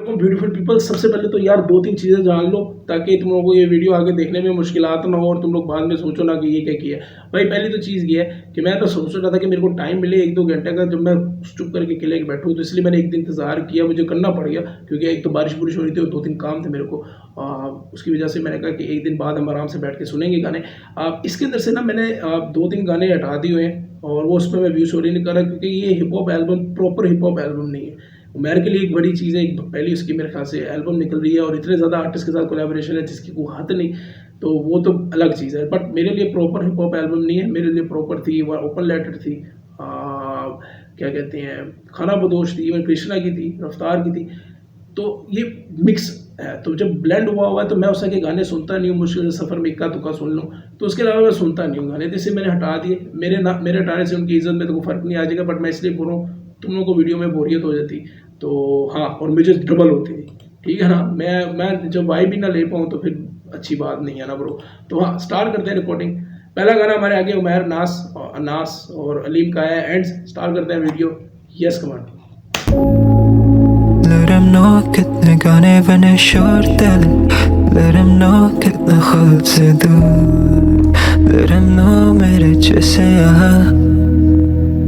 Beautiful people, सबसे पहले तो यार 2-3 चीज़ें जान लो ताकि तुम लोगों को ये वीडियो आगे देखने में मुश्किलात ना हो और तुम लोग बाद में सोचो ना कि ये क्या किया। भाई पहली तो चीज़ ये है कि मैं तो सोच रहा था कि मेरे को टाइम मिले 1-2 घंटे का, जब मैं चुप करके अकेले बैठूँ, तो इसलिए मैंने एक दिन इंतज़ार किया, मुझे करना पड़ गया क्योंकि एक तो बारिश बुरिश हो रही थी और 2-3 काम थे मेरे को। उसकी वजह से मैंने कहा कि एक दिन बाद हम आराम से बैठ के सुनेंगे गाने। इसके अंदर से ना मैंने 2-3 गाने हटा दिए हुए हैं और वो उसमें मैं व्यू शोरी नहीं कर रहा क्योंकि ये hip hop album proper hip hop album नहीं है। मेरे के लिए एक बड़ी चीज़ है, एक पहली उसकी मेरे ख्याल से एल्बम निकल रही है और इतने ज़्यादा आर्टिस्ट के साथ कोलैबोरेशन है जिसकी कोई हद नहीं, तो वो तो अलग चीज़ है। बट मेरे लिए प्रॉपर हिप हॉप एल्बम नहीं है, मेरे लिए प्रॉपर थी वो ओपन लेटर थी, क्या कहते हैं, खाना बदोश थी, इवन कृष्णा की थी, रफ्तार की थी, तो ये मिक्स है। तो जब ब्लेंड हुआ है तो मैं उसके गाने सुनता नहीं हूँ, मुश्किल से सफ़र में इक्का तुक्का सुन लूँ, तो उसके अलावा मैं सुनता नहीं हूँ गाने, तो इसे मैंने हटा दिए। मेरे हटाने से उनकी इज्जत में तो कोई फ़र्क नहीं आ जाएगा, बट मैं इसलिए बोल रहा हूँ तुम लोगों को वीडियो में बोरियत हो जाती तो हाँ, और मुझे डबल होती थी, ठीक है ना। मैं जब वाइब भी ना ले पाऊँ तो फिर अच्छी बात नहीं है ना ब्रो। तो हाँ, स्टार्ट करते हैं रिकॉर्डिंग। पहला गाना हमारे आगे उमैर नास और अलीम का है, एंड स्टार्ट करते हैं वीडियो। यस कमान। Let him know कितने गाने बने शोर दिल, Let him know कितना खुद से दूर, Let him know मेरे जैसे यहाँ,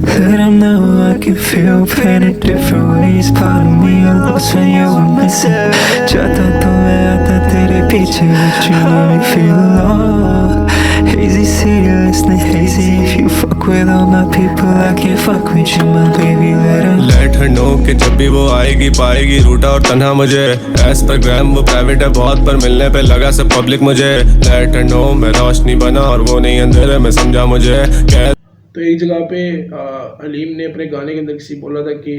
Let him know I can feel pain in different ways. Part of me I lost when you were missing. चाहता तो मैं आता तेरे पीछे, but you let me feel alone. Hazy city, listening hazy. If you fuck with all my people, I can't fuck with you, my baby. Let her know कि जब भी वो आएगी पाएगी रूठा और तन्हा मुझे। एस पर ग्राम वो प्राइवेट है बहुत, पर मिलने पे लगा सब पब्लिक मुझे। Let her know मैं रोशनी बना और वो नहीं अंधेरे में, समझा मुझे। तो एक जगह पे अलीम ने अपने गाने के अंदर किसी बोला था कि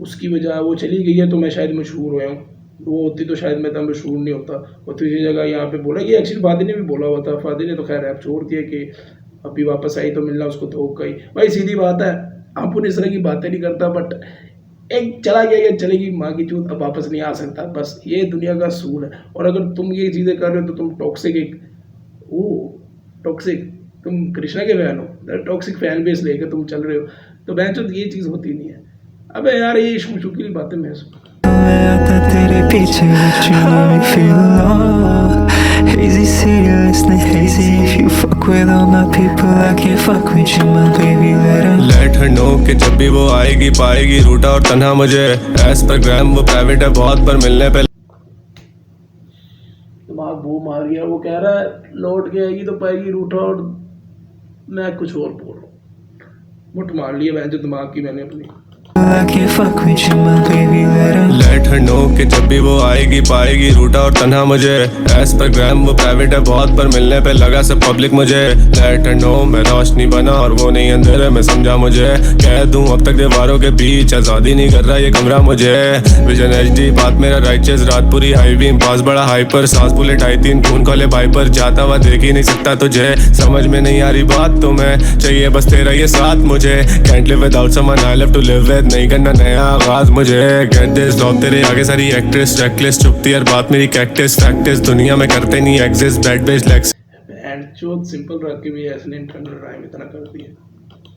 उसकी वजह वो चली गई है तो मैं शायद मशहूर हुआ हूँ, वो होती तो शायद मैं तब मशहूर नहीं होता। और तीसरी जगह यहाँ पे बोला कि एक्चुअली फादी ने भी बोला हुआ था, फादी ने तो खैर रैप छोड़ दिया कि अभी वापस आई तो मिलना उसको धोखा ही। भाई सीधी बात है, आप इस तरह की बातें नहीं करता, बट एक चला गया या चलेगी माँ की चूत, अब वापस नहीं आ सकता, बस ये दुनिया का सूल है। और अगर तुम ये चीज़ें कर रहे हो तो तुम टॉक्सिक तुम कृष्णा के फैन हो, टॉक्सिक फैन बेस लेकर तुम चल रहे हो, तो बहन चो ये चीज़ होती नहीं है। अबे यार ये इश्क की बातें मैं तेरे पीछे, but you let me feel alone. Hazy city, listening hazy. If you fuck with all my people, I can't fuck with you, my baby. Let her know कि जब भी वो आएगी पाएगी रूठा और तन्हा मुझे। एस पर ग्राम वो प्राइवेट है बहुत, पर मिलने पे दिमाग वो मार गया। वो कह रहा है लौट के आएगी तो पाएगी रूठा, और मैं कुछ और बोल रहा हूँ। मुठ मार लिया बहन जो दिमाग की मैंने अपनी। I can't fuck with you, my baby. Let her know कि जब भी वो आएगी पाएगी रूठा और तन्हा मुझे। एस पर ग्राम वो प्राइवेट है बहुत, पर मिलने पे लगा सब पब्लिक मुझे। Let her know मैं रोशनी बना और वो नहीं अंधेरे में, समझा मुझे। कह दूं अब तक दीवारों के बीच आजादी नहीं कर रहा ये कमरा मुझे। विजन HD बात मेरा राइचेस, रात पूरी हाई बीम, पास बड़ा हाइपर, सांस बुलेट आई 3 खून खोले वाइपर, जाता हुआ देख ही नहीं सकता तुझे। समझ में नहीं आ रही बात तुम्हें, चाहिए बस तेरा ये साथ मुझे। Can't live without someone I love to live with, नहीं करना नया आगाज मुझे। Get this love तेरे आगे सारी एक्ट्रेस रेकलेस, चुपती हर बात मेरी कैक्टस फैक्टिस, दुनिया में करते नहीं एग्जिस्ट बैड बेस लेक्स। एंड जो सिंपल रख के भी ऐसे इंटरनल राइम इतना कर दिया।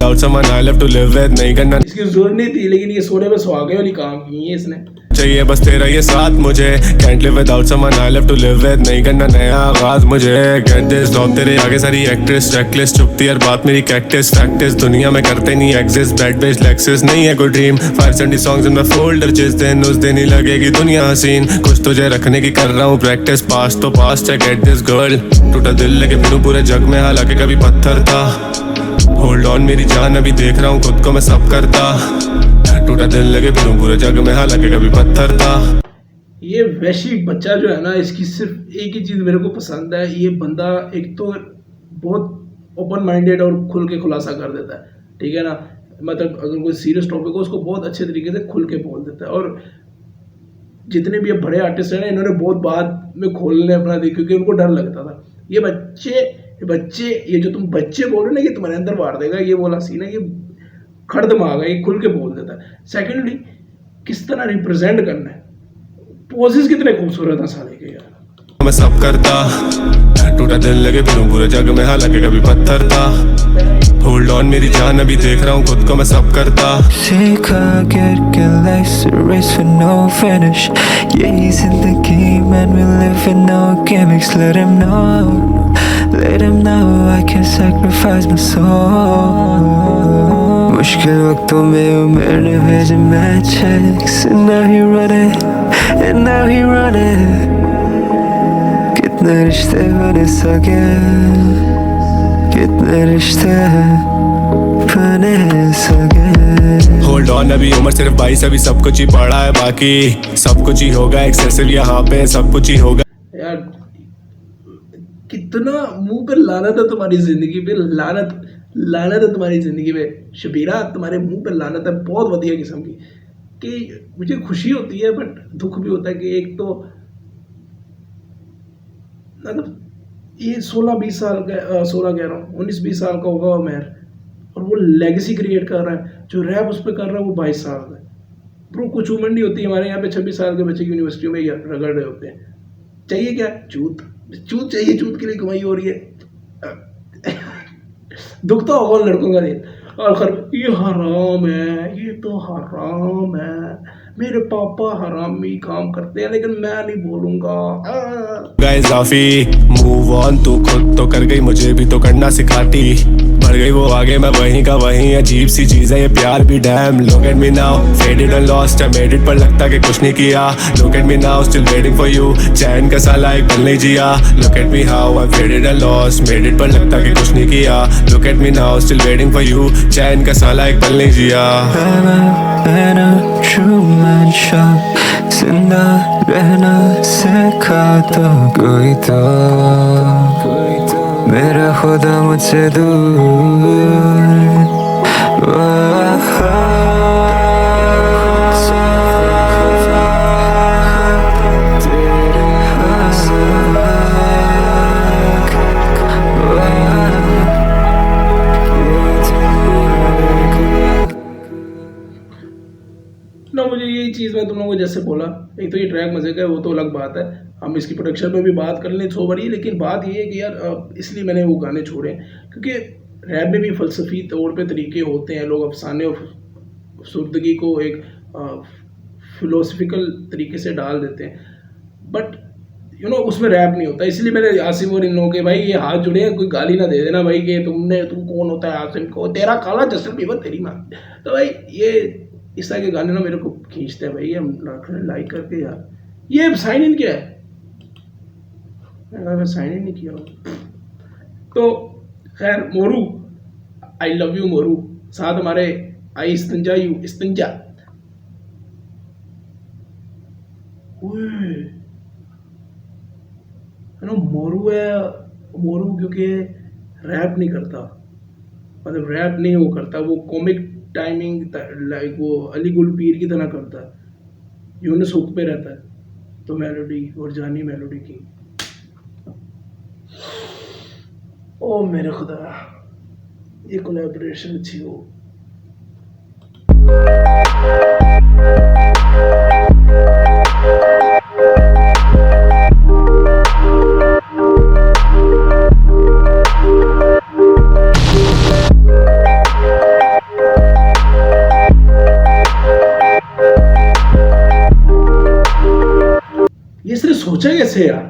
Without someone I love to live with, नहीं करना इसकी जरूरत नहीं थी, लेकिन ये सोने में सुहागे वाली काम की है इसने। चाहिए बस तेरा ये साथ मुझे। Can't live without someone I love to live with, नहीं करना नया आगाज मुझे। Get this love तेरे आगे सारी एक्ट्रेस रेकलेस, चुपती हर बात मेरी कैक्टस फैक्टिस, दुनिया में करते नहीं एग्जिस्ट बैड बेस लेक्सिस, नहीं है कोई dream. 570 songs in my folder, जिस दिन उस दिन ही लगेगी दुनिया हसीन। कुछ तुझे रखने की कर रहा हूँ प्रैक्टिस, पास तो पास है गेट दिस गर्ल। टूटा दिल लेके फिरूं पूरे जग में, हालांकि कभी पत्थर था। होल्ड ऑन मेरी जान, अभी देख रहा हूँ खुद को मैं सब करता। टूटा दिल लगे फिरूं पूरे जग में, हालांकि कभी पत्थर था। ये वैशी बच्चा जो है ना, इसकी सिर्फ एक ही चीज़ मेरे को पसंद है, ये बंदा एक तो बहुत ओपन माइंडेड और खुल के खुलासा कर देता है, ठीक है ना। मतलब अगर कोई सीरियस टॉपिक हो उसको बहुत अच्छे तरीके से खुल के बोल देता है। और जितने भी अब बड़े आर्टिस्ट हैं ना, इन्होंने बहुत बाद में खोलने अपना दी क्योंकि उनको डर लगता था। ये बच्चे ये जो तुम बच्चे बोल रहे हो ना, ये तुम्हारे अंदर मार देगा, ये बोला सीन है, ये खड़ दिमाग है, ये खुल के बोल देता है। सेकेंडली किस तरह रिप्रेजेंट करना है, पोजेस कितने खूबसूरत हैं साले के यार। मैं सब करता, टूटा दिल लगे फिरूं पूरे जग में, हालांकि कभी पत्थर था। होल्ड ऑन मेरी जान, अभी देख रहा हूँ खुद को मैं सब करता। सीखा करके life's a race with no finish. यही जिंदगी man, we live with no gimmicks. Let him know I can sacrifice my soul. मुश्किल वक्तों में मैंने भेजे matches, and now he running, and now he running. कितने रिश्ते बने सके, कितने रिश्ते बने सके। होल्ड ऑन अभी उम्र सिर्फ 22, अभी सब कुछ ही पड़ा है, बाकी सब कुछ ही होगा। एक्सेसिव यहाँ पे सब कुछ ही होगा। यार कितना मुंह पे लानत है तुम्हारी जिंदगी पे, लानत है तुम्हारी जिंदगी पे शबीरा, तुम्हारे मुंह पे लानत है बहुत बढ़िया किस्म की। कि मुझे खुशी होती है बट दुख भी होता है कि एक तो मतलब ये 16-20 साल का 16 कह रहा हूँ 19-20 साल का होगा उमर, और वो लेगेसी क्रिएट कर रहा है। जो रैप उस पर कर रहा है वो 22 साल का है। ब्रो कुछ उम्र नहीं होती हमारे यहाँ पे 26 साल के बच्चे यूनिवर्सिटियों में रगड़ रहे होते हैं। चाहिए क्या? चूत चाहिए, चूत के लिए कमाई हो रही है। दुख तो होगा लड़कों का दिल। और ये हराम है, ये तो हराम है, मेरे पापा हरामी काम करते हैं लेकिन मैं नहीं बोलूंगा। इजाफी मूव ऑन, तू खुद तो कर गई, मुझे भी तो करना सिखाती। बढ़ गई वो आगे, मैं वहीं का वहीं, अजीब सी चीज है ये प्यार भी। Damn look at me now, faded and lost, I made it, पर लगता कि कुछ नहीं किया। Look at me now, still waiting for you, चैन का साला एक पल नहीं जिया। Look at me how I faded and lost, made it, पर लगता कि कुछ नहीं किया। Look at me now, still waiting for you, चैन का साला एक पल नहीं जिया। मैंने ट्रूमैन शो, जिंदा रहना सीखा तो कोई तो मेरा खुदा मुझसे ना मुझे यही चीज़ मैं तुम लोगों को जैसे बोला, एक तो ये ट्रैक मजे का है, वो तो अलग बात है, हम इसकी प्रोडक्शन में भी बात कर लें सो बड़ी। लेकिन बात ये है कि यार इसलिए मैंने वो गाने छोड़े क्योंकि रैप में भी फ़लसफ़ी तौर पे तरीके होते हैं। लोग अफसाने और सुर्दगी को एक फ़िलोसफिकल तरीके से डाल देते हैं, बट उसमें रैप नहीं होता। इसलिए मैंने आसिम और इन लोगों के भाई ये हाथ जुड़े हैं, कोई गाली ना दे देना भाई कि तुम कौन होता है आसिम को, तेरा काला जस्टिन बीबर तेरी माँ। तो भाई ये इस तरह के गाने ना मेरे को खींचते हैं भाई, हम लाइक करके। यार ये साइन इन क्या है? मैंने साइन इन नहीं किया। तो खैर Moru, I love you Moru, साथ हमारे आई इस्तंजा यू इस्तंजा। मोरू है, मोरू क्योंकि रैप नहीं करता, मतलब रैप नहीं वो करता, वो कॉमिक टाइमिंग लाइक वो अली गुल पीर की तरह करता है। यूनुस हुक पे रहता है तो मेलोडी और जानी मेलोडी की। ओ मेरे खुदा, ये कोलैबोरेशन अच्छी हो। ये सिर्फ सोचा कैसे यार?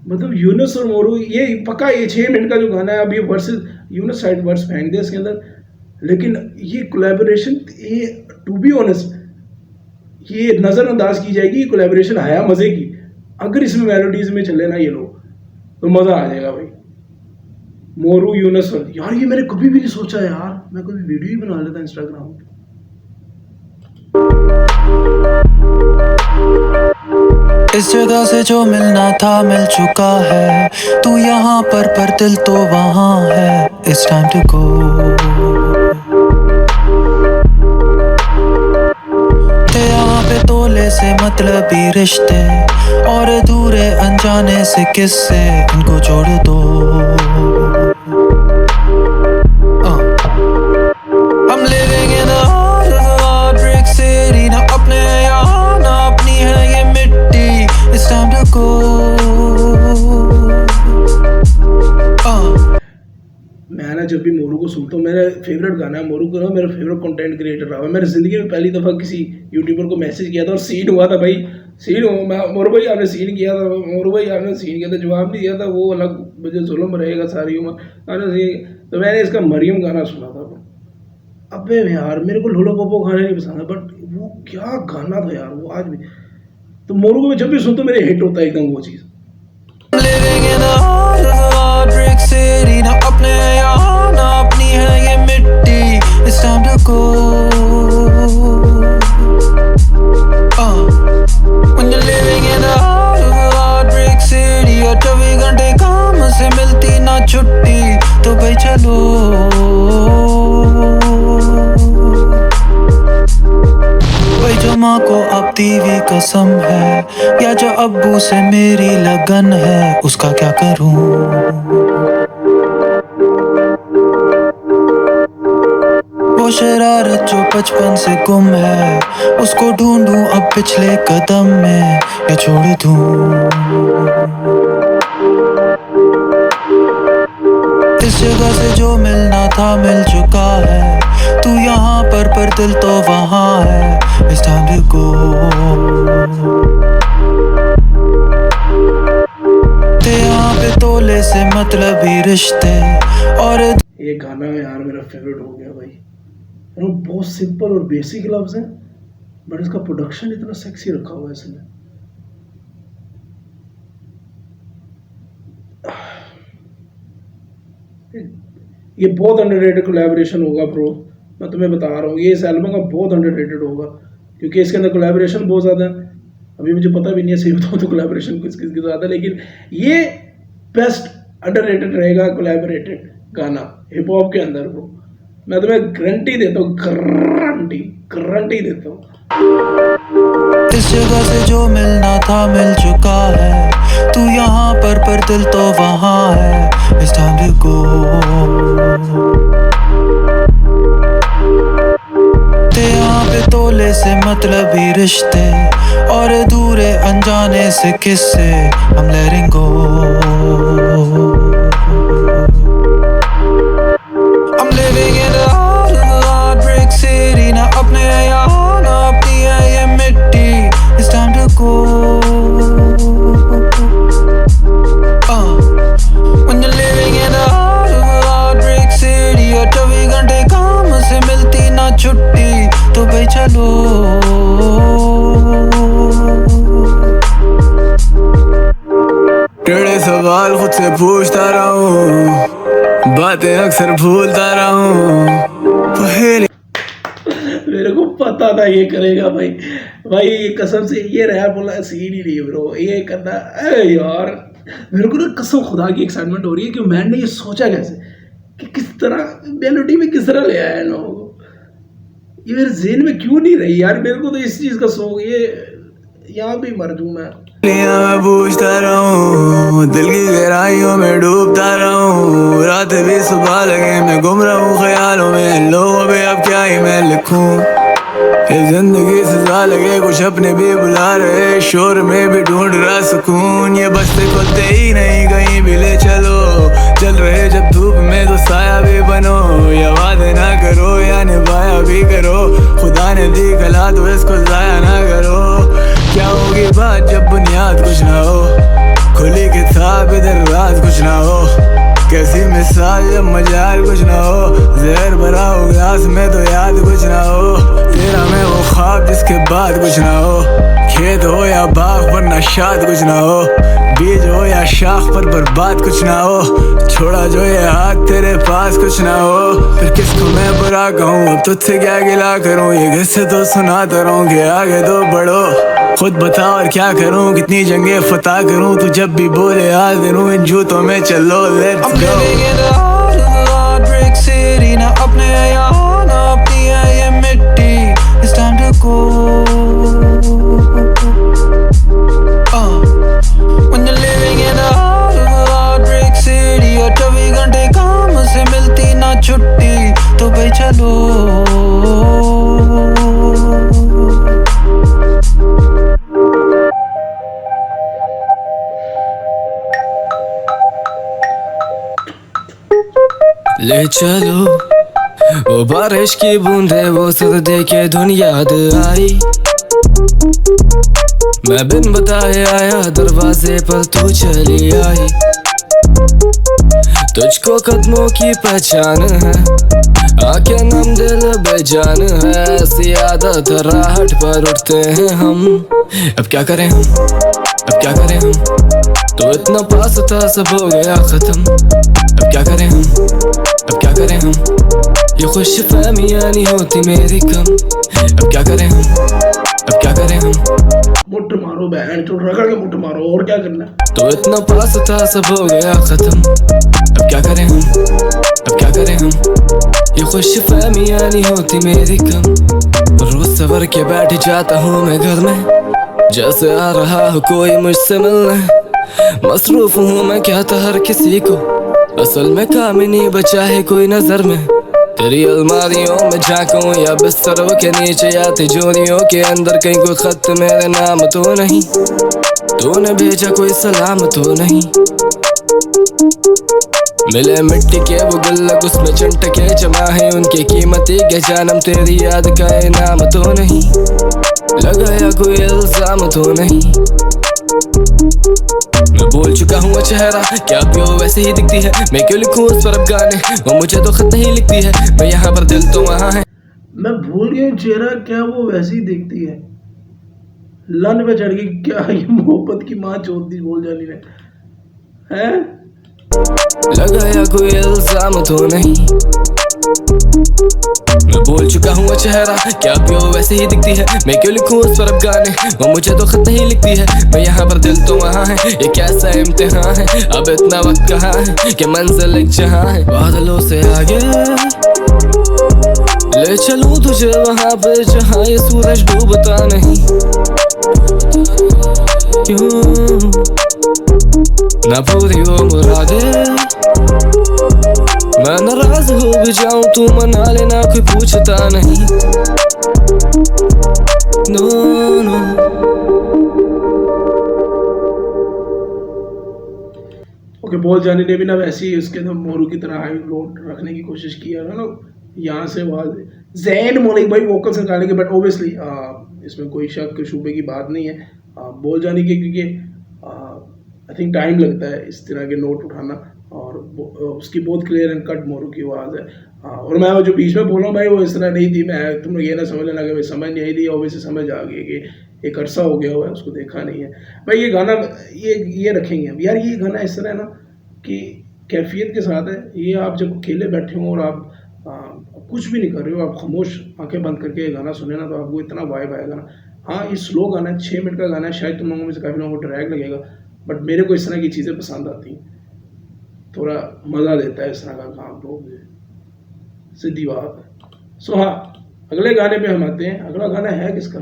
मतलब यूनुस और मोरू, ये पक्का ये 6 मिनट का जो गाना है अभी वर्स, यूनुस साइड वर्स फेंक दे इसके अंदर, लेकिन ये कोलैबोरेशन, ये टू बी ऑनेस्ट ये नज़रअंदाज की जाएगी। ये कोलैबोरेशन आया मज़े की, अगर इसमें मेलोडीज में चले ना ये लोग तो मज़ा आ जाएगा भाई। मोरू यूनुस यार, ये मैंने कभी भी नहीं सोचा यार, मैं कभी वीडियो ही बना लेता इंस्टाग्राम पे। इस जगह से जो मिलना था मिल चुका है, तू यहाँ पर दिल तो वहाँ है। It's time to go। ते यहाँ पे तोले से मतलबी रिश्ते और अधूरे अनजाने से किस्से, इनको छोड़ दो। I'm living in the heart of a heartbreak city, ना अपने यहाँ ना अपनी है ये मिट्टी। It's time to go। को सुनता हूँ। मेरा फेवरेट गाना है मोरू का, मेरा फेवरेट कंटेंट क्रिएटर रहा है। मैंने ज़िंदगी में पहली दफ़ा किसी यूट्यूबर को मैसेज किया था और सीन हुआ था भाई, सीन हो मैं मोरू भाई आपने सीन किया था, मोरू भाई आपने सीन किया था, जवाब नहीं दिया था, वो अलग मुझे जुल्म रहेगा सारी उम्र आपने सीन। तो मैंने इसका मरियम गाना सुना था। अबे यार मेरे को लोलो पोपो गाने नहीं पसंद है, बट वो क्या गाना था यार वो आज भी। तो मोरू को मैं जब भी सुनता हूँ मेरे हिट होता है एकदम वो चीज़। Living in a hard brick city, ना अपने यहाँ ना अपनी है ये मिट्टी. It's time to go. When you're living in a hard brick city, और 24 घंटे काम से मिलती ना छुट्टी, तो भाई चलो. भाई जो माँ को अब दीवी कसम है, या जो अब्बू से मेरी लगन है, उसका क्या करूं. वो शरारत जो बचपन से गुम है, उसको ढूंढूं अब पिछले कदम में, या छोड़ दूं. इस जगह से जो मिलना था मिल चुका है, तू यहाँ पर दिल तो वहाँ है. It's time to go. ते यहाँ पे तोले से मतलब ही रिश्ते, और ये गाना यार मेरा फेवरेट हो गया भाई। वो बहुत सिंपल और बेसिक लफ्ज़ हैं, बट इसका प्रोडक्शन इतना सेक्सी रखा हुआ है इसने। ये बहुत अंडररेटेड कोलैबोरेशन होगा ब्रो, मैं तुम्हें बता रहा हूँ। ये इस एल्बम का बहुत अंडररेटेड होगा, क्योंकि इसके अंदर कोलैबोरेशन बहुत ज़्यादा है। अभी मुझे पता भी नहीं है सही बताऊँ तो कोलैबोरेशन किस किस के साथ है, लेकिन ये बेस्ट अंडररेटेड रहेगा कोलैबोरेटेड गाना हिप हॉप के अंदर ब्रो। मैं तुम्हें गारंटी देता हूँ, गारंटी देता हूँ। इस जगह से जो मिलना था मिल चुका है, तू यहाँ पर दिल तो वहाँ है. It's time to go. ते यहाँ पे तोले से मतलब ही रिश्ते, और दूरे अनजाने से किस्से. I'm letting go. I'm living in a hard brick city, ना अपने यहाँ ना अपनी है ये मिट्टी. It's time to go. When you're living in a hard brick city, और 24 घंटे काम से मिलती ना छुट्टी, तो भाई चलो. टेढ़े सवाल खुद से पूछता रहूं, बातें अक्सर भूलता रहूं. पहले मेरे को पता था ये करेगा भाई। भाई कसम से ये रहा बोला सीन ही नहीं ब्रो, ये करना यार। मेरे को ना कसम खुदा की एक्साइटमेंट हो रही है कि मैंने ने ये सोचा कैसे, कि किस तरह मेलोडी में किस तरह ले आया इन लोगों को। ये मेरे ज़हन में क्यों नहीं रही यार, मेरे को तो इस चीज़ का शौक, ये यहाँ भी मर दूँ मैं पूछता रहूं, दिल की गहराइयों में डूबता रहूं. रात भी सुबह लगे मैं गुम रहूं ख्यालों में, लोगों पे अब क्या ही मैं लिखूं. ये जिंदगी सजा लगे कुछ अपने भी बुला रहे, शोर में भी ढूंढ रहा सुकून. ये बस्ते खोलते ही नहीं कहीं भी ले चलो, चल रहे जब धूप में तो साया भी बनो. या वादे ना करो या निभाया भी करो, खुदा ने दी कला तो इसको जाया ना करो. क्या होगी बात जब बुनियाद कुछ ना हो, खुली किताब इधर रात कुछ ना हो. कैसी मिसाल जब मजाल कुछ ना हो, जहर भरा हो ग्लास में तो याद कुछ ना हो. तेरा मैं वो ख्वाब जिसके बाद कुछ ना हो, खेत हो या बाग पर नशाद कुछ ना हो, बीज हो या शाख पर बर्बाद कुछ ना हो. छोड़ा जो ये हाथ तेरे पास कुछ ना हो, फिर किसको मैं बुरा कहूँ, अब तुझसे क्या गिला करूँ. ये किससे तो सुनाता रहूँ कि आगे तो बढ़ो, खुद बता और क्या करूं, कितनी जंगे फतह करूं. तू जब भी बोले हाजिर हूं, इन जूतों में चलो let's go. I'm living in a hard brick city, ना अपने यहाँ ना अपनी है ये मिट्टी. It's time to go. When you're living in a hard brick city, और 24 घंटे काम से मिलती ना छुट्टी, तो भाई चलो. ले चलो वो बारिश की बूंदे, वो सर्दी के धुन याद आई। मैं बिन बताए आया दरवाजे पर, तू चली आई। तुझको कदमों की पहचान है, आंखें नम दिल बेजान है। ऐसी आदत राहट पर उठते हैं हम। अब क्या करें हम, अब क्या करें हम, तो इतना पास था सब हो गया खत्म। अब क्या करें हम, अब क्या करें हम, ये खुश फहमियां नहीं होती मेरी कम। अब क्या करें हम, अब क्या करें हम, मुठ मारो बहन चोट, रगड़ के मुठ मारो, और क्या करना। तो इतना पास था सब हो गया खत्म। अब क्या करें हम, अब क्या करें हम, ये खुश फहमियां नहीं होती मेरी कम। रोज सवर के बैठ जाता हूँ मैं घर में, जैसे आ रहा हो कोई मुझसे मिलने। मसरूफ हूँ मैं क्या था हर किसी को, असल में काम ही नहीं बचा है कोई नजर में। तेरी अलमारियों में झांकूं या बिस्तरों के नीचे या तिजोरियों के अंदर, कहीं कोई खत मेरे नाम तो नहीं, तूने भेजा कोई सलाम तो नहीं। मिले मिट्टी के वो गुल्लक, उसमें चंट के जमा है उनकी कीमती के जानम। तेरी याद का इनाम तो नहीं, लगाया कोई इल्जाम तो नहीं। मैं बोल चुका हूँ चेहरा, क्या भी वो वैसे ही दिखती है। मैं क्यों लिखूं उस पर अब गाने, वो मुझे तो खत नहीं लिखती है। मैं यहाँ पर दिल तो वहाँ है। मैं भूल गया हूँ चेहरा, क्या वो वैसी दिखती है। लन पे चढ़ गई क्या ये मोहब्बत की माँ चोदी बोल जानी ने, हैं? लगाया कोई इल्जाम तो नहीं। मैं बोल चुका हूँ चेहरा, क्या भी वो वैसे ही दिखती है। मैं क्यों लिखूं उस पर अब गाने, वो मुझे तो खत नहीं लिखती है। मैं यहाँ पर दिल तो वहाँ है, ये कैसा इम्तिहान है। अब इतना वक्त कहाँ है कि मंजिल एक जहाँ है। बादलों से आगे ले चलूं तुझे वहाँ पे जहाँ ये सूरज डूबता नहीं। क्यों ना पूरी हो मुरादे, मैं नाराज हो भी जाऊं तू मना लेना, कोई पूछता नहीं। नो नो ओके, बोल जाने ने भी ना वैसे ही उसके अंदर मोरू की तरह हाई नोट रखने की कोशिश की है ना, यहाँ से वहाँ जैन मलिक भाई वोकल्स निकालेंगे, बट ओबियसली इसमें कोई शक शुबे की बात नहीं है बोल जाने की, क्योंकि आई थिंक टाइम लगता है इस तरह के नोट उठाना, और उसकी बहुत क्लियर एंड कट मोरू की आवाज़ है। और मैं वो जो बीच में बोला भाई वो इस तरह नहीं थी, मैं तुम लोग ये ना समझ लेना कि भाई समझ नहीं आई थी, ओबियसली समझ आ गई कि एक अरसा हो गया हुआ है उसको देखा नहीं है भाई। ये गाना ये रखेंगे हम यार, ये गाना इस तरह है ना कि कैफियत के साथ है ये। आप जब अकेले बैठे हो और आप कुछ भी नहीं कर रहे हो, आप खामोश आंखें बंद करके ये गाना सुने ना, तो आपको इतना वाइब आएगा ना। हाँ ये स्लो गाना है, 6 मिनट का गाना है, शायद तुम लोगों में से काफ़ी लोगों को ड्रैग लगेगा, बट मेरे को इस तरह की चीज़ें पसंद आती हैं, थोड़ा मज़ा देता है इस तरह का काम, तो सीधी बात है। सो हाँ, अगले गाने पे हम आते हैं। अगला गाना है किसका,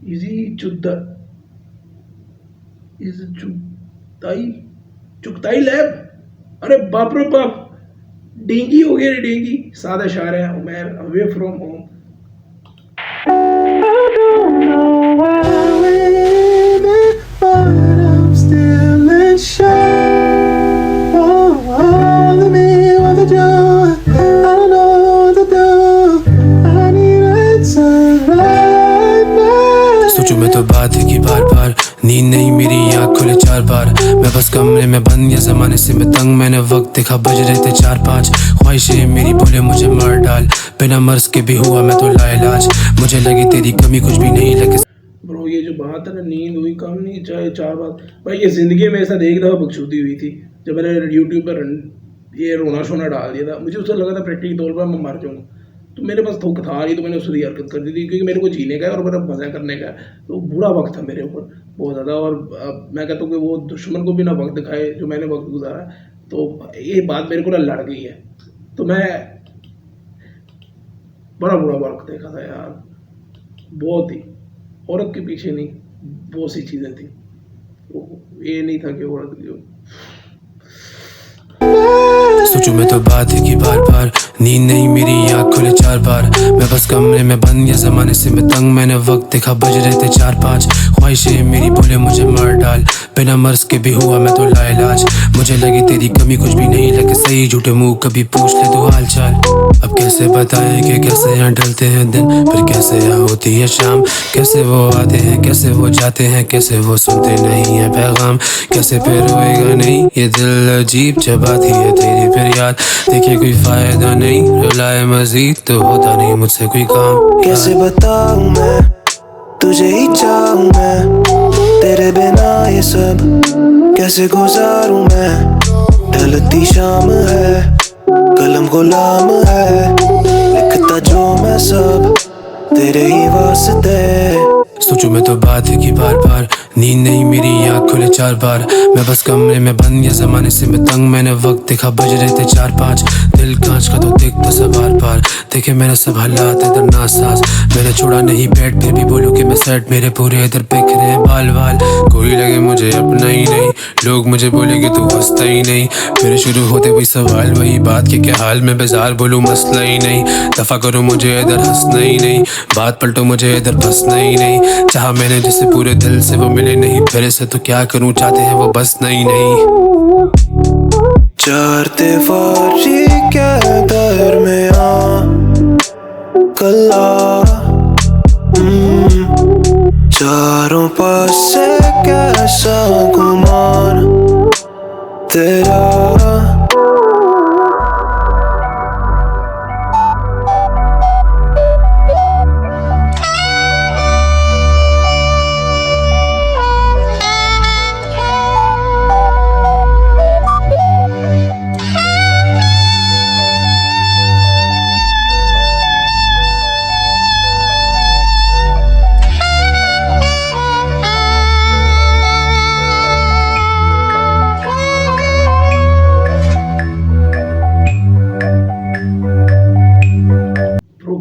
इजी चुगताई लैब। अरे बाप रे बाप, डेंगी हो गया, डेंगी। सादा शार है उमर, अवे फ्रॉम होम। सोचूं मैं तो बात की बार बार, नींद नहीं मेरी आँख खुले 4 बार। मैं बस कमरे में बंद या जमाने से मैं तंग, मैंने वक्त देखा बज रहे थे 4-5। ख्वाहिशें मेरी बोले मुझे मार डाल, बिना मर्ज के भी हुआ मैं तो लाइलाज। मुझे लगी तेरी कमी कुछ भी नहीं लगे। ब्रो ये जो बात है ना, नींद हुई कम नहीं चाहे 4 बार भाई, ये ज़िंदगी में ऐसा एक दफ़ा बकचोदी हुई थी जब मैंने यूट्यूब पर ये रोना शोना डाल दिया था। मुझे उससे लगा था प्रैक्टिकल तौर पर मैं मर जाऊँगा, तो मेरे पास थोक था नहीं, तो मैंने उससे हरकत कर दी थी, क्योंकि मेरे को जीने का है और मेरा मज़ा करने का है। तो बुरा वक्त था मेरे ऊपर बहुत ज़्यादा, और मैं कहता हूँ कि वो दुश्मन को भी ना वक्त दिखाए जो मैंने वक्त गुजारा, तो ये बात मेरे को ना लड़ गई है। तो मैं बड़ा बुरा वक्त देखा था यार, बहुत ही। औरत के पीछे नहीं, बहुत सी चीज़ें थी, ये नहीं था कि औरत सोचूं मैं तो बात है कि बार बार नींद नहीं मेरी आँख खुले 4 बार। मैं बस कमरे में बंद या जमाने से मैं तंग। मैंने वक्त देखा बज रहे थे 4-5। ख्वाहिशें मेरी बोले मुझे मार डाल। बिना मर्ज के भी हुआ मैं तो लाइलाज। मुझे लगी तेरी कमी कुछ भी नहीं लगे सही। झूठे मुंह कभी पूछ ले तो हाल चाल। अब कैसे बताएं कि कैसे यहाँ ढलते हैं दिन फिर कैसे यहाँ होती है शाम। कैसे वो आते हैं कैसे वो जाते हैं कैसे वो सुनते नहीं है पैगाम। कैसे फिर होएगा नहीं ये दिल अजीब जब आती है तेरी फिर याद। देखे कोई फायदा नहीं रुलाए मजीद तो होता नहीं मुझसे कोई काम। कैसे बताऊं मैं तुझे ही चाहूं मैं तेरे बिना ये सब कैसे गुजारूं मैं। ढलती शाम है कलम गुलाम है लिखता जो मैं सब तेरे ही वास्ते। सोचूं मैं तो बात है कि बार बार नींद नहीं मेरी आँख खुले 4 बार। मैं बस कमरे में बंद या जमाने से मैं तंग। मैंने वक्त देखा बज रहे थे 4-5। दिल कांच का तो देखता सब बार बार। देखे मेरे सब हालात इधर नासाज। मैंने छोड़ा नहीं बैठ फिर भी बोलूं कि मैं सेट। मेरे पूरे इधर बिखरे हैं बाल बाल। कोई लगे मुझे अपना ही नहीं लोग मुझे बोलेंगे तू हंसता ही नहीं। मेरे शुरू होते वही सवाल वही बात कि क्या हाल में बेजार बोलूं मसला ही नहीं। दफा करूं मुझे इधर हंसना ही नहीं बात पलटो मुझे इधर फंसना ही नहीं। चाहा मैंने जिसे पूरे दिल से वो मिले नहीं फिर से तो क्या करूं चाहते हैं वो बस नहीं नहीं। 4 दीवारी के दरमियां कल्ला चारों पासे कैसा गुमान तेरा।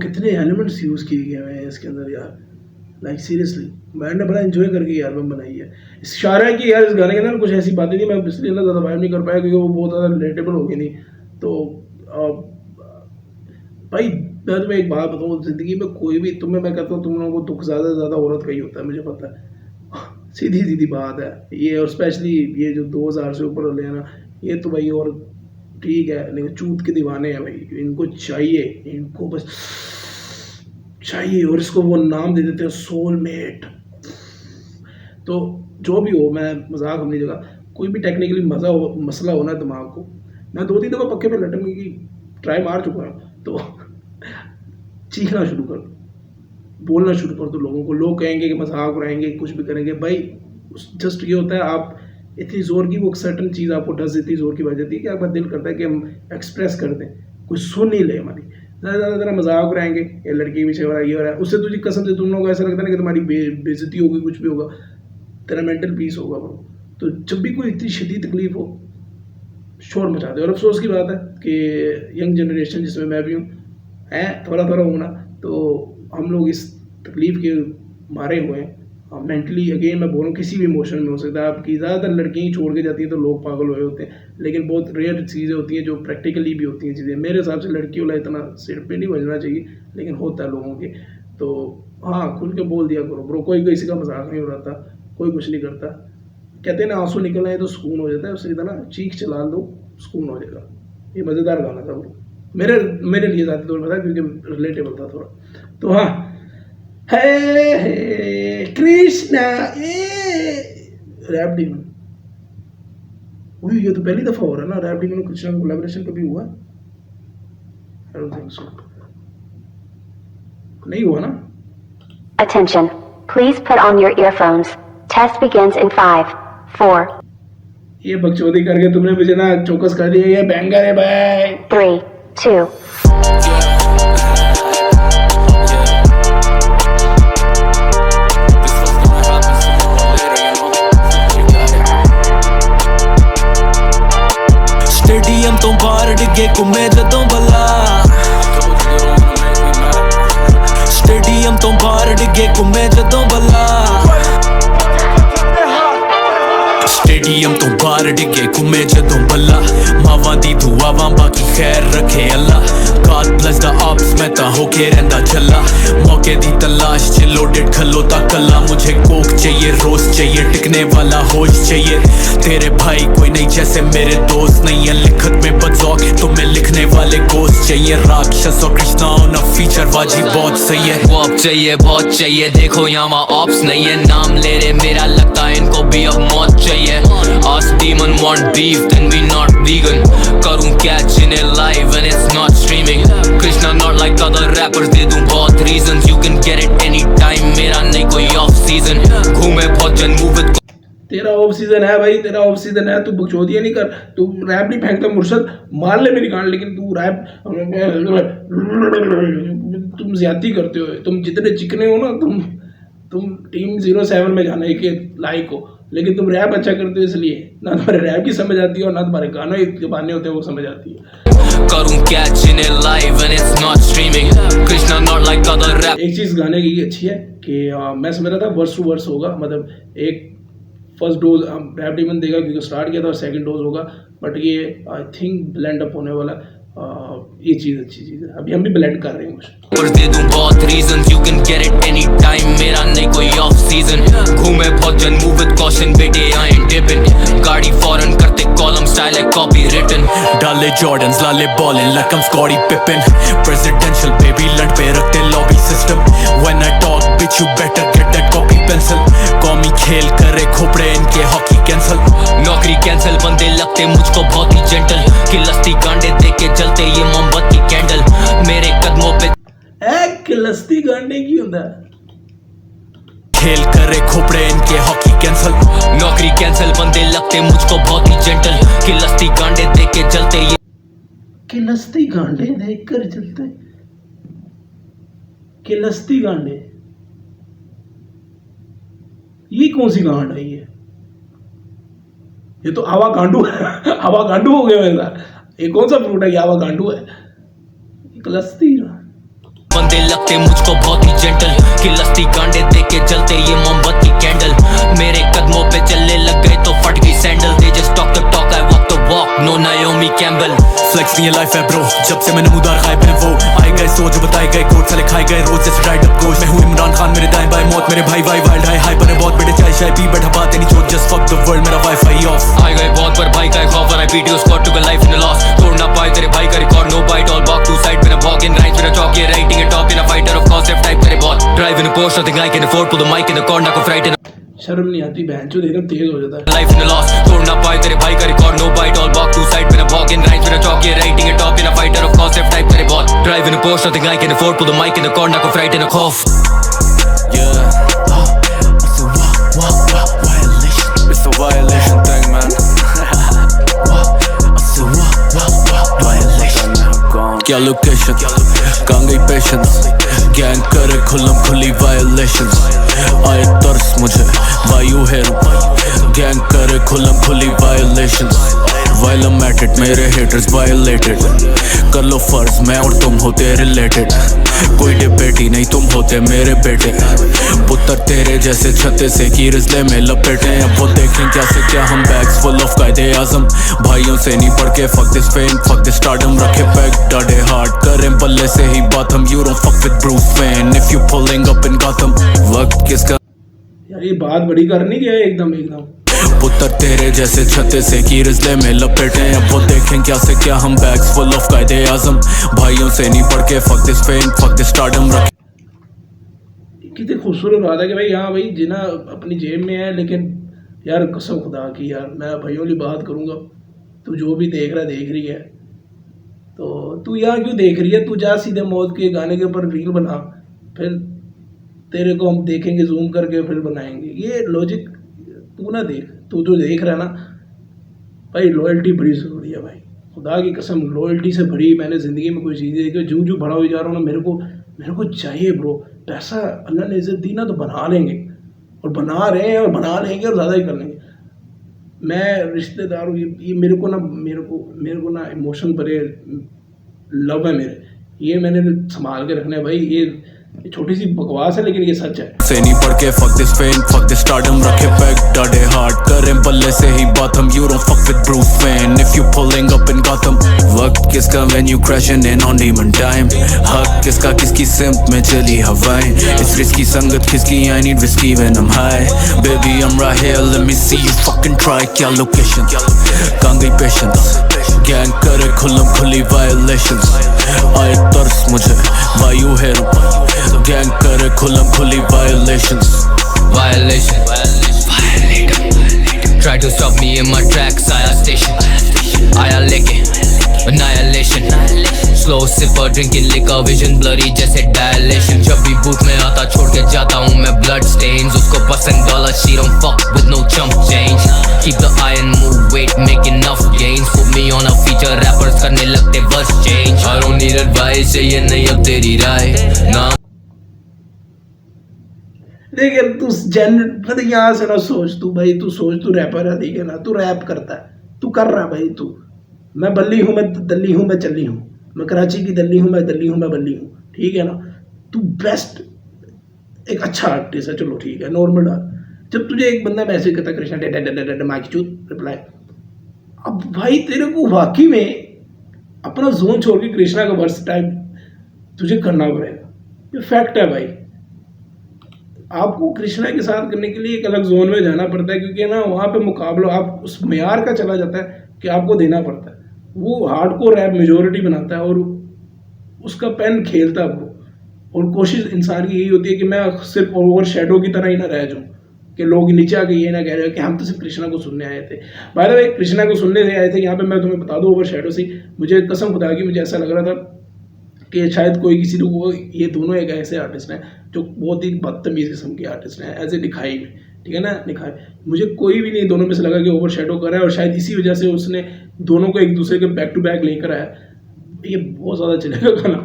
कितने एलिमेंट्स यूज़ किए गए हैं इसके अंदर यार। लाइक सीरियसली बैंड ने बड़ा एंजॉय करके ये एल्बम बनाई है। इस शायरा की यार इस गाने के अंदर कुछ ऐसी बातें थी मैं इसलिए ना ज़्यादा वाइब नहीं कर पाया क्योंकि वो बहुत ज़्यादा रिलेटेबल हो गई नहीं। तो भाई मैं तुम्हें एक बात बताऊँ ज़िंदगी में कोई भी मैं कहता हूँ तुम लोगों को दुख ज़्यादा से ज़्यादा औरत का ही होता है मुझे पता है। सीधी सीधी बात है ये। और स्पेशली ये जो 2000 से ऊपर वाले हैं ना ये तो भाई और ठीक है लेकिन चूत के दीवाने हैं भाई। इनको चाहिए इनको बस चाहिए और इसको वो नाम दे देते हैं सोलमेट। तो जो भी हो मैं मजाक अपनी जगह कोई भी टेक्निकली मसला होना दिमाग को मैं 2-3 दफ़ा पक्के पे लटकने की ट्राई मार चुका हूँ। तो चीखना शुरू कर दो बोलना शुरू कर दो लोगों को। लोग कहेंगे कि मजाक उड़ाएंगे कुछ भी करेंगे भाई जस्ट ये होता है आप इतनी ज़ोर की वो सर्टन चीज़ आपको डस इतनी ज़ोर की वजह थी कि आपका दिल करता है कि हम एक्सप्रेस कर दें कोई सुन नहीं ले हमारी। ज़्यादा मजाक उड़ाएंगे ये लड़की पीछे हो रहा है ये हो रहा है उससे तुझे कसम से तुम लोगों को ऐसा लगता है ना कि तुम्हारी बेइज्जती होगी कुछ भी होगा तेरा मेंटल पीस होगा ब्रो। तो जब भी कोई इतनी शदीद तकलीफ हो शोर मचा दे। और अफसोस की बात है कि यंग जनरेशन जिसमें मैं भी हूँ है थोड़ा हूँ ना तो हम लोग इस तकलीफ़ के मारे हुए हैं मेंटली। अगेन मैं बोलूँ किसी भी इमोशन में हो सकता है आपकी। ज़्यादातर लड़कियाँ ही छोड़ के जाती हैं तो लोग पागल हुए होते हैं लेकिन बहुत रेयर चीज़ें होती हैं जो प्रैक्टिकली भी होती हैं चीज़ें। मेरे हिसाब से लड़कियों वाला इतना सिर पे नहीं बजना चाहिए लेकिन होता है लोगों के। तो हाँ खुल के बोल दिया करो ब्रो। कोई किसी का मजाक नहीं उड़ाता कोई कुछ नहीं करता। कहते हैं ना आंसू निकल आए तो सुकून हो जाता है उससे ना चीख चला दो सुकून हो जाएगा। ये मज़ेदार गाना था ब्रो मेरे लिए ज़्यादा तौर पर था क्योंकि रिलेटेबल था थोड़ा। तो हाँ हे कृष्णा रैप डीमन ये तो पहली दफ़ा हो रहा है ना रैप डीमन और कृष्णा का कोलैबोरेशन कभी हुआ? आई डोंट थिंक सो नहीं हुआ ना। Attention, please put on your earphones. Test begins in 5, 4, ये बकचोदी करके तुमने मुझे ना चौकस कर दिया। ये बैंगर है भाई। 3, 2, स्टेडियम तो बाहर डिगे घूमे जदों भला स्टेडियम तो बाहर डिगे घूमे जदों भला डीएम तो बाहर डिगे घूमे जदों बल्ला मावां दी दुआवां बाकी खैर रखे अल्लाह God bless the ops मैं ता होके रहंदा चला मौके दी तलाश च लोडेड खलोता कल्ला मुझे कोक चाहिए रोज चाहिए टिकने वाला होश चाहिए तेरे भाई कोई नहीं जैसे मेरे दोस्त नहीं है लिखत में बजौक है तुम्हें लिखने वाले गोश्त चाहिए राक्षस और कृष्णा ऑन अ फीचर बाजी बहुत सही है वॉप चाहिए बहुत चाहिए देखो यहाँ ऑप्स नहीं है नाम ले रहे मेरा लगता है इनको भी अब मौत चाहिए Us demon want beef then we not vegan करूँ catch in it live and it's not streaming Krishna not like other rappers दे दूँ बहुत reasons you can get it anytime मेरा नहीं कोई off season घूमे बहुत जन move with तेरा ऑफ सीजन है भाई, तेरा ऑफ सीजन है, तू बकचोदियाँ नहीं कर, तू रैप नहीं फेंकता मुर्शद, मार ले मेरी गांड, लेकिन तू रैप तुम ज्यादती करते हो, तुम जितने चिकने हो ना तुम टीम 07 में जाने के लायक हो, लेकिन तुम रैप अच्छा करते हो इसलिए ना तुम्हारे रैप की समझ आती है और ना तुम्हारे गानों के गाने होते हैं वो समझ आती है। करूँ catch in it live and it's not streaming Krishna not like other rap एक चीज़ गाने की अच्छी है कि मैं समझ रहा था वर्स टू वर्स होगा, मतलब एक फर्स्ट डोज रैप डीमन देगा क्योंकि स्टार्ट किया था और सेकंड डोज होगा, बट ये आई थिंक ब्लेंड अप होने वाला ये चीज़ अच्छी चीज़ है, अभी हम भी ब्लेंड कर रहे हैं कुछ। पर दे दूं बहुत reasons you can get it anytime मेरा नहीं कोई off season घूमे बहुत जन move with caution बेटे I ain't dipping गाड़ी foreign करते column style है copy written डाले जॉर्डन्स लाले bowling like I'm Scottie Pippen presidential baby लट पे रखते lobby system when I talk bitch you better get that copy pencil कौमी खेल करे खोपड़े इनके हॉकी कैंसल नौकरी कैंसिल बंदे लगते मुझको बहुत ही जेंटल कि लस्ती गांडे देख के जलते ये मोमबत्ती कैंडल मेरे कदमों पे लस्ती गांडे की होता खेल करे खोपड़े इनके हॉकी कैंसल नौकरी कैंसिल बंदे लगते मुझको बहुत ही जेंटल कि लस्ती गांडे देख के जलते ये कि लस्ती गांडे देख कर चलते कि लस्ती गांडे, ये कौन सी गांड है ये तो आवा गांडू है आवा गांडू हो गया मेरा, ये कौन सा फ्रूट है ये आवा गांडू है, एक लस्ती बंदे लगते मुझको बहुत ही जेंटल कि लस्ती गांडे देख के जलते ये मोमबत्ती कैंडल मेरे कदमों पे चलने लग गए तो फट गई sandal they just talk the talk I walk the walk no Naomi Campbell flex नहीं है लाइफ है ब्रो जब से मैंने मुदार खाए पे वो आए गए सोच बताए गए कोट साले खाए गए रोज जैसे ड्राइड अप गोश्त मैं हूँ इमरान खान मेरे दाएं बाएं मौत मेरे भाई भाई वाइल्ड हाई बने बहुत बेटे चाय शाय पी बैठा बात नहीं छोड़ जस्ट फक द वर्ल्ड मेरा वाईफाई ऑफ आए गए बहुत पर भाई का खौफ और I beat you squad to the life in the loss तोड़ ना पाए तेरे भाई का record no bite all walk to side मेरा वॉक इन राइट मेरा चॉक ये राइटिंग है top in a fighter of concept type करे बहुत drive in a Porsche nothing I can afford pull the mic in the corner को fright इन शर्म नहीं आती बहन चो एकदम तेज हो जाता है लाइफ इन द लॉस तोड़ ना पाए तेरे भाई का record no bite all walk to side मेरा वॉक इन राइट मेरा चॉक ये राइटिंग है top in a fighter of concept type करे बहुत drive in a Porsche nothing I can afford pull the mic in the corner को fright in a खौफ It's a violation thing, man. क्या location कहाँ गई patience gang करे खुल्लम खुली violations आए तरस मुझे वायु हेरू गैंग करे खुल्लम खुली वायलेशंस वायलम एट इट मेरे हेटर्स वायलेटेड कर लो फर्ज मैं और तुम होते रिलेटेड कोई डिबेट ही नहीं तुम होते मेरे बेटे पुत्र तेरे जैसे छते से की रिजले में लपेटे अब वो देखें क्या से क्या हम बैग्स फुल ऑफ कायदे आजम भाइयों से नहीं पढ़ के fuck this fame fuck this stardom रखे पैक डाडे हार्ड करें बल्ले से ही बात हम you don't fuck with Bruce Wayne if you pulling up in Gotham वक्त किसका यार ये बात बड़ी करनी क्या है एकदम पुत्र तेरे जैसे छते से की रिजले में लपेटे अब वो देखें क्या से क्या हम बैग्स फुल ऑफ कायदे आजम भाइयों से नहीं पढ़ के fuck this fame fuck this stardom रखे कितनी खूबसूरत बात है कि भाई हाँ भाई जिना अपनी जेब में है, लेकिन यार कसम खुदा की यार मैं भाइयों की बात करूँगा, तू जो भी देख रहा देख रही है तो तू यहाँ क्यों देख रही है, तू जा सीधे मौत के गाने के ऊपर रील बना, फिर तेरे को हम देखेंगे जूम करके फिर बनाएंगे, ये लॉजिक तू ना देख, तू जो देख रहा है ना भाई लॉयल्टी बड़ी ज़रूरी है भाई, खुदा की कसम लॉयल्टी से भरी मैंने ज़िंदगी में कोई चीज़ देखी, जूँ जूँ बड़ा हो जा रहा हूँ ना मेरे को चाहिए ब्रो, पैसा अल्लाह ने इज़्ज़त दी ना तो बना लेंगे और बना रहे हैं और बना लेंगे और ज़्यादा ही कर लेंगे। मैं रिश्तेदार हूँ ये मेरे को ना इमोशन भरे लव है मेरे, ये मैंने संभाल के रखना है भाई, ये ये छोटी सी बकवास है लेकिन ये सच है। से नहीं पढ़ के fuck this fame, fuck this stardom, रखे पैक डाडे हार्ड करें बल्ले से ही bottom, you don't fuck with Bruce Wayne if you pulling up in Gotham। वक्त किसका when you crashing in on demon time, हक किसका किसकी सिम्प में चली हवाएं, इस रिस्की संगत किसकी I need whiskey when I'm high, baby I'm right here let me see you fucking try, क्या location कहाँ गई patience, गैंग करे खुल्लम खुली violations, आए तरस मुझे वायु है गैंग करे खुल्लम खुली violations। Violation, try to stop me in my tracks, आया station, आया लेके annihilation, slow sipper drinking liquor, vision blurry जैसे dilation, जब भी booth में आता छोड़ के जाता हूँ मैं blood stains, उसको पसंद dollar, she don't fuck with no chump change, keep the iron move weight, make enough gains, put me on a feature, rappers करने लगते verse change, I don't need advice, चाहिए नहीं अब तेरी राय ना। लेकिन तू मतलब यहाँ से ना सोच, तू भाई तू सोच, तू रैपर है ठीक है ना, तू रैप करता है, तू कर रहा है भाई तू, मैं बल्ली हूँ मैं दल्ली हूँ मैं चल्ली हूँ, मैं कराची की दल्ली हूँ मैं दल्ली हूँ मैं बल्ली हूँ ठीक है ना, तू बेस्ट एक अच्छा आर्टिस्ट है चलो ठीक है नॉर्मल डाल। जब तुझे एक बंदा मैसेज करता कृष्णा माइकचूत रिप्लाई, अब भाई तेरे को वाकई में अपना जोन छोड़ के कृष्णा का वर्स टाइप तुझे करना पड़ेगा, ये फैक्ट है भाई। आपको कृष्णा के साथ करने के लिए एक अलग जोन में जाना पड़ता है क्योंकि ना वहाँ पे मुकाबला आप उस मेयार का चला जाता है कि आपको देना पड़ता है। वो हार्डकोर रैप मेजोरिटी बनाता है और उसका पेन खेलता है वो, और कोशिश इंसान की यही होती है कि मैं सिर्फ ओवर शेडो की तरह ही ना रह जाऊँ कि लोग नीचे आके ये ना कह रहे हो कि हम तो सिर्फ कृष्णा को सुनने आए थे। बाय द वे कृष्णा को सुनने से आए थे यहाँ पे मैं तुम्हें बता दूँ ओवर शेडो से मुझे कसम खुदा की मुझे ऐसा लग रहा था कि शायद कोई किसी को ये दोनों एक ऐसे आर्टिस्ट हैं जो बहुत ही बदतमीज़ किस्म के आर्टिस्ट हैं ऐसे दिखाई में ठीक है ना दिखाई, मुझे कोई भी नहीं दोनों में से लगा कि ओवर शेडो कर रहा है और शायद इसी वजह से उसने दोनों को एक दूसरे के बैक टू बैक लेकर आया। ये बहुत ज़्यादा चलेगा गाना,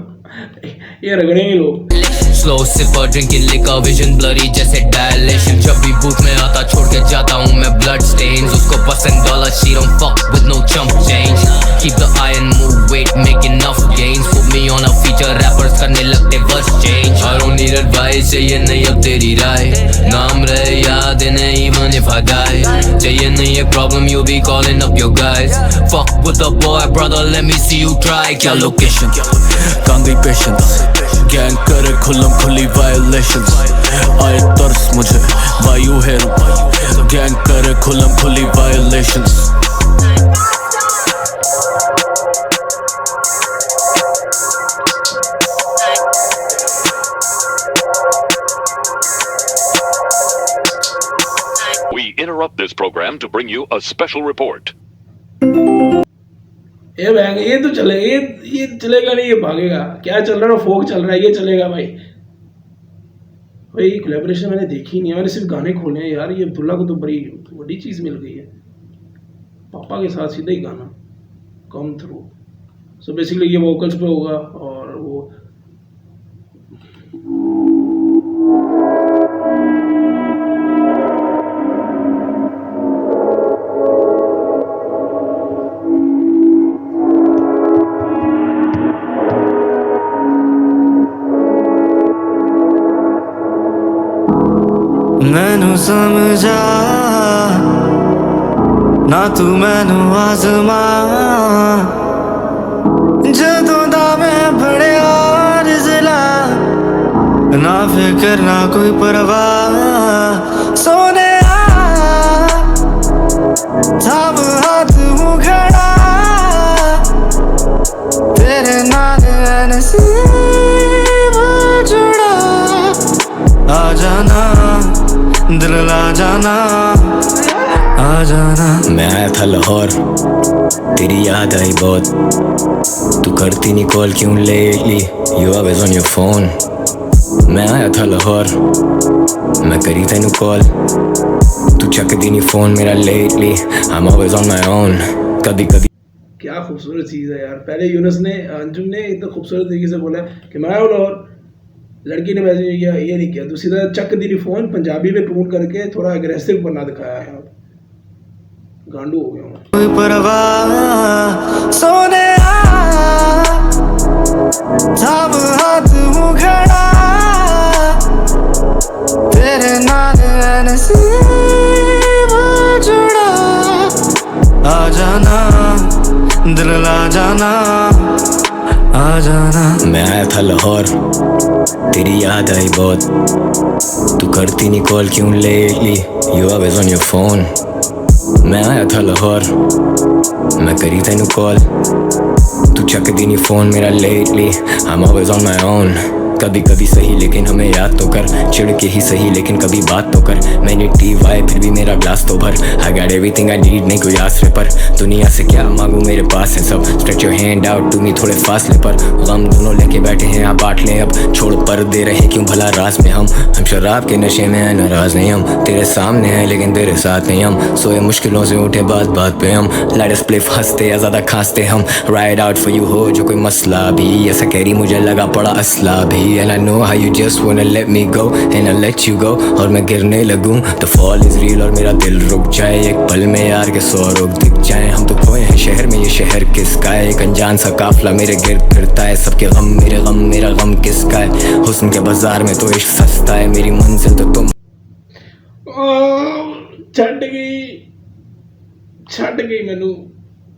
ये रगड़ेंगे लोग। Slow sipper drinking liquor, vision blurry जैसे dilation, जब भी booth में आता छोड़ के जाता हूँ मैं blood stains, उसको पसंद dollar, she don't fuck with no chump change, keep the iron move weight, make enough gains, put me on a feature, rappers करने लगते verse change, I don't need advice, चाहिए नहीं अब तेरी राय, नाम रहे याद नहीं even if I die, चाहिए नहीं एक problem, you be calling up your guys, fuck with the boy brother, let me see you try, क्या location, कहाँ गई patience, गैंग करे खुल्लम खुली violations, आए तरस मुझे वायु है गैंग करे खुल्लम खुली violations। We interrupt this program to bring you a special report. ये भाई ये तो चले ये चलेगा नहीं, ये भागेगा। क्या चल रहा है, फोक चल रहा है, ये चलेगा भाई। भाई कोलैबोरेशन मैंने देखी नहीं है, मैंने सिर्फ गाने खोले हैं यार। ये अब्दुल्ला को तो बड़ी बड़ी चीज़ मिल गई है, पापा के साथ सीधा ही गाना कम थ्रू। सो बेसिकली ये वोकल्स पे होगा और वो मैनू समझा ना तू मैनू आजमा, जदों दा मैं बड़िया रिज़ला, ना फिक्र ना कोई परवाह, सोने थाम हाथ हूँ खड़ा, तेरे नाल नसीब जुड़ा, आ जाना दिल ला जाना, आ जाना। मैं आया था लाहौर, तेरी याद आई बहुत, तू करती नहीं कॉल क्यों lately, you always on your phone. मैं आया था लाहौर, मैं करी तेनू कॉल, तू चकदी नहीं फोन मेरा lately, I am always on my own. कभी कभी क्या खूबसूरत चीज़ है यार। पहले यूनुस ने अंजुम ने इतना खूबसूरत तरीके से बोला कि मैं आया लाहौर, लड़की ने मैसेज किया, ये नहीं किया, दूसरी तरह चक दी फ़ोन पंजाबी में टून करके थोड़ा एग्रेसिव बना दिखाया है। गांडू हो गया हूँ। कोई परवाह सोने थाम हाथ हूँ खड़ा, नसीब जुड़ा, आ जाना दिल ला जाना, आ जाना। मैं आया था लाहौर, तेरी याद आई बहुत, तू करती नहीं कॉल क्यों lately, you always on your phone. मैं आया था लाहौर, मैं करी तेनू कॉल, तू चकदी नहीं फोन मेरा lately, I am always on my own. कभी कभी सही लेकिन हमें याद तो कर, चिढ़ के ही सही लेकिन कभी बात तो कर। मैंने TY फिर भी मेरा ग्लास तो भर, I got everything I need, नहीं कोई आसरे पर। दुनिया से क्या मांगू मेरे पास है सब, stretch your hand out to me थोड़े फासले पर। गम दोनों लेके बैठे हैं आप बांट लें अब, छोड़ पर दे रहे क्यों भला राज में हम शराब के नशे में है नाराज नहीं हम, तेरे सामने है लेकिन तेरे साथ नहीं हम। सोए मुश्किलों से उठे बात बात पे हम, लाइट स्प्लिफ हंसते या ज्यादा खांसते हम। राइड आउट फॉर यू हो जो कोई मसला भी, ऐसा कैरी मुझे लगा पड़ा असला भी। And I know how you just wanna let me go and I let you go, और मैं गिरने लगूं the fall is real और मेरा दिल रुक जाए। एक पल में यार के 100 रुख दिख जाए, हम तो खोए हैं शहर में, ये शहर किसका है। एक अनजान सा काफला मेरे गिर्द फिरता है, सबके गम मेरे गम, मेरा गम किसका है। हुस्न के बाजार में तो इश्क सस्ता है, मेरी मंजिल तो तुम। छड़ गई मैनू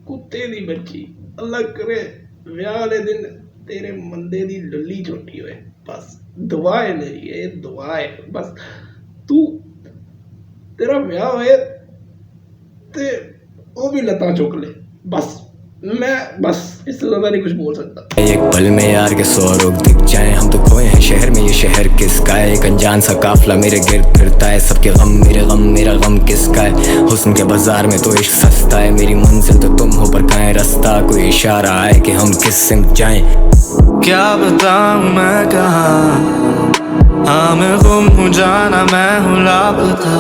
कुत्ते दी बच्ची, अल्लाह करे विआह वाले दिन तेरे मंदे दी लल्ली छोटी होए, बस दुआ है मेरी, ये दुआ है बस। तू तेरा विआह होए ते वो भी लता चुक ले, बस मैं बस इससे ज्यादा नहीं कुछ बोल सकता। एक पल में यार के 100 रुख दिख जाए, हम तो खोए हैं शहर में, ये शहर किसका है। एक अनजान सा काफला मेरे गिर्द फिरता है, सबके गम मेरे गम, मेरा गम किसका है। हुस्न के बाजार में तो इश्क सस्ता है, मेरी मंजिल तो तुम हो पर कहाँ है रास्ता, कोई इशारा है कि हम किस सिमत जाएं। क्या बताऊं मैं कहाँ, हाँ मैं गुम हूँ जाना, मैं हूँ लापता।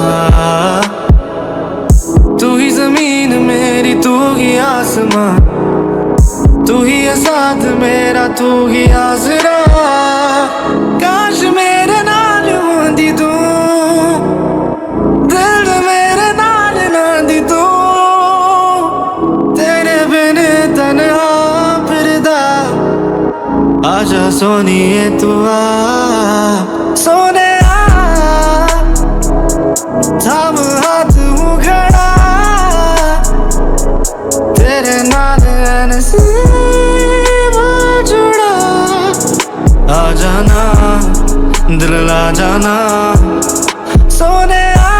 तू ही जमीन मेरी, तू ही आसमां, तू ही है साथ मेरा, तू ही आसरा। काश मेरे नाल होंदी तू, दिल मेरे नाल ना दी तू, तेरे बिन तन्हा फिरदा। आजा सोनिए तू आ, सोने आ, थाम हाथ हूँ खड़ा, तेरे नाल नसीब जुड़ा। आ जाना दिल ला जाना, सोने आ,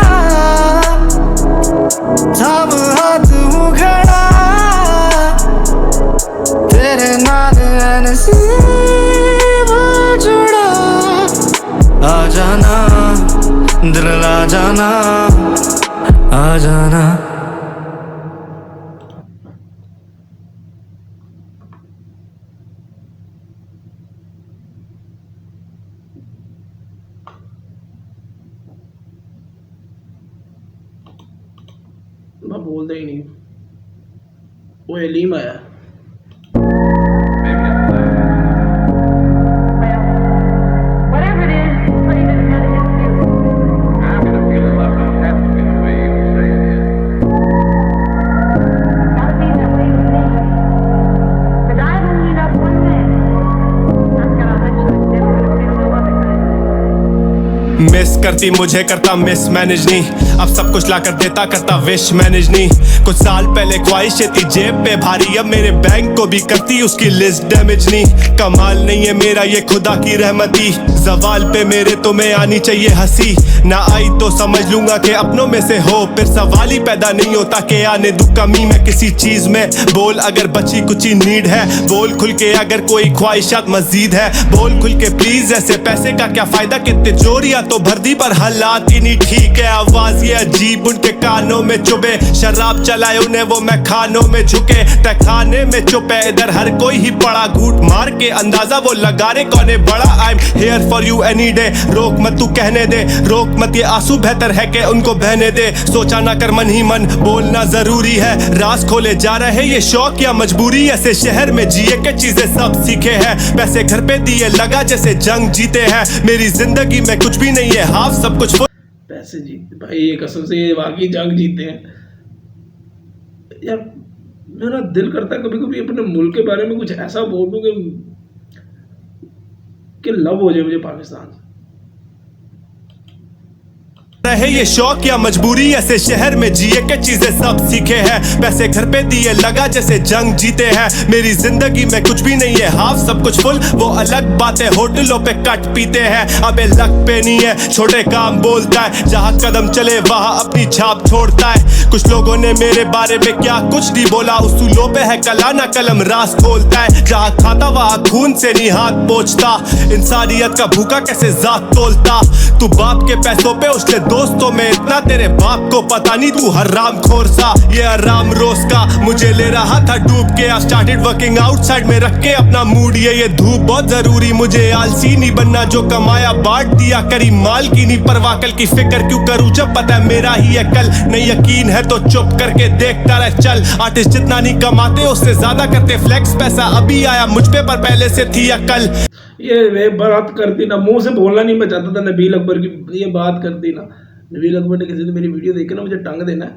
थाम हाथ हूँ खड़ा, तेरे नाल नसीब जुड़ा। आ जाना दिल ला जाना, आ जाना। मैं बोलता ही नहीं, वो एलीम आया। मिस करती मुझे करता मिस मैनेज नहीं, अब सब कुछ ला कर देता करता विश मैनेज नहीं। कुछ साल पहले ख्वाहिशें थी जेब पे भारी, अब मेरे बैंक को भी करती उसकी लिस्ट डैमेज नहीं। कमाल नहीं है मेरा ये खुदा की रहमती, जवाल पे मेरे तुम्हें आनी चाहिए हंसी। ना आई तो समझ लूंगा कि अपनों में से हो, फिर सवाल ही पैदा नहीं होता कि आने दूं कमी में किसी चीज में। बोल अगर बची कुछ नीड है, बोल खुल के अगर कोई ख्वाहिशात मजीद है, बोल खुल के प्लीज। ऐसे पैसे का क्या फायदा कि तिजोरियां तो भर दी पर हालात ही नहीं ठीक है। आवाज ये अजीब उनके कानों में चुभे, शराब चलाए उन्हें वो मैं खानों में झुके, तहखाने में चुप है इधर हर कोई ही पड़ा। घूट मार के अंदाजा वो लगा रहे कौन है बड़ा। I am here for you any day, रोक मत तू कहने दे, रोक मत ये आंसू बेहतर है कि उनको बहने दे। सोचा ना कर मन ही मन, बोलना जरूरी है, राज खोले जा रहे ये शौक या मजबूरी। ऐसे शहर में जिए के चीजें सब सीखे हैं, पैसे घर पे दिए लगा जैसे जंग जीते हैं। मेरी जिंदगी में कुछ भी नहीं है हाफ, सब कुछ पैसे जीते भाई, ये कसम से ये वाकई जंग जीते हैं यार। मेरा दिल करता है कभी कभी अपने मुल्क के बारे में कुछ ऐसा बोल दूं कि लव हो जाए मुझे पाकिस्तान से। रहे ये शौक या मजबूरी, ऐसे शहर में जिए के चीजें सब सीखे हैं। पैसे घर पे दिए लगा जैसे जंग जीते हैं। मेरी जिंदगी में कुछ भी नहीं है हाफ, सब कुछ फुल, वो अलग बात है। होटलों पे कट पीते हैं, अबे लक पे नहीं है। छोटे काम बोलता है, जहाँ कदम चले वहाँ अपनी छाप छोड़ता है। कुछ लोगों ने मेरे बारे में क्या कुछ नहीं बोला, उसूलों पे है कला ना कलम रास खोलता है। जहाँ खाता वहाँ खून से नहीं हाथ पोंछता, इंसानियत का भूखा कैसे जात तोलता। तू बाप के पैसों पे उछले दोस्तों में इतना, तेरे बाप को पता नहीं तू हराम खोर सा। ये आराम रोज का मुझे ले रहा था डूब के। आई स्टार्टेड वर्किंग आउटसाइड में रख के अपना मूड। ये धूप बहुत जरूरी, मुझे आलसी नहीं बनना। जो कमाया बांट दिया, करी माल की नहीं परवाह। कल की फिक्र क्यों करूं जब पता है मेरा ही है कल। नहीं यकीन है तो चुप करके देखता रह चल। आर्टिस्ट जितना नहीं कमाते उससे ज्यादा करते फ्लेक्स। पैसा अभी आया मुझ पे पर पहले से थी अकल। ये बात करती ना, मुंह से बोलना नहीं मैं चाहता था। नबील अकबर की ये बात करती ना, नबील अकबर ने किसी ने मेरी वीडियो देखे ना, मुझे टांग देना है।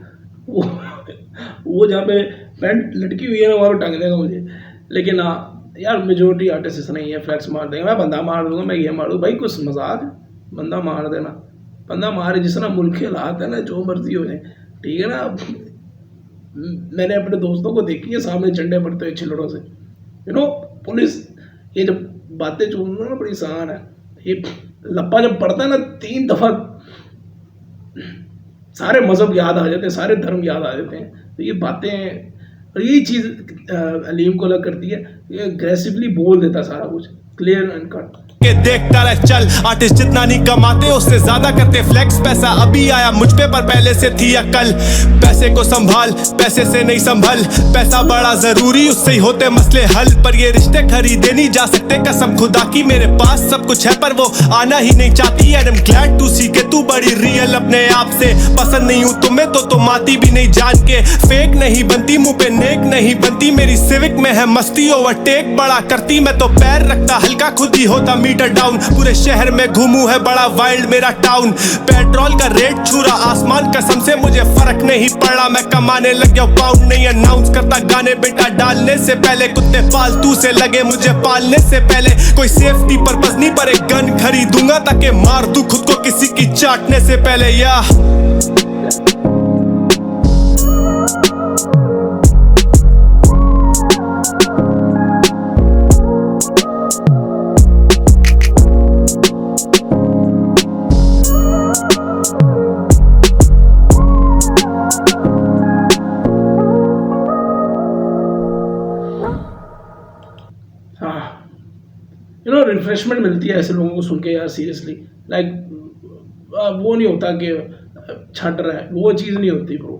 वो जहाँ पे पैंट लटकी हुई है ना, वहाँ पे टांग देगा मुझे। लेकिन हाँ यार, मेजोरिटी आर्टिस्ट ऐसा नहीं है, फ्लैक्स मार देंगे। मैं बंदा मार दूंगा, मैं ये मारूँ भाई, कुछ मजाक है। बंदा मार देना, बंदा मारे। जिस तरह मुल्क के हालात है ना, जो मर्जी हो जाए, ठीक है ना। मैंने अपने दोस्तों को देखी है सामने झंडे पड़ते हुए छिलड़ों से। पुलिस ये जब बातें चूमना ना बड़ी आसान है। ये लप्पा जब पड़ता है ना 3 दफा, सारे मजहब याद आ जाते हैं, सारे धर्म याद आ जाते हैं। तो ये बातें, और यही चीज़ अलीम को अलग करती है, ये अग्रेसिवली बोल देता है सारा कुछ, क्लियर एंड कट। देखता रह चल, आर्टिस्ट जितना नहीं कमाते उससे ज्यादा करते फ्लेक्स। पैसा अभी आया मुझ पे पर पहले से थी अकल। पैसे को संभाल, पैसे से नहीं संभल। पैसा बड़ा जरूरी, उससे ही होते मसले हल। पर ये रिश्ते खरीदे नहीं जा सकते, कसम खुदा की। मेरे पास सब कुछ है पर वो आना ही नहीं चाहती। And I am glad to see के तू बड़ी रियल अपने आप से। पसंद नहीं हूँ तुम्हें तो तुम आती भी नहीं जान के। फेक नहीं बनती, मुंह पे नेक नहीं बनती। मेरी सिविक में है मस्ती, ओवरटेक बड़ा करती। मैं तो पैर रखता हल्का, खुद ही होता मीटर डाउन। पूरे शहर में घूमू है बड़ा वाइल्ड मेरा टाउन। पेट्रोल का रेट छूरा आसमान, कसम से मुझे फर्क नहीं पड़ा। मैं कमाने लग गया पाउंड, नहीं अनाउंस करता गाने बेटा डालने से पहले। कुत्ते पालतू से लगे मुझे पालने से पहले। कोई सेफ्टी पर्पस नहीं पर एक गन खरीदूंगा ताकि मार दूं खुद को किसी की चाटने से पहले। या रिफ्रेशमेंट मिलती है ऐसे लोगों को सुन के यार, सीरियसली। लाइक वो नहीं होता कि छट रहा है, वो चीज़ नहीं होती ब्रो।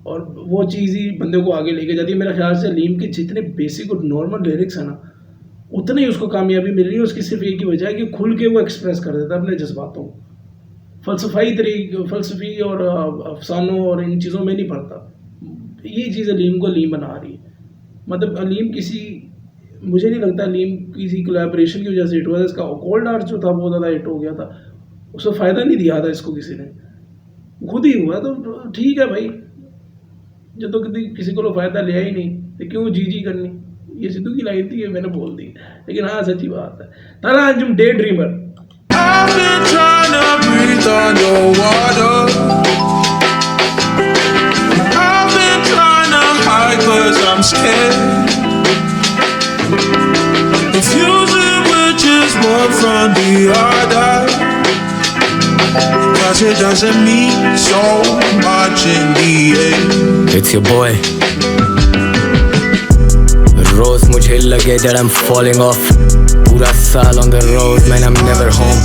और वो चीज़ ही बंदे को आगे लेके जाती है। मेरे ख्याल से अलीम के जितने बेसिक और नॉर्मल लिरिक्स हैं ना, उतनी ही उसको कामयाबी मिल रही है। उसकी सिर्फ एक ही वजह है कि खुल के वो एक्सप्रेस कर देता है अपने जज्बातों को। फ़लसफ़ी और अफसानों और इन चीज़ों में नहीं पड़ता। ये चीज़ अलीम को अलीम बना रही है। मतलब अलीम मुझे नहीं लगता अलीम किसी कोलैबोरेशन की वजह से हिट हुआ था। इसका कोल्ड आर्ट जो था बहुत ज़्यादा हिट हो गया था, उसको फ़ायदा नहीं दिया था इसको किसी ने, खुद ही हुआ। तो ठीक है भाई, जब तो किसी को फ़ायदा लिया ही नहीं तो क्यों जी करनी। ये सिद्धू की लाइन थी, मैंने बोल दी। लेकिन हाँ सच्ची बात है। Tara Anjum daydreamer. From the other, 'cause it doesn't mean so much in the end. It's your boy. रोज मुझे लगे that I'm falling off. पूरा साल on the road, man I'm never home.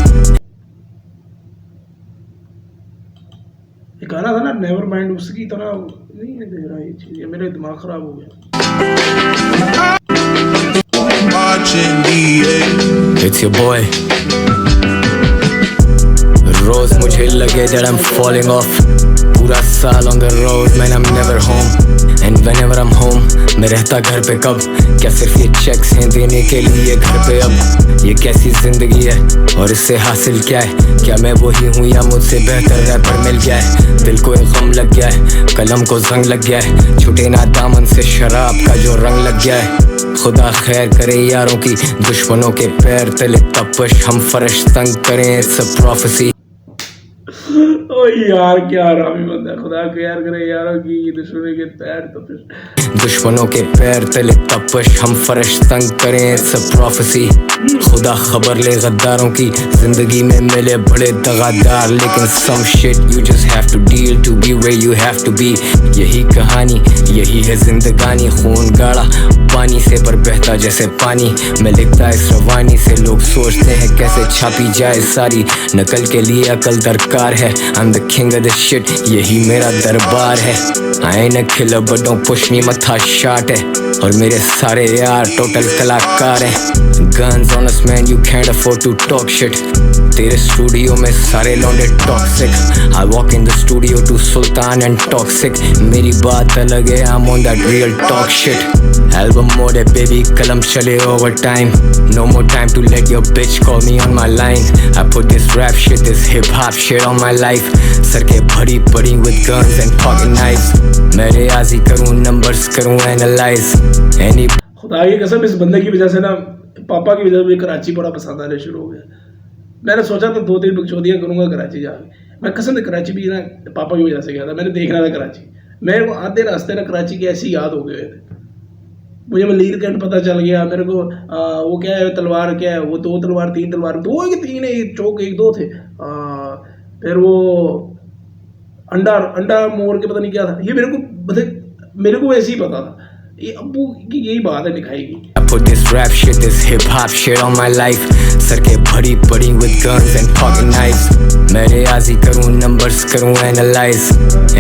एक गाना था ना नेवर माइंड, उसकी तरह नहीं है दे रहा ये चीज़। ये मेरा दिमाग खराब हो गया। It's your boy. रोज मुझे लगे that I'm falling off. पूरा साल on the road, man I'm never home. And whenever I'm home, मैं रहता घर पे कब? क्या सिर्फ ये चेक्स हैं देने के लिए घर पे अब? ये कैसी जिंदगी है और इससे हासिल क्या है? क्या मैं वही हूँ या मुझसे बेहतर रैपर मिल गया है? दिल को एक गम लग गया है, कलम को जंग लग गया है। छूटे ना दामन से शराब का जो रंग लग गया है। खुदा खैर करे यारों की, दुश्मनों के पैर तले तपश हम फर्श तंग करें। It's a prophecy. ओ यार क्या हरामी बंदा है, खुदा को यार करे यारों की दुश्मनों के पैर तपिश। दुश्मनों के पैर तले तपश, हम फर्श तंग करें इट्स अ प्रोफेसी। खुदा खबर ले गद्दारों की, जिंदगी में मिले बड़े दगादार, लेकिन some shit you just have to deal to be where you have to be। यही कहानी यही है जिंदगानी, खून गाढ़ा पानी से पर बहता जैसे पानी। मैं लिखता इस रवानी से, लोग सोचते हैं कैसे छापी जाए सारी, नकल के लिए अकल दरकार है। I'm the king of this shit, यही मेरा दरबार है। I ain't a killer but don't push me, मथा शाट है और मेरे सारे यार टोटल कलाकार हैं। Guns on us man, you can't afford to talk shit। तेरे स्टूडियो में सारे लौंडे toxic, I walk in the studio to Sultan and toxic। मेरी बात अलग है, I'm on that real talk shit। Album mode है baby, कलम चले over time। No more time to let your bitch call me on my line। I put this rap shit, this hip hop shit on my life। Sir के भरी पड़ी with guns and pocket knives। मैं रियाजी करूँ numbers करूँ analyze any। खुदा की कसम इस बंदे की वजह से ना, पापा की वजह से मुझे कराची बड़ा पसंद आने शुरू हो गया। मैंने सोचा था 2-3 बकचोदियाँ करूँगा कराची जाके, मैं कसम से कराची भी ना पापा की वजह से गया था। मैंने देखना था कराची, मेरे को आधे रास्ते ना कराची की ऐसी याद हो गए थे। मुझे मलीर कैंट पता चल गया, मेरे को वो क्या है तलवार, क्या है वो 2 तलवार 3 तलवार, 2 कि 3 है, चौक 1-2 थे। फिर वो अंडा मोड़ के पता नहीं क्या था, ये मेरे को वैसे ही पता था। ये अब्बू की यही बात है दिखाएगी। I put this rap shit, this hip hop shit on my life। Sir के भरी पड़ी with guns and pocket knives। मैं रियाजी करूँ numbers करूँ analyze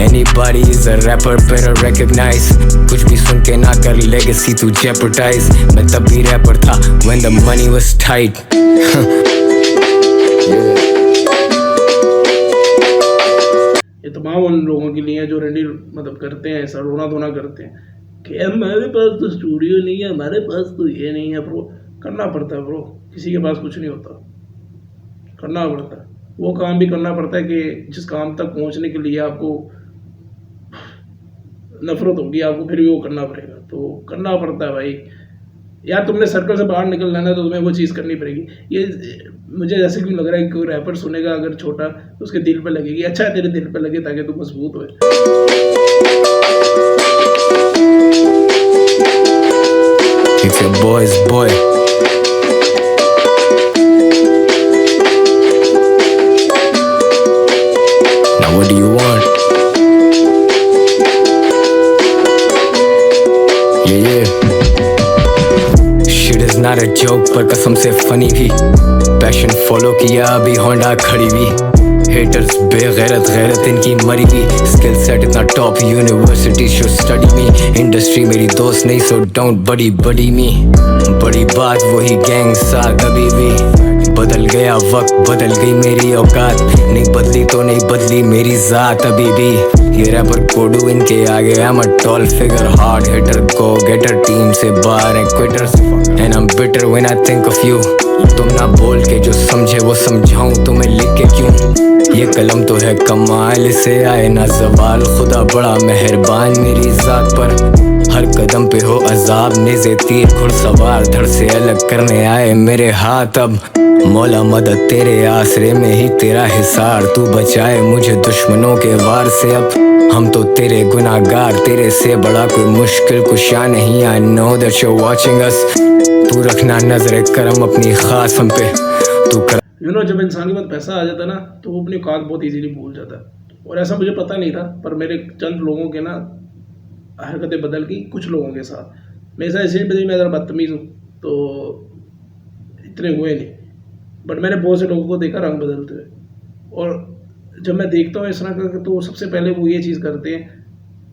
anybody is a rapper better recognize। कुछ भी सुन के ना कर legacy to jeopardize। मैं तब भी rapper था when the money was tight। ये तमाम उन लोगों के लिए जो रेडी मतलब करते हैं, ऐसा रोना धोना करते हैं कि हमारे पास तो स्टूडियो नहीं है, हमारे पास तो ये नहीं है। ब्रो करना पड़ता है ब्रो, किसी के पास कुछ नहीं होता, करना पड़ता है। वो काम भी करना पड़ता है कि जिस काम तक पहुंचने के लिए आपको नफरत होगी, आपको फिर भी वो करना पड़ेगा। तो करना पड़ता है भाई यार, तुमने सर्कल से बाहर निकलना है तो तुम्हें वो चीज़ करनी पड़ेगी। ये मुझे जैसे क्यों लग रहा है कि कोई रैपर सुनेगा अगर छोटा तो उसके दिल पे लगेगी। अच्छा है तेरे दिल पे लगे ताकि तू मजबूत हो। It's your boy's boy। Now what do you want? Yeah shit is not a joke पर कसम से फनी भी। पैशन फॉलो किया अभी होंडा खड़ी भी। हेटर्स बेगैरत गैरत इनकी मरी भी। स्किल सेट इतना top, university should study me. Industry मेरी दोस्त नहीं सो डोंट बड़ी मी। बड़ी बात वही गैंग साथ अभी भी। बदल गया वक्त, बदल गई मेरी औकात। नहीं बदली तो नहीं बदली मेरी जात अभी भी। ये रैपर कोडू इनके आगे I'm a tall figure, hard hitter, go getter। Team से बाहर हैं quitters and I'm bitter when I think of you। तुम ना बोल के जो समझे वो समझाऊं तुम्हें लिख के क्यों। ये कलम तो है कमाल, इसे आए ना जवाल। खुदा बड़ा मेहरबान मेरी जात पर, हर कदम पे हो अजाब। नेज़े तीर घुड़सवार धड़ से अलग करने आए मेरे हाथ। अब मौला मदद तेरे आसरे में ही तेरा हिसार। तू बचाए मुझे दुश्मनों के वार से। अब हम तो तेरे गुनाहगार, तेरे से बड़ा कोई मुश्किल कुशा नहीं। I know that you're watching us। तू रखना नजर करम अपनी खास हम पे। तू कर जब इंसान के पास पैसा आ जाता है ना तो वो अपनी औकात बहुत इजीली भूल जाता है। और ऐसा मुझे पता नहीं था, पर मेरे चंद लोगों के ना हरकतें बदल गई कुछ लोगों के साथ। मेरे साथ ऐसे बदली, मैं ज़रा बदतमीज़ हूँ तो इतने हुए नहीं, बट मैंने बहुत से लोगों को देखा रंग बदलते हुए। और जब मैं देखता हूँ इस तरह का तो सबसे पहले वो ये चीज़ करते हैं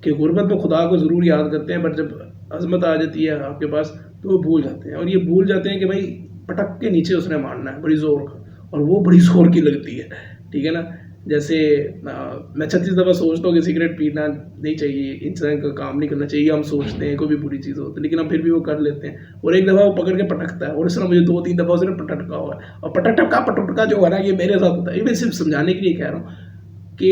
कि गुर्बत में खुदा को ज़रूर याद करते हैं, बट जब अजमत आ जाती है आपके पास तो वो भूल जाते हैं। और ये भूल जाते हैं कि भाई पटक के नीचे उसने मारना है बड़ी ज़ोर का, और वो बड़ी ज़ोर की लगती है। ठीक है ना, जैसे मैं 36 दफ़ा सोचता हूँ कि सिगरेट पीना नहीं चाहिए, इंसान का काम नहीं करना चाहिए। हम सोचते हैं कोई भी बुरी चीज़ होती है, लेकिन हम फिर भी वो कर लेते हैं। और एक दफ़ा वो पकड़ के पटकता है, और इस तरह मुझे 2-3 दफ़ा उसने पटका हुआ है। और पटका जो है ना, ये मेरे साथ होता है। ये मैं सिर्फ समझाने के लिए कह रहा हूँ कि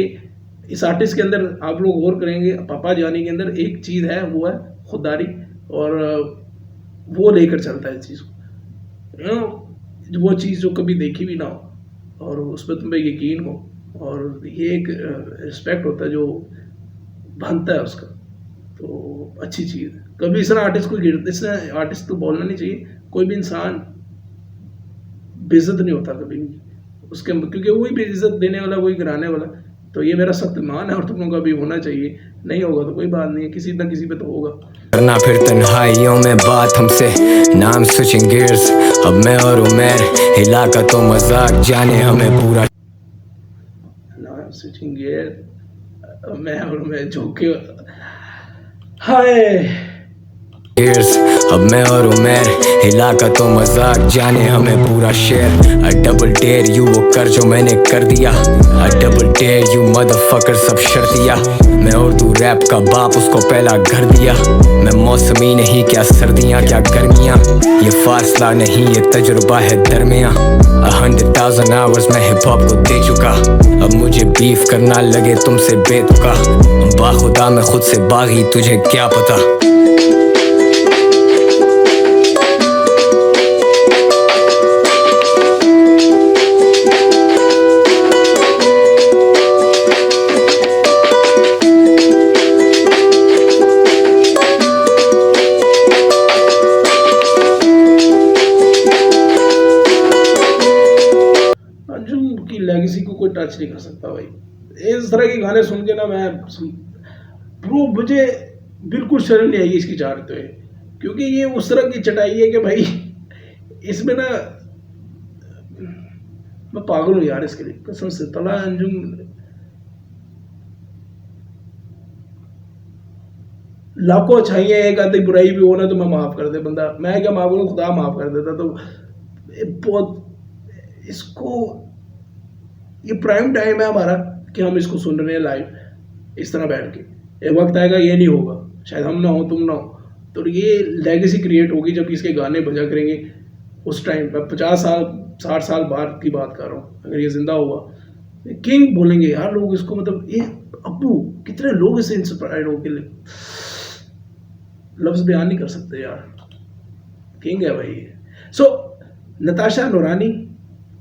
इस आर्टिस्ट के अंदर आप लोग गौर करेंगे, पापा जानी के अंदर एक चीज़ है, वो है खुददारी, और वो लेकर चलता है इस चीज़ को। वो चीज़ जो कभी देखी भी ना हो और उस पर तुम्हें यकीन हो, और ये एक रिस्पेक्ट होता है जो बनता है उसका, तो अच्छी चीज़ है। कभी इस तरह आर्टिस्ट को इसने आर्टिस्ट को बोलना नहीं चाहिए, कोई भी इंसान बेइज्जत नहीं होता कभी भी उसके, क्योंकि वही बेइज्जत देने वाला, वही गिराने वाला। तो ये मेरा सख्त मान है और तुम लोगों का भी होना चाहिए। नहीं होगा तो कोई बात नहीं है, किसी ना किसी पे तो होगा। करना फिर तन्हाइयों में बात हमसे, नाम स्विचिंग गियर्स, अब मैं और उमर, हिला का तो मजाक जाने हमें पूरा। नाम स्विचिंग गियर, मैं और मैं झोंके, हाय अब मैं और उमर, हिला का तो मजाक जाने हमें पूरा शेर। आई डबल डेयर यू वो कर जो मैंने कर दिया, I double dare you motherfucker सब शर्तिया। मैं और तू रैप का बाप उसको पहला घर दिया। मैं मौसमी नहीं क्या सर्दियाँ क्या गर्मियाँ, ये फासला नहीं ये तजुर्बा है दरमियाँ। 100,000 आवर्स मैं हिप हॉप को दे चुका, अब मुझे बीफ करना लगे तुमसे बेतुका। बाखुदा मैं खुद से बागी तुझे क्या पता। लेगेसी को कोई टच नहीं कर सकता भाई। इस तरह के गाने सुन के ना ब्रो मुझे बिल्कुल शर्म नहीं आएगी इसकी चाहते हुए, क्योंकि ये उस तरह की चटाई है कि भाई इसमें ना मैं पागल हूँ यार इसके लिए कसम से। तला अंजुम लाखों अच्छाई है, एक आधी बुराई भी हो ना तो मैं माफ कर दे बंदा, मैं क्या माफ करूँ, खुदा माफ कर देता। तो बहुत इसको ये प्राइम टाइम है हमारा कि हम इसको सुन रहे हैं लाइव इस तरह बैठ के। एक वक्त आएगा ये नहीं होगा, शायद हम ना हो तुम ना हो, तो ये लेगेसी क्रिएट होगी जब इसके गाने बजा करेंगे उस टाइम पर। 50 साल 60 साल बाद की बात कर रहा हूँ, अगर ये जिंदा हुआ किंग बोलेंगे यार लोग इसको। मतलब ये अब्बू कितने लोग इससे इंस्पायर्ड हो के लफ्ज़ बयान नहीं कर सकते यार, किंग है भाई। सो नताशा नूरानी,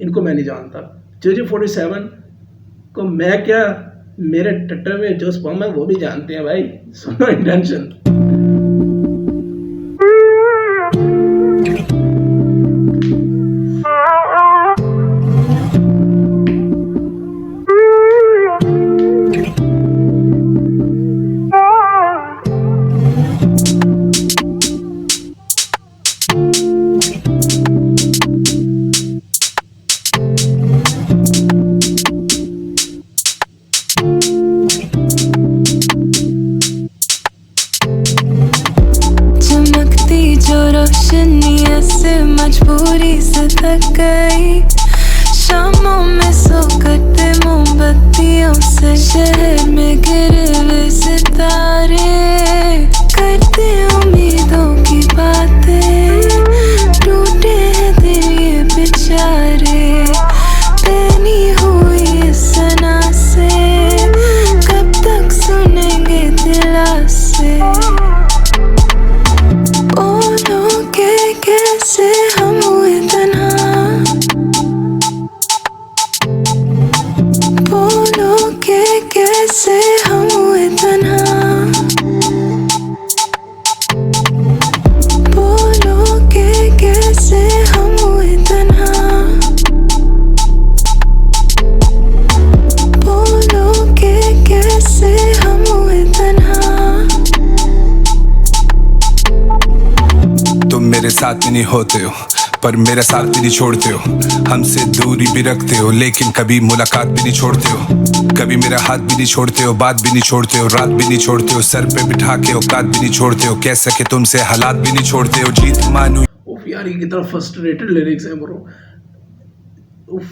इनको मैं नहीं जानता। JJ47 को मैं क्या, मेरे टट्टर में जो स्पर्म है वो भी जानते हैं भाई। सुनो इंटेंशन। मजबूरी से थक गई, शामों में सो करते मोमबत्तियों से, शहर में गिरे हुए सितारे करते उम्मीदों की बातें, टूटे हैं दिल ये बेचारे, तेनी हुई इस सना से कब तक सुनेंगे दिला से। कैसे हम हुए तन्हा, बोलो के कैसे हम हुए तन्हा, बोलो के कैसे हम हुए तन्हा, बोलो के कैसे हम हुए तन्हा। तुम मेरे साथ भी नहीं होते हो पर मेरा साथ भी नहीं छोड़ते हो, हमसे दूरी भी रखते हो लेकिन कभी मुलाकात भी नहीं छोड़ते हो, कभी मेरा हाथ भी नहीं छोड़ते हो, बात भी नहीं छोड़ते हो, रात भी नहीं छोड़ते हो, सर पे बिठा के औकात भी नहीं छोड़ते हो, कह सके तुमसे हालात भी नहीं छोड़ते हो, जीत मानू। उफ यार ये कितना फ्रस्ट्रेटेड लिरिक्स है ब्रो। उफ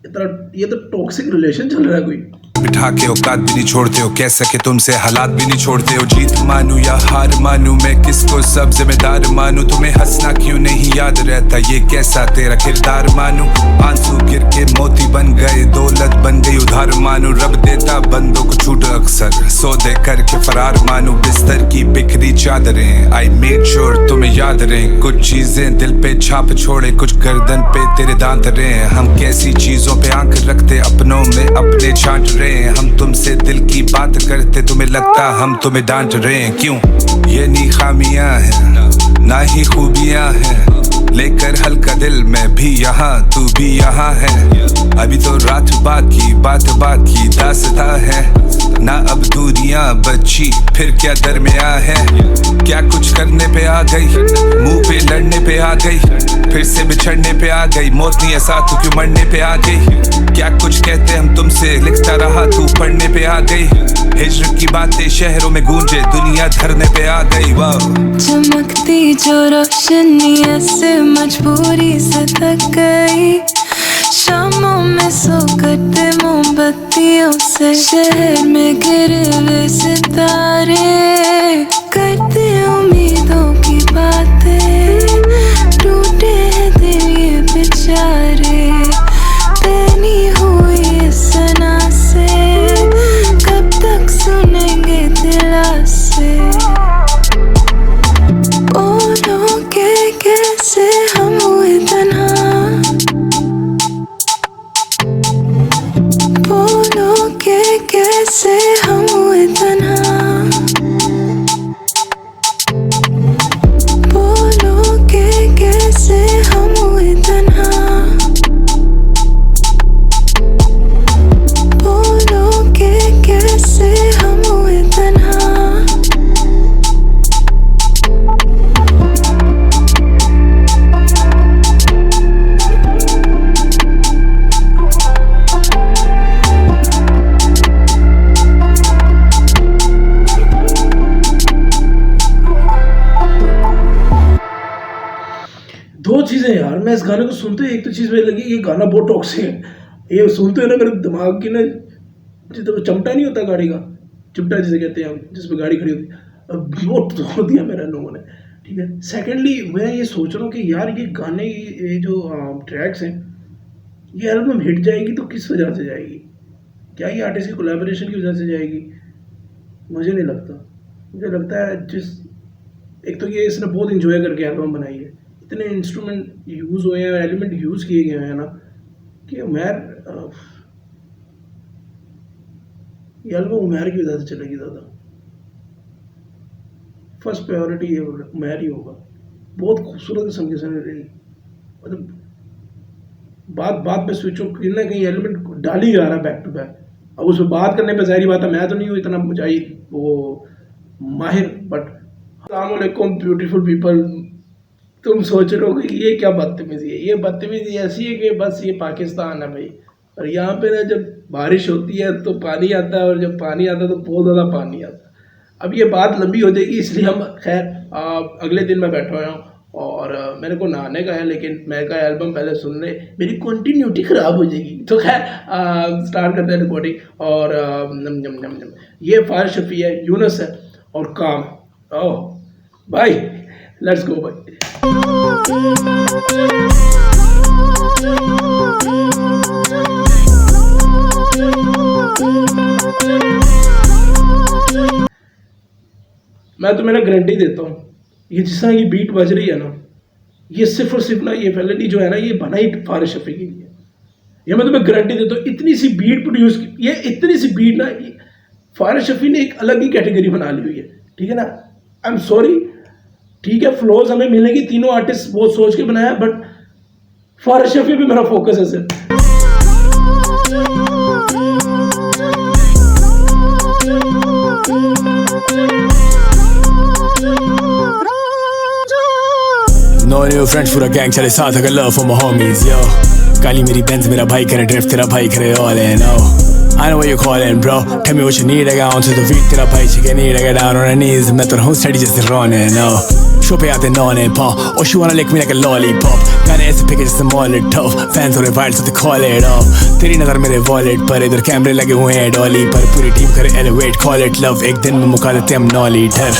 इतना, ये तो टॉक्सिक रिलेशन चल रहा है कोई। बिठा के औकात भी नहीं छोड़ते हो, कह सके तुमसे हालात भी नहीं छोड़ते हो। जीत मानू या हार मानू, मैं किसको सब जिम्मेदार मानू, तुम्हें हंसना क्यों नहीं याद रहता, ये कैसा तेरा किरदार मानू। आंसू गिर के मोती बन गए, दौलत बन गई उधार मानू, रब देता बंदों को छूट अक्सर, सौदे करके फरार मानू। बिस्तर की बिखरी चादरें, आई मेड श्योर तुम्हें याद रहे, कुछ चीजें दिल पे छाप छोड़े, कुछ गर्दन पे तेरे दांत रहे। हम कैसी चीजों पे आंख रखते, अपनों में अपने छांट रहे हैं। हम तुमसे दिल की बात करते, तुम्हें लगता हम तुम्हें डांट रहे हैं। क्यों ये नहीं खामियां हैं ना ही खूबियां हैं, लेकर हल्का दिल मैं भी यहाँ तू भी यहाँ है। अभी तो रात बाकी दास्तां है ना, अब दूरियां बची फिर क्या दरमियां है। क्या कुछ करने पे आ गई, मुंह पे लड़ने पे आ गई, फिर से बिछड़ने पे आ गई, मौत नहीं ऐसा तू क्यों मरने पे आ गई। क्या कुछ कहते हम तुमसे, लिखता रहा तू पढ़ने पे आ गई। हिज्र की बातें शहरों में गूंजे, दुनिया धरने पे आ गई। वाह चमकती जो रोशनी ऐसे मजबूरी से थक गई, शामों में सो करते मोमबत्तियों से, शहर में गिरे हुए सितारे करते उम्मीदों की बातें, टूटे हैं दिल ये बेचारे, तैनी हुई सना से, कब तक सुनेंगे दिला से। बोलो के कैसे हम हुए तन्हा, बोलो के कैसे हम हुए तन्हा, बोलो के कैसे हम हुए तन्हा, बोलो के कैसे हम हुए तन्हा। दो चीज़ें यार, मैं इस गाने को सुनते ही एक तो चीज़ मुझे लगी, ये गाना बहुत टॉक्सिक है। ये सुनते हो ना मेरे दिमाग की ना, जितना चमटा नहीं होता गाड़ी का, चिमटा जिसे कहते हैं हम, जिसमें गाड़ी खड़ी होती है, वो तोड़ दिया मेरे लोगों ने। ठीक है, सेकेंडली मैं ये सोच रहा हूँ कि यार ये गाने, ये जो ट्रैक्स हैं, ये एल्बम हिट जाएगी तो किस वजह से जाएगी? क्या ये आर्टिस्ट की कोलैबोरेशन की वजह से जाएगी? मुझे नहीं लगता। मुझे लगता है एक तो ये इसने बहुत इंजॉय करके एल्बम बनाई है, इतने इंस्ट्रूमेंट यूज़ हुए हैं, एलिमेंट यूज़ किए गए हैं ना, कि उमैर, ये एल्बम उमैर की वजह से चलेगी ज़्यादा। फर्स्ट प्रायोरिटी ये उमैर ही होगा। बहुत खूबसूरत किस्म के रही, मतलब बात पे स्विच ऑफ कहीं ना कहीं एलिमेंट डाल ही जा रहा है बैक टू बैक। अब उसमें बात करने पे ज़ाहिर बात है, मैं तो नहीं हूँ इतना मुजाहिद वो माहिर, बट अस्सलाम वालेकुम ब्यूटीफुल पीपल। तुम सोच रहे हो कि ये क्या बदतमीज़ी है? ये बदतमीज़ी ऐसी है कि बस ये पाकिस्तान है भाई, और यहाँ पे ना जब बारिश होती है तो पानी आता है, और जब पानी आता है तो बहुत ज़्यादा पानी आता है। अब ये बात लंबी हो जाएगी, इसलिए हम खैर अगले दिन मैं बैठा हुआ हूँ और मेरे को नहाने का है, लेकिन मैं का एल्बम पहले सुन ले, मेरी कंटिन्यूटी ख़राब हो जाएगी। तो खैर स्टार्ट करते हैं रिकॉर्डिंग। और ये फारिश शफी है, यूनस है और काम। ओह भाई, लेट्स गो भाई। मैं तो मेरा गारंटी देता हूँ, ये जिस तरह की बीट बज रही है ना, ये सिर्फ और सिर्फ ना ये फेलिनी जो है ना, ये बना ही फारिश शफी के लिए। ये मैं तुम्हें गारंटी देता हूँ, इतनी सी बीट प्रोड्यूस की, ये इतनी सी बीट ना फारिश शफी ने एक अलग ही कैटेगरी बना ली हुई है। ठीक है ना, आई एम सॉरी, ठीक है फ्लोज हमें मिलेंगी, तीनों आर्टिस्ट बहुत सोच के बनाया, बट फारिश शफी पे मेरा फोकस है सिर्फ। No new friends, पूरा गैंग चले साथ, अगर love for my homies, yo। काली मेरी बेंज, मेरा भाई करे ड्रिफ्ट, तेरा भाई करे all in, oh। I know what you're calling, bro. Tell me what you need, I got onto the beat. तेरा भाई chicken need, I get down on her knees. मैं तो हूँ steady जैसे running, no. Show पे आते नॉने पा. Oh, she wanna lick me like a lollipop. गाने ऐसे पिके जैसे मॉलेट tough. Fans हो रहे wild so they call it off. तेरी नज़र मेरे wallet पर, इधर कैमरे लगे हुए हैं डॉली पर. पूरी टीम करे elevate, call it love. एक दिन में मुका देते हम नॉली डर.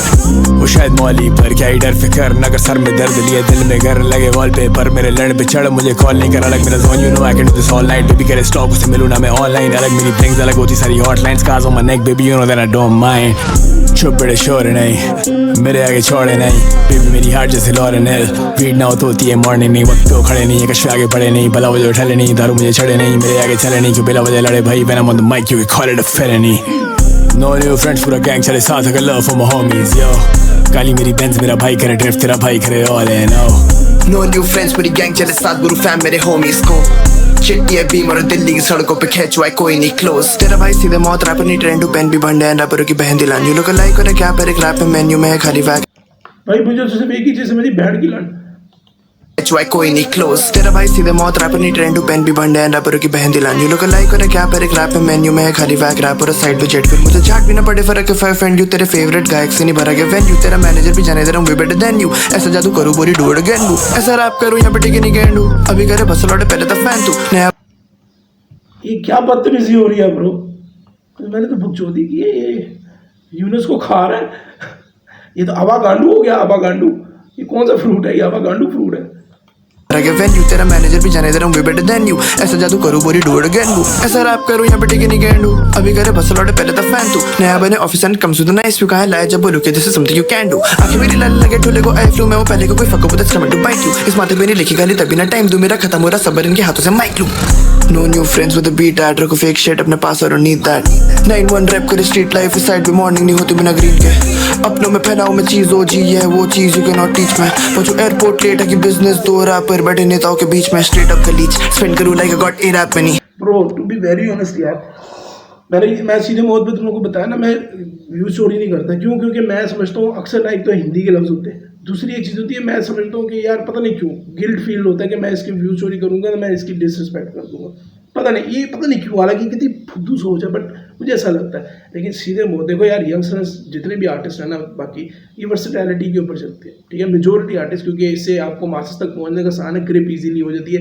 वो शायद मॉली पर क्या ही डर फिकर. नगर सर में दर्द लिए दिल में घर लगे वॉलपेपर. मेरे लड़ पे चढ़ मुझे कॉल नहीं कर अलग मेरा zone. You know I can do this all night. Baby करे स्टॉक उसे मिलूँ ना मैं ऑनलाइन. अलग मेरी ब्लिंग्स अलग होती सारी hotline. Scars on my neck baby you know that I don't mind. चुप बड़े शोर नहीं मेरे आगे छोड़े नहीं. बेबी मेरी हार्ट जैसे लॉरेन हिल. वीड ना होती है मॉर्निंग नहीं. वक्त तो खड़े नहीं है कश्फ आगे पड़े नहीं. भला वजह उठले नहीं दारू मुझे चढ़े नहीं. मेरे आगे चले नहीं क्यों बिला वजह लड़े भाई. When I'm on the mic you call it a felony. No new friends पूरा गैंग चले साथ. I got love for my homies yo. काली मेरी बेंज मेरा भाई करे ड्रिफ्ट तेरा भाई करे all in oh. No new friends पूरी गैंग चले साथ. गुरु फैम मेरे होमीज को चिट्टी है बीम और दिल्ली की सड़कों पे खींचवा कोई नहीं क्लोज. तेरा भाई सीधे मौत रैपर नहीं ट्रेंड टू पेन भी बंडे हैं रैपरों की बहन दिलान. यू लोग लाइक करे क्या पर एक रैप में मेन्यू में है खाली वैग. भाई मुझे तो सिर्फ एक ही चीज समझी बैंड की लाइन. खींचवा कोई नहीं क्लोज. तेरा भाई सीधे मौत रैपर नहीं ट्रेंड टू पेन भी बंडे हैं रैपरों की बहन दिलान. यू लोग लाइक करे क्या पर एक रैप में मेन्यू में है खाली वैग. रैप और साइड पे जेट फिर मुझे झाट भी ना पड़े फर्क है. फ्रेंड यू तेरे फेवरेट गायक से नहीं भरा गया वेन्यू. तेरा मैनेजर भी जाने दे रहा हूँ वे बेटर देन यू. ऐसा जादू करूँ बोरी डू इट अगेन. ऐसा रैप करूँ यहाँ पे टिके नहीं गेंडू. अभी करे बस लौटे पहले तो फैन तू नया. ये क्या बदतमीजी हो रही है ब्रो. मैंने तो बकचोदी की है. ये यूनुस को खा रहा है. ये तो आवागांडू हो गया. आवागांडू ये कौन सा फ्रूट है. ये आवागांडू फ्रूट है. वेन्यू तेरा मैनेजर भी जाने दे रहा हूँ वे बेटर देन यू. ऐसा जादू करूँ बोरी डू इट अगेन. ऐसा रैप करूँ यहाँ पे टिके नहीं गेंडू. अभी करे बस लौटे पहले तो फैन तू नया बने ऑफिस एंड कम सुधना इस कहा लाया जब बोलू के जैसे समथिंग यू कैन डू. आखिर मेरी लाल लगे ठुले को आई फ्लू में वो पहले को कोई फको बुदस कमेंट टू बाइट यू. इस माथे पे नहीं लिखी गाली तभी ना टाइम दू मेरा खत्म हो रहा सबर इनके हाथों से माइक लू. No new friends with a beat ad. रखो fake shit अपने पास I don't need that. 9-1 rap करे street life इस side पे morning नहीं होती बिना green के. अपनों में फैलाऊं मैं चीज़ OG है वो चीज़ you cannot teach मैं. पहुंचूं airport late है कि business दो rapper बैठे नेताओं के बीच में. Straight up गलीच spend करूँ like I got a rap money. Bro to be very honest यार मैं सीधे मौत पे तुम लोगों को बताया ना. मैं व्यूज चोरी नहीं करता. क्यों? क्योंकि मैं समझता हूँ अक्सर ना एक तो हिंदी के लफ्ज़ होते हैं. दूसरी एक चीज़ होती है मैं समझता हूँ कि यार पता नहीं क्यों गिल्ट फील होता है कि मैं इसके व्यूज चोरी करूँगा तो मैं इसकी डिसरिस्पेक्ट कर दूँगा. पता नहीं क्यों. हालांकि कितनी फुद्दू सोच है बट मुझे ऐसा लगता है. लेकिन सीधे मौत देखो यार यंगस्टर्स जितने भी आर्टिस्ट हैं ना बाकी ये वर्सेटैलिटी के ऊपर चलते हैं. ठीक है मेजोरिटी आर्टिस्ट क्योंकि इससे आपको मासेस तक पहुँचने का आसान है. ग्रिप ईजीली हो जाती है.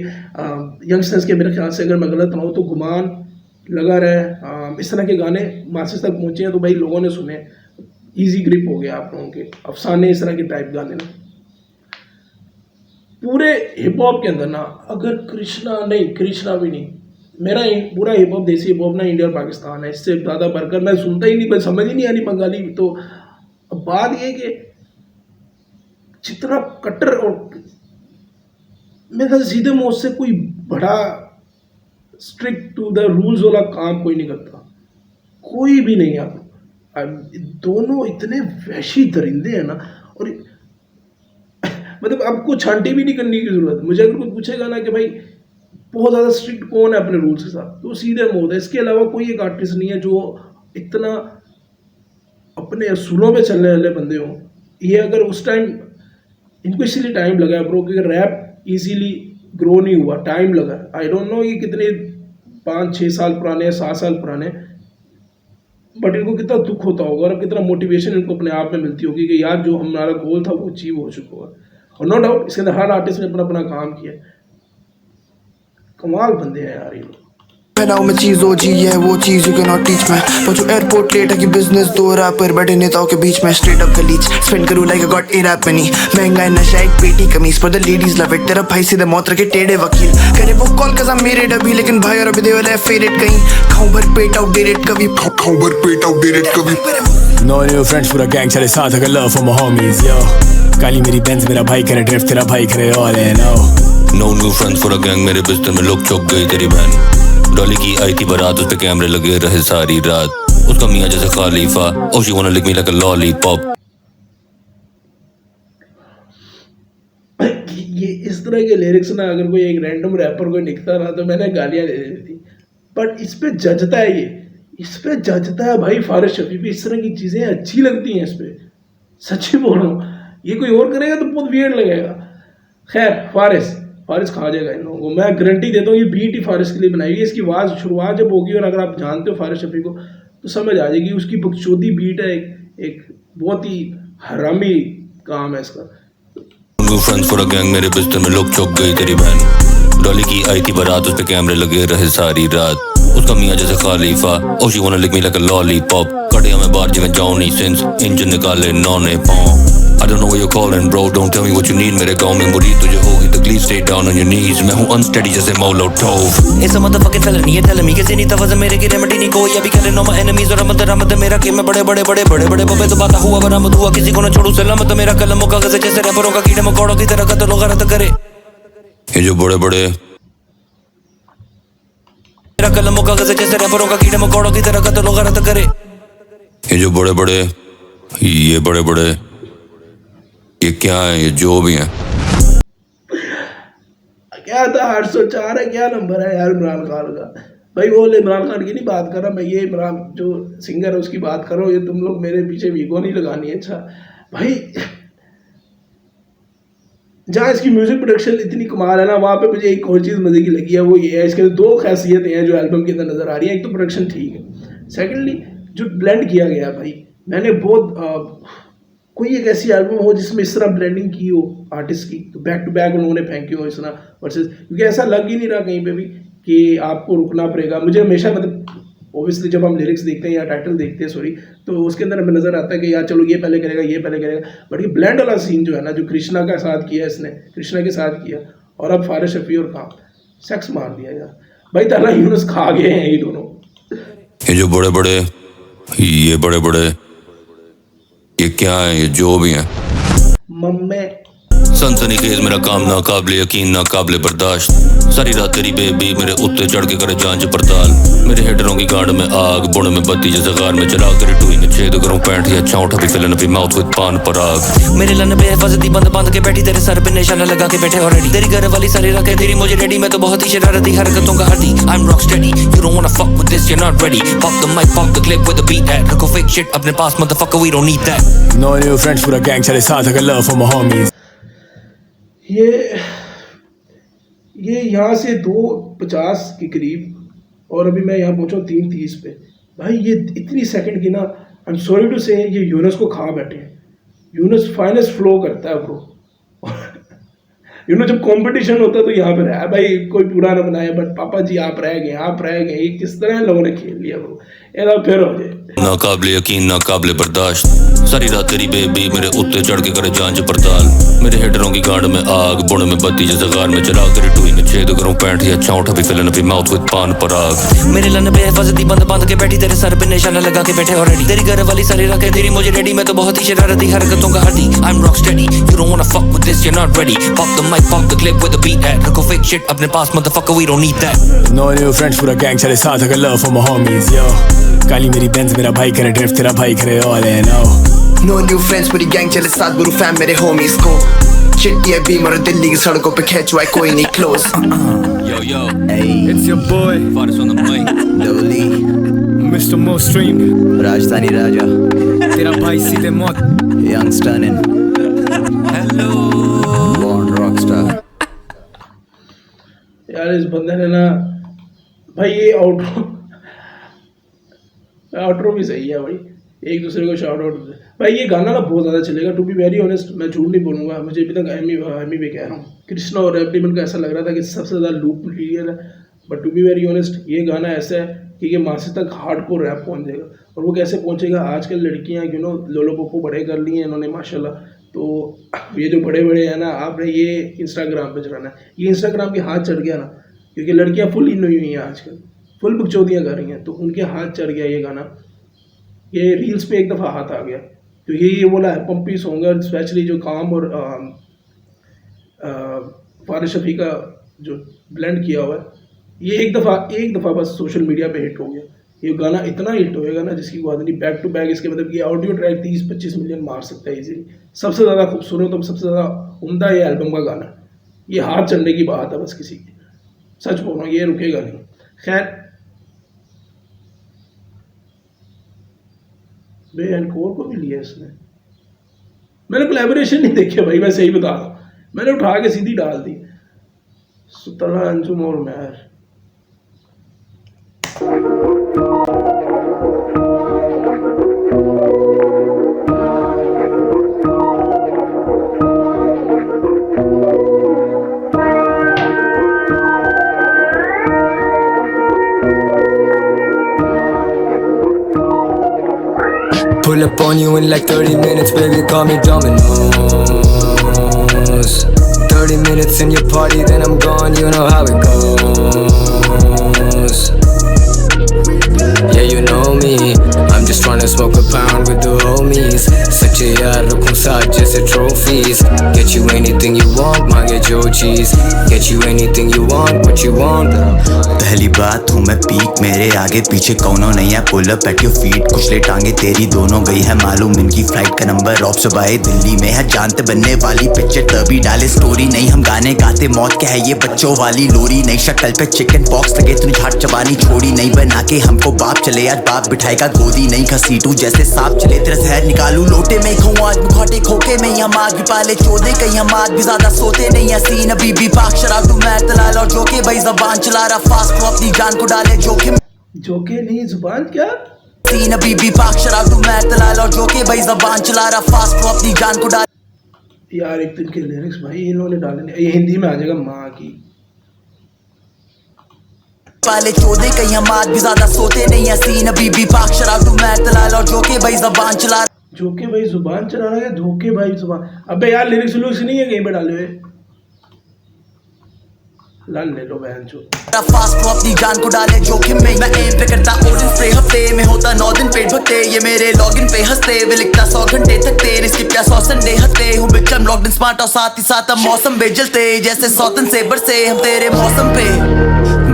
यंगस्टर्स के मेरे ख्याल से अगर मैं गलत ना हूँ तो गुमान लगा रहे इस तरह के गाने मासेस तक पहुँचे हैं तो भाई लोगों ने सुने. ईजी ग्रिप हो गया आप लोगों के. अफसाने इस तरह के टाइप गाने ना पूरे हिप हॉप के अंदर ना अगर कृष्णा भी नहीं मेरा पूरा हिप हॉप देसी हिप हॉप ना इंडिया और पाकिस्तान है. इससे ज़्यादा बढ़कर मैं सुनता ही नहीं. बस समझ ही नहीं आनी बंगाली. तो अब बात ये कि जितना कट्टर और मेरे ख्याल सीधे मुँह से कोई बड़ा स्ट्रिक्ट टू द रूल्स वाला काम कोई नहीं करता. कोई भी नहीं. आप दोनों इतने वैशी दरिंदे हैं ना. और मतलब आपको छांटी भी नहीं करने की ज़रूरत. मुझे अगर कोई पूछेगा ना कि भाई बहुत ज़्यादा स्ट्रिक्ट कौन है अपने रूल्स के साथ तो सीधे मौत है. इसके अलावा कोई एक आर्टिस्ट नहीं है जो इतना अपने असूलों पे चलने वाले बंदे हों. ये अगर उस टाइम इनको इसीलिए टाइम लगा ब्रो क्योंकि रैप इजीली ग्रो नहीं हुआ. टाइम लगा. आई डोंट नो ये कितने 5-6 साल पुराने 7 साल पुराने बट इनको कितना दुख होता होगा और कितना मोटिवेशन इनको अपने आप में मिलती होगी कि यार जो हमारा गोल था वो अचीव हो चुका है. और नो डाउट इसके अंदर हर आर्टिस्ट ने अपना अपना काम किया. कमाल बंदे हैं यार ये लोग. फैलाऊं मैं चीज़ OG है वो चीज़ you cannot teach मैं. पहुंचूं एयरपोर्ट लेट है कि बिजनेस दो रैपर बैठे नेताओं के बीच में. स्ट्रेट अप गलीच स्पेंड करूँ like I got a rap money. महंगा है नशा एक पेटी कमीज पर the ladies love it. तेरा भाई सीधे मौत रखे टेढ़े वकील करे वो कॉल कसा मेरे डबी. लेकिन भाई और अभी दे वाला है फेवरेट कहीं खाऊं भर पेट आउटडेटेड कभी. No new friends पूरा गैंग चले साथ. I got love for my homies yo. काली मेरी बेंज मेरा भाई करे ड्रिफ्ट तेरा भाई करे all in oh. No new friends पूरा गैंग मेरे बिस्तर में लोग चौक गई तेरी बहन. डॉली की आई थी बारात उस पे कैमरे लगे रहे सारी रात. उसका मियाँ जैसे खालीफा. Oh she wanna lick me like a lollipop. ये इस तरह के लिरिक्स ना अगर कोई एक रैंडम रैपर को लिखता ना तो मैंने गालियाँ दे दी थी. बट इस पे जजता है इस पे जजता है भाई फारिस शफी पे. इस तरह की चीज़ें अच्छी लगती हैं इस पे. सच्ची बोल रहा हूँ. ये कोई और करेगा तो बहुत वियर्ड लगेगा. खैर फारिस खा जाएगा इन लोगों को, मैं गारंटी देता हूँ। ये बीट ही फारिस के लिए बनाई है। इसकी आवाज़ शुरुआत जब होगी और अगर आप जानते हो फारिस शफी को तो समझ आ जाएगी। उसकी बकचोदी बीट है, एक बहुत ही हरामी काम है इसका। New friends for a gang, मेरे बिस्तर में लोग चौक गई तेरी बहन। डॉली की आई थी बारात, उस पे कैमरे लगे रहे सारी रात। उसका मियां जैसे खलीफा, oh she wanna lick me like a lollipop. कटिया में बाहर जिवें जॉनी सिंस, इंजन निकाले नौने पाँव। I don't know what you're calling bro, don't tell me what you need। मेरे गाँव में मुरीद तुझे होगी तकलीफ, stay down on your knees। मैं हूँ unsteady जैसे Molotov। It's a motherfucking felony, ये telling me किसी नहीं तवज़ मेरे की रेमेडी नहीं कोई अभी करे नो my enemies। और रमत मेरा कि मैं बड़े बड़े बड़े बड़े बड़े बबे तो बात हुआ बरामद हुआ, किसी को न छोड़ू सलामत। मेरा कलम कागज़ जैसे रैपरों का कीड़े मकोड़ों की तरह कत्ल गलत करे। ये जो बड़े बड़े मेरा कलम कागज़ जैसे रैपरों का कीड़े मकोड़ों की तरह कत्ल गलत करे। ये जो बड़े बड़े, ये बड़े बड़े, ये क्या है, ये जो भी है। क्या था 804 है, क्या नंबर है यार इमरान खान का। भाई वो इमरान खान की नहीं बात कर रहा मैं, ये इमरान जो सिंगर है उसकी बात करो। ये तुम लोग मेरे पीछे वीगो नहीं लगानी है। अच्छा भाई, जहाँ इसकी म्यूजिक प्रोडक्शन इतनी कमाल है ना, वहाँ पे मुझे एक और चीज़ मजे की लगी है। वो ये है, इसके दो खासियतें हैं जो एल्बम के अंदर नजर आ रही है। एक तो प्रोडक्शन ठीक है, सेकेंडली जो ब्लेंड किया गया भाई, मैंने बहुत कोई एक ऐसी एल्बम हो जिसमें इस तरह ब्लेंडिंग की हो आर्टिस्ट की, तो बैक टू बैक उन्होंने फेंकी हो इस तरह वर्सेस, क्योंकि ऐसा लग ही नहीं रहा कहीं पे भी कि आपको रुकना पड़ेगा। मुझे हमेशा मतलब ओबियसली जब हम लिरिक्स देखते हैं या टाइटल देखते हैं सॉरी, तो उसके अंदर हमें नजर आता है कि यार चलो ये पहले करेगा ये पहले करेगा, बट ये ब्लेंड वाला सीन जो है ना, जो कृष्णा का साथ किया इसने, कृष्णा के साथ किया और अब फारिस शफी और काम सेक्स मार दिया यार भाई। ताला यूनुस खा गए हैं ये दोनों। ये जो बड़े बड़े, ये बड़े बड़े, ये क्या है, ये जो भी है। मम्मे सनसनीखेज मेरा काम ना काबिल यकीन ना काबिल बर्दाश्त। सारी रात तेरी बेबी मेरे उत्ते चढ़ के करे जांच पड़ताल। मेरे हेडरों की गाड़ में आग, बुण में बत्ती जैसे गार में चला कर टूई में छेद करूं पैंट या चौंठ अभी फिलन अभी माउथ विद पान पराग। मेरे लन पे हिफाजती बंद बांध के बैठी, तेरे सर पे निशाना लगा के बैठे ऑलरेडी। तेरी घर वाली सारी रखे तेरी मुझे रेडी, मैं तो बहुत ही शरारती हरकतों का आदी। I'm rock steady, you don't wanna fuck with this, you're not ready। Pop the mic, pop the clip with the beat at। रखो fake shit अपने पास motherfucker, we don't need that। No new friends, पूरा gang चले साथ, I got love for my homies। ये यहाँ से 2:50 के करीब और अभी मैं यहाँ पहुँचा 3:30 पे। भाई ये इतनी सेकंड की ना, आई एम सॉरी टू से, ये यूनस को खा बैठे हैं। यूनस फाइनेस्ट फ्लो करता है ब्रो। यूनस जब कंपटीशन होता है तो यहाँ पे रहा भाई, कोई पूरा ना बनाए, बट पापा जी आप रह गए। ये किस तरह लोगों ने खेल लिया ब्रो, ये फिर हो जाए। ना काबिल यकीन ना काबिल बर्दाश्त। सारी रात तेरी बेबी मेरे उत्ते चढ़ के करे जांच पड़ताल। मेरे हेडरों की गाड़ में आग, बुण में बत्ती जैसे गार में चला कर टूई में छेद करूं पैंट या चौंठ अभी फिलन अभी माउथ विद पान पराग। मेरे लन पे हिफाजती बंद बांध के बैठी, तेरे सर पे निशाना लगा के बैठे ऑलरेडी। तेरी घर वाली सारी रखे तेरी मुझे रेडी, मैं तो बहुत ही शरारती हरकतों का आदी। I'm rock steady, you don't wanna fuck with this, you're not ready। Pop the mic, pop the clip with the beat at। रखो fake shit अपने पास motherfucker, we don't need that। No new friends, पूरा gang चले साथ, I got love for my homies yo। काली मेरी Benz, मेरा भाई करे drift, तेरा भाई करे ऑल इन ओ। नो न्यू फ्रेंड्स, पूरी गैंग चले साथ, बुरू फैम मेरे होमीज को। चिट्टी है बीमर दिल्ली की सड़कों पे खींचवाए कोई नहीं close. Yo yo, hey it's your boy Faris on the mic, Lowly, Mr. Most Stream, राजधानी राजा, तेरा भाई सीधे मौत, Young Stunning, hello, Born Rockstar। यार इस बंदे ने ना भाई, ये आउटरो भी सही है भाई, एक दूसरे को शाउट आउट भाई। ये गाना ना बहुत ज़्यादा चलेगा, टू बी वेरी ऑनेस्ट, मैं झूठ नहीं बोलूँगा। मुझे अभी तक एमी भी कह रहा हूँ, कृष्णा और रैप डेमन का ऐसा लग रहा था कि सबसे ज़्यादा लूप मटीरियल है, but to be very honest ये गाना ऐसा है कि ये मासे तक हार्डकोर रैप पहुँच जाएगा। और वो कैसे पहुँचेगा, आजकल लड़कियाँ लोलो पोपो बड़े कर लिए हैं इन्होंने माशाल्लाह। तो ये जो बड़े बड़े हैं ना, आपने ये इंस्टाग्राम पे चलाना है, ये इंस्टाग्राम के हाथ चढ़ गया ना, क्योंकि लड़कियाँ फुल इन हुई हैं आजकल, फुल बकचोदियाँ कर रही हैं, तो उनके हाथ चढ़ गया ये गाना। ये रील्स पे एक दफ़ा हाथ आ गया, तो ये बोला है पंपी सॉन्ग है, स्पेशली जो काम और फारिस शफी का जो ब्लेंड किया हुआ है, ये एक दफ़ा बस सोशल मीडिया पे हिट हो गया। ये गाना इतना हिट होएगा ना जिसकी बात नहीं, बैक टू बैक इसके मतलब ये ऑडियो ट्रैक 30-25 मिलियन मार सकता है इजीली। सबसे ज़्यादा खूबसूरत और सबसे ज़्यादा उम्दा ये एल्बम का गाना, ये हाथ चढ़ने की बात है बस किसी की, सच बोल रहा हूँ, ये रुकेगा नहीं। खैर बे एनकोर को भी लिया इसने, मैंने कोलैबोरेशन नहीं देखी भाई, मैं सही बता रहा हूँ, मैंने उठा के सीधी डाल दी। सुतला अंजुम और महर। Pull up on you in like 30 minutes, baby, call me Domino's. 30 minutes in your party, then I'm gone, you know how it goes. Yeah, you know me, I'm just tryna smoke a pound with the homies. सच्चे यार रखूं साथ जैसे trophies. Get you anything you want, मांगे जो चीज. Get you anything you want, what you want. पहली बात हूँ मैं पीक, मेरे आगे पीछे कौनो नहीं है. Pull up at your feet, कुचले टांगे तेरी दोनों गई है मालूम. इनकी फ्लाइट का नंबर ऑफ सुबह दिल्ली में है. जानते बनने वाली पिक्चर तभी डाले स्टोरी. नहीं हम गाने गाते, मौत क्या है ये बच्चों वाली लोरी. नई शक्ल पे चिकन पॉक्स लगे, तूने झाट चबानी छोड़ी. नहीं बना के हमको बाप चले, आज बाप बिठाएगा गोदी. नहीं घसीटू जैसे सांप चले, तेरा जहर निकालू लोटे में खाऊं. आज मुखौटे खोके में हम आग भी पाले चोदे. कहीं हम आज भी ज्यादा सोते नहीं है. सीन अभी भी पाक शराब तू मैं तलाल और जोके. भाई जबान चला रहा फास्ट, वो अपनी जान को डाले जोखिम. जोके नहीं जुबान क्या? सीन अभी भी पाक शराब तू मैं तलाल और जोके. भाई जबान चला रहा फास्ट, वो अपनी जान को डाले. यार एक दिन के लिरिक्स भाई इन्होंने डाले नहीं. ये हिंदी में आ जाएगा माँ की. पाले चोदे कहीं हम आज भी ज्यादा सोते नहीं है. सीन अभी भी पाक शराब तू मैं तलाल और जोके. भाई जबान चला जोके भाई जुबान चलाना है. धोखे भाई जुबान. अबे यार लिरिक्स नहीं है कहीं पे डाले हुए. लाल ले लो बहन चो. फास्ट को अपनी जान को डाले जोखिम में. मैं एम पे करता ओडिन स्प्रे, हफ्ते में होता 9 दिन पेट भगते. ये मेरे लॉगिन पे हंसते, वे लिखता 100 घंटे थकते. स्किप क्या 100 संडे हंसते हूँ बिच. हम लॉकडाउन स्मार्ट और साथ ही साथ हम मौसम बेजलते. जैसे सौतन से बरसे हम तेरे मौसम पे.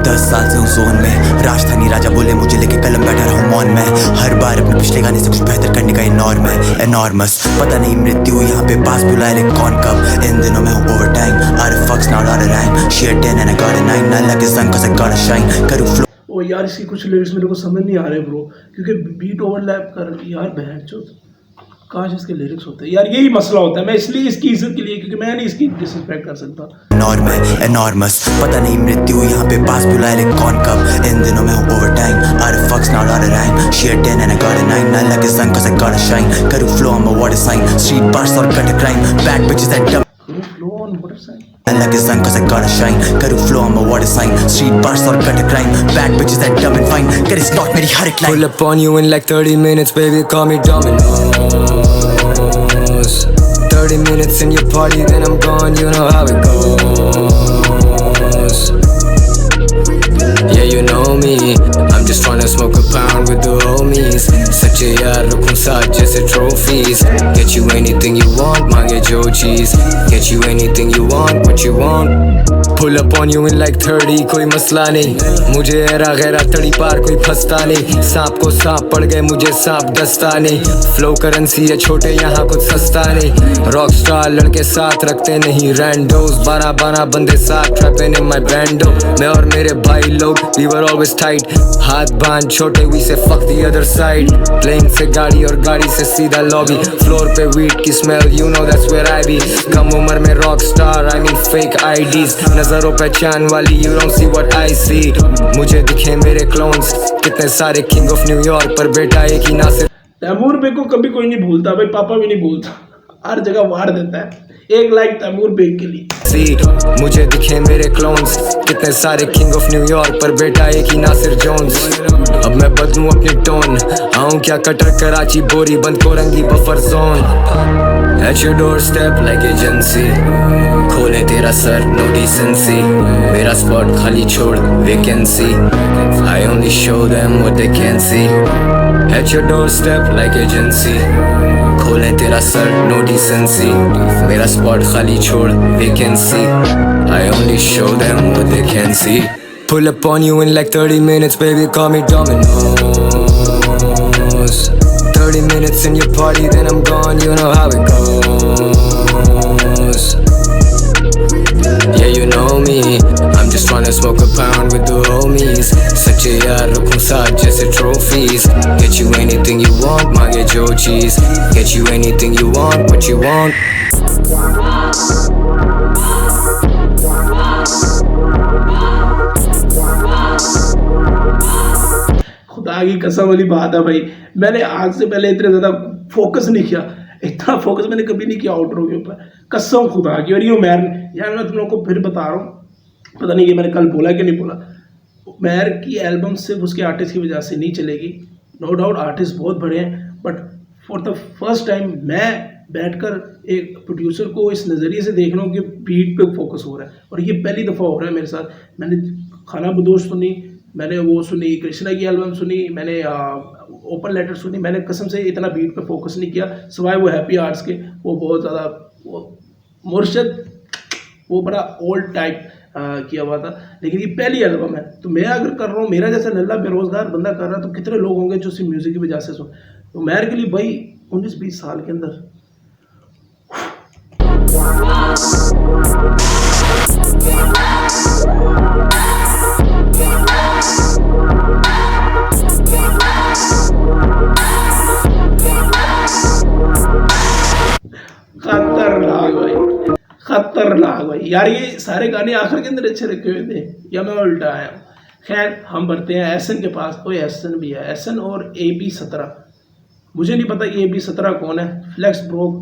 10 साल से हूँ जोन में. राजधानी राजा बोले मुझे लेके कलम बैठा रहूँ मौन में. हर बार अपने पिछले गाने से कुछ बेहतर करने का नॉर्म है. एनॉर्मस पता नहीं मृत्यु यहाँ पे पास बुलाए ले कौन कब. इन दिनों में हूँ overtime. Our fucks not our rhyme. Share 10 and I got a 9. I like the sun cause I gotta shine. करूँ फ्लो. ओ यार इसकी कुछ लिरिक्स मेरे को समझ नहीं आ रहे ब्रो, क्योंकि बीट ओवरलैप कर. यार बहन चो काश इसके लिरिक्स होते. यार यही मसला होता है. मैं इसलिए इसकी इज्जत के लिए, क्योंकि मैं नहीं इसकी डिसरिस्पेक्ट कर सकता. नॉर्म है एनॉर्मस पता नहीं मृत्यु यहाँ पे पास बुलाए ले कौन कब. इन दिनों में हूँ overtime. Our fucks not our rhyme. Share 10 and I got a 9. I like the sun cause I gotta shine. करूँ flow I'm a water sign. Street bars और cut crime. Bad bitches and dub. I like the sun cause I gotta shine. करूँ flow I'm a water sign. Street bars और gutter crime. Bad bitches that dumb and fine. Get it not मेरी हर एक line. Pull up on you in like 30 minutes, baby, call me Domino's. 30 minutes in your party, then I'm gone, you know how it goes. Yeah, you know me, I'm just tryna smoke a pound with the homies. सच्चे यार रखूं साथ जैसे trophies. Get you anything you want, मांगे जो चीज. Get you anything you want, what you want. Pull up on you in like 30, कोई मसला नहीं. मुझे एरा गैरा तड़ी पार कोई फंसता नहीं. सांप को सांप पड़ गए, मुझे सांप डसता नहीं. फ्लो करेंसी है छोटे, यहाँ कुछ सस्ता नहीं. रॉक स्टार लड़के साथ रखते नहीं रैंडोज. 12 बंदे साथ ट्रैपिंग इन माय बैंडो. मैं और मेरे भाई लोग we were always tight. हाथ बांध छोटे, we say fuck the other side. Plane से गाड़ी और गाड़ी से सीधा लॉबी. फ्लोर पे वीट की smell, you know that's where I be. कम उम्र में rock star, I mean fake IDs. नजरों पहचान वाली, you don't see what I see. मुझे दिखे मेरे क्लोन्स कितने सारे किंग ऑफ न्यूयॉर्क, पर बेटा एक ही ना से. तैमूर बेग को कभी कोई नहीं भूलता भाई. पापा भी नहीं भूलता. हर जगह वार देता है. एक लाइक तैमूर बेग के लिए. मुझे दिखे मेरे क्लोन्स कितने सारे किंग ऑफ न्यूयॉर्क, पर बेटा एक ही नासिर जोन्स. अब मैं बदलूं अपनी टोन, आऊं क्या कटर कराची बोरी बंद को रंगी buffer zone. At your doorstep like agency, खोले तेरा सर no decency. मेरा स्पॉट खाली छोड़ vacancy. I only show them what they can't see. At your doorstep like agency, खोले तेरा सर no decency. मेरा स्पॉट खाली छोड़ vacancy. I only show them what they can't see. Pull up on you in like 30 minutes, baby, call me Domino's. 30 minutes in your party, then I'm gone, you know how it goes. Yeah, you know me, I'm just tryna smoke a pound with the homies. सच्चे यार रखूं साथ जैसे trophies. Get you anything you want, मांगे जो चीज. Get you anything you want, what you want. खुदा की कसम वाली बात है भाई, मैंने आज से पहले इतने ज़्यादा फोकस नहीं किया, इतना फोकस मैंने कभी नहीं किया आउटरो के ऊपर, कसम खुदा की। और ये उमैर यार, मैं तुम लोग को फिर बता रहा हूँ, पता नहीं ये मैंने कल बोला कि नहीं बोला, उमैर की एल्बम सिर्फ उसके आर्टिस्ट की वजह से नहीं चलेगी। नो डाउट आर्टिस्ट बहुत बड़े हैं, but for the first time मैं बैठकर एक प्रोड्यूसर को इस नज़रिए से देख रहा हूँ कि बीट पे फोकस हो रहा है, और ये पहली दफ़ा हो रहा है मेरे साथ। मैंने खाना बदोश सुनी, मैंने वो सुनी, कृष्णा की एल्बम सुनी, मैंने ओपन लेटर सुनी, मैंने कसम से इतना बीट पे फोकस नहीं किया, सिवाय वो हैप्पी आर्ट्स के, वो बहुत ज़्यादा वो मुर्शद, वो बड़ा ओल्ड टाइप किया हुआ था। लेकिन ये पहली एल्बम है, तो मैं अगर कर रहा हूँ, मेरा जैसा नल्ला बेरोजगार बंदा कर रहा है, तो कितने लोग होंगे जो सिर्फ म्यूज़िक की वजह से सुन। तो मेरे के लिए भाई 19-20 साल के अंदर खतरनाक भाई, खतरनाक भाई यार। ये सारे गाने आखिर के अंदर अच्छे रखे हुए थे, या मैं उल्टा आया हूँ। खैर हम बढ़ते हैं एसन के पास। कोई एसन भी है, एसन और AB17। मुझे नहीं पता ये AB17 कौन है। फ्लेक्स ब्रोक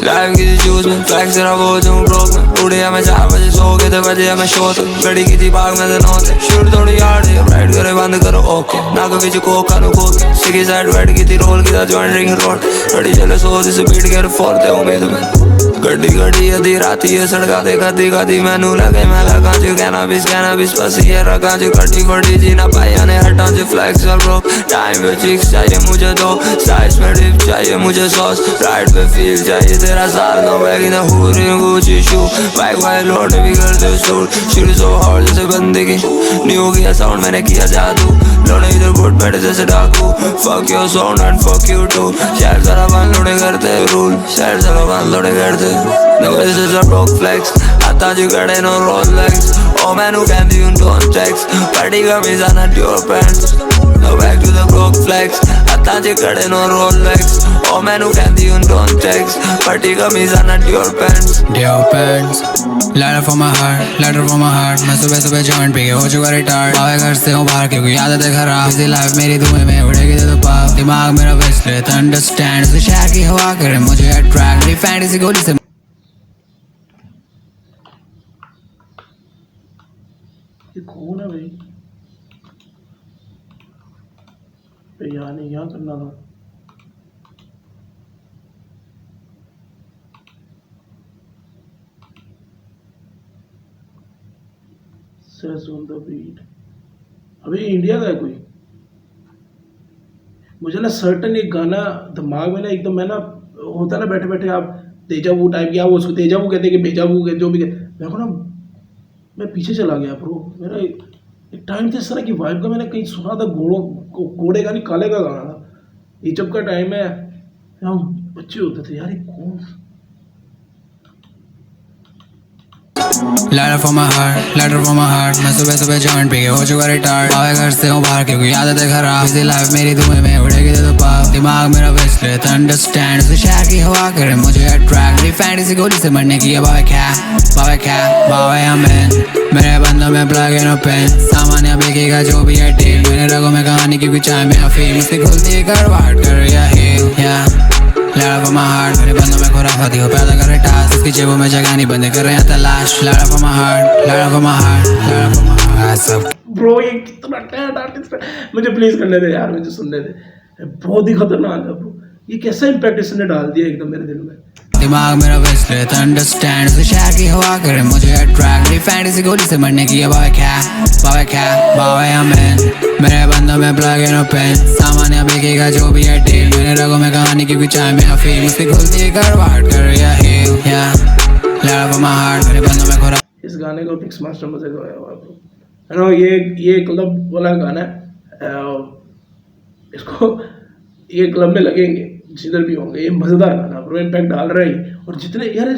लाइफ की जूस में फ्लैक्स तेरा वो तुम ब्रोक में उड़े मैं 4 बजे सो के 10 बजे मैं शो तक गड़ी की थी बाग में नौते शूट थोड़ी यार्ड है राइड करे बंद करो ओके ना कभी जो कोका नो कोके सिगी साइड बैठ की थी रोल की था जॉइंट रिंग रोड गड़ी चले सो से बीट के फोरते उम्मीद में गड्डी गड्डी आधी राती है सड़का दे खाती खाती मैनू लगे मैं लगा जो कैनाबिस बस ये रखा जो कटी बड़ी जी ना पाया ने हटा जो फ्लैक्स और ब्रो टाइम पे चिक्स चाहिए मुझे दो साइज में डिप चाहिए मुझे सॉस राइड पे फील चाहिए तेरा साथ नो बैग इन हुरी गुची शू बाइक वाले लोड भी करते शूट शुरू सो हॉट जैसे बंदे की न्यू किया साउंड मैंने किया जादू लोने इधर बुट बैठे जैसे डाकू fuck your sound and fuck you too शहर सारा बंद लोडे करते रूल शहर सारा बंद लोडे करते no this is a broke flex I thought you got no Rolex oh man who can do you don't text party girls are not your pants no back to the broke flex I thought you got no Rolex oh man who can do you don't text party girls are not your pants letter from my heart मैं सुबह सुबह joint P के हो चुका retard आवे घर से हूँ बाहर क्योंकि आदत है खराब इसी लाइफ मेरी धुएं में उड़ेगी तो पाप दिमाग मेरा विस्लेट अंडरस्टैंड उस शहर की हवा करे मुझे अट्रैक्ट मेरी फैंटेसी गोली से ये कौन है भाई? यहाँ नहीं, यहाँ करना था। अभी इंडिया का है कोई? मुझे ना सर्टन एक गाना दिमाग में ना एकदम मैं ना होता ना बैठे बैठे आप तेजाबू टाइप या वो उसको तेजाबू कहते हैं कि बेजाबू जो भी मेरे को ना मैं पीछे चला गया ब्रो। मेरा एक टाइम था इस तरह की वाइब का, मैंने कहीं सुना था घोड़े का नहीं काले का गाना था। ये जब का टाइम है हम बच्चे होते थे यार, ये कौन letter from my heart मैं सुबह सुबह जॉइंट पी के हो चुका रिटार्ड आवे घर से हूँ बाहर क्योंकि आदत है खराब इसी लाइफ मेरी धुएं में उड़ेगी तो पाप दिमाग मेरा विस्लेट अंडरस्टैंड उस शहर की हवा करे मुझे अट्रैक्ट मेरी फैंटेसी गोली से मरने की बावे I'm in मेरे बंदों में प्लग इन पेन सामान्य बिकेगा जो भी है डील मेरे रगों में कहानी क्योंकि चाय में अफीम उसकी खुलती है करवाट कर या हील लड़ा for my heart मेरे बंदों में खुराफाती हो पैदा करे टास्क इसकी जेबों में जगह नहीं बंदे कर रहे हैं तलाश लड़ा for my heart sub bro. ये कितना टैलेंट आर्टिस्ट है, मुझे प्लीज करने दे यार, मुझे सुनने दे। बहुत ही खतरनाक है ब्रो, ये कैसा इम्पैक्ट इसने डाल दिया एकदम मेरे दिल में। दिमाग मेरा विस्लेट अंडरस्टैंड उस शहर की हवा करे मुझे अट्रैक्ट मेरी फैंटेसी गोली से मरने की बावे I'm in मेरे बंदों में प्लग इन पेन सामान्य बिकेगा जो भी है डील मेरे रगों में कहानी क्योंकि चाय में अफीम उसकी खुलती है करवाट कर या हील लड़ा for my heart मेरे बंदों में खुरा। इस गाने को पिक्स मास्टर मजे गाया हुआ है ब्रो, ये क्लब वाला गाना है। इसको ये क्लब में लगेंगे जिधर भी होंगे, ये मजेदार गाना ब्रो, इम्पैक्ट डाल रहा है। और जितने यार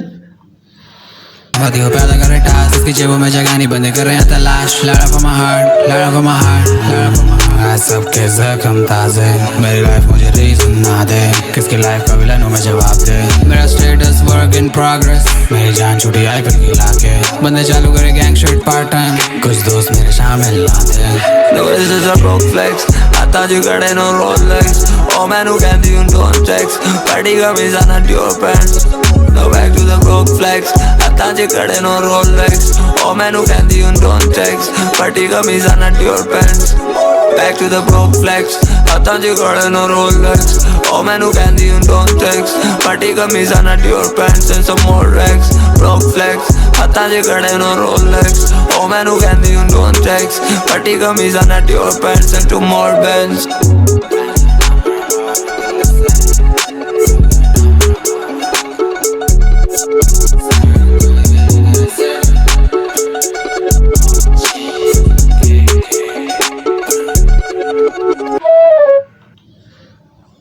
होती हो पैदा करे टास्क, इसकी जेबों में जगह नहीं, बंदे कर रहे हैं तलाश। लड़ा for my heart, लड़ा for my heart, लड़ा for my heart। आज सबके जख्म ताज़े, मेरी लाइफ मुझे रीजन ना दे, किसकी लाइफ का विलन मैं जवाब दे। मेरा स्टेटस वर्क इन प्रोग्रेस, मेरी जान छूटी आईफोन की लाके, बंदे चालू करे गैंग शिट पार्ट टाइम, कुछ दोस्त मेरे शामिल ना दे। No, this is a broke flex. I thought you got no Rolex. Oh man, who can do you don't text? Party gummies are not your pants. No, back to the broke flex. I thought you got no Rolex. Oh man, who can do you don't text? Party gummies are not your pants. Back to the broke flex. I thought you got no Rolex. Oh man, who can do you don't text? Party gummies are not your pants. And some more racks. Broke flex. I thought you got no Rolex. Oh man, who can do you don't text? Party gummies are not your pants. And two more bands.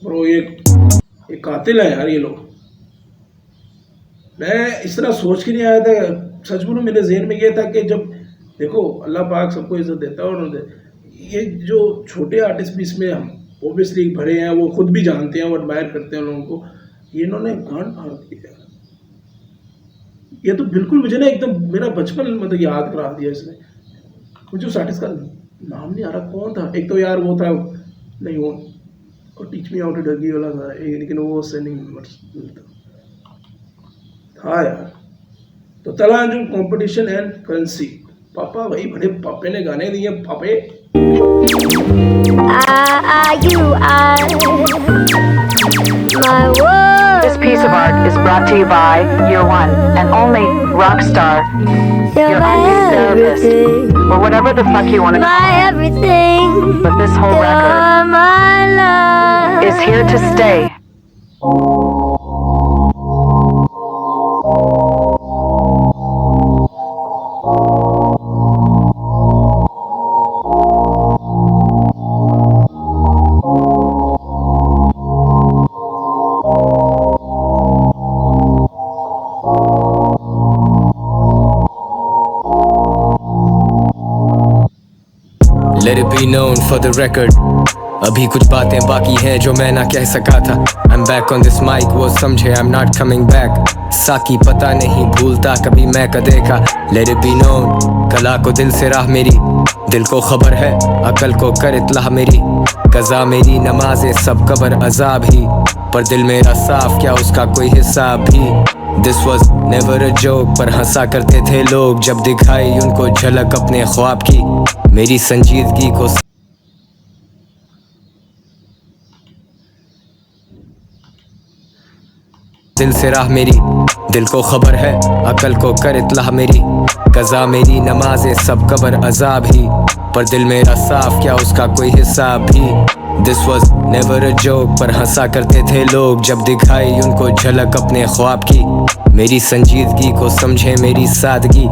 Bro ये कातिल है यार ये लोग। मैं इस तरह सोच के नहीं आया था, सच बोलूं मेरे जहन में ये था कि जब देखो अल्लाह पाक सबको इज्जत देता है, और ये जो छोटे आर्टिस्ट भी इसमें हम ओबियसली भरे हैं, वो खुद भी जानते हैं, वो एडमायर करते हैं लोगों को, ये इन्होंने गांड फाड़ दिया। ये तो बिल्कुल मुझे ना एकदम मेरा बचपन मतलब याद करा दिया इसने। मुझे उस आर्टिस्ट का नाम नहीं आ रहा, कौन था? एक तो यार वो था, नहीं वो और टीच मी आउट डगी वाला था, लेकिन वो उससे नहीं मिलता था यार। तो तलांजू कंपटीशन एंड करेंसी, पापा भाई बड़े पापे ने गाने दिए पापे। This piece of art is brought to you by your one and only rock star, your unused therapist, or whatever the fuck you want to call it. Everything. But this whole record is here to stay. Let it be known for the record, अभी कुछ बातें बाकी हैं जो मैं ना कह सका था। I'm back on this mic, वो समझे I'm not coming back। साकी पता नहीं भूलता कभी मैं कदे का। Let it be known, कला को दिल से राह मेरी, दिल को खबर है अकल को कर इत्लाह मेरी। कज़ा मेरी नमाज़े सब कबर अज़ाब ही, पर दिल मेरा साफ क्या उसका कोई हिसाब भी। This was never a joke, पर हंसा करते थे लोग जब दिखाई उनको झलक अपने ख्वाब की। मेरी संजीदगी को दिल से राह मेरी, दिल को खबर है अकल को कर इत्लाह मेरी। कज़ा मेरी नमाज़े सब कबर अज़ाब ही, पर दिल मेरा साफ क्या उसका कोई हिसाब भी। This was never a joke, पर हंसा करते थे लोग जब दिखाई उनको झलक अपने ख्वाब की। मेरी संजीदगी को समझे मेरी सादगी।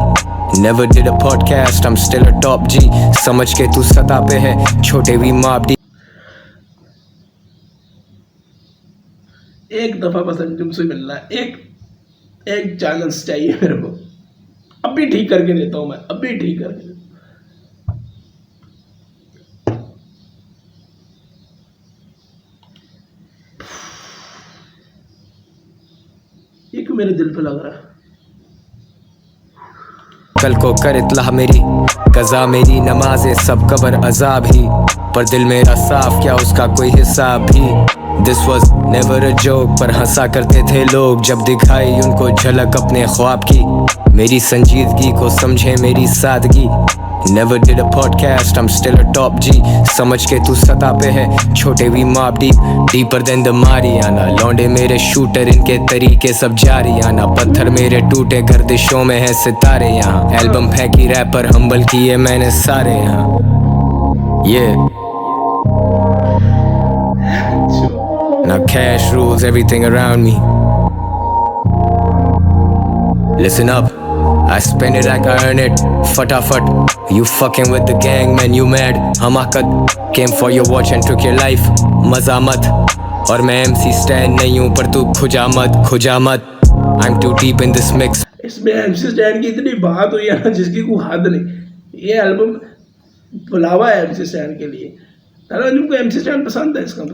Never did a podcast, I'm still a top G। समझ के तू सतह पे है छोटे भी माप डी। एक दफा बस अंजुम से मिलना है, एक चांस चाहिए मेरे को। अभी ठीक करके देता हूँ मैं, अभी ठीक करके देता हूँ। ये क्यों मेरे दिल पे लग रहा है? कल को कर इत्लाह मेरी, कज़ा मेरी नमाज़े सब कबर अज़ाब ही, पर दिल मेरा साफ क्या उसका कोई हिसाब भी। This was never a joke, पर हंसा करते थे लोग जब दिखाई उनको झलक अपने ख्वाब की। मेरी संजीदगी को समझे मेरी सादगी। Never did a podcast, I'm still a top G। समझ के तू सतह पे है छोटे भी माप deep, deeper than the Mariana। लौंडे मेरे शूटर इनके तरीके सब जारी आना, पत्थर मेरे टूटे गर्दिशों में है सितारे यहाँ। एल्बम फेंकी रैपर हम्बल किए मैंने सारे यहाँ। Now cash rules everything around me। Listen up, I spend it like I earn it, फटाफट। You fucking with the gang, man, you mad? हमाकत came for your watch and took your life, मजा मत। और मैं MC Stan नहीं हूँ पर तू खुजा मत। I'm too deep in this mix। इसमें MC स्टैन की इतनी बात हुई है ना जिसकी कोई हद नहीं। ये एल्बम बुलावा है MC स्टैन के लिए। तारा तुमको MC स्टैन पसंद है इसका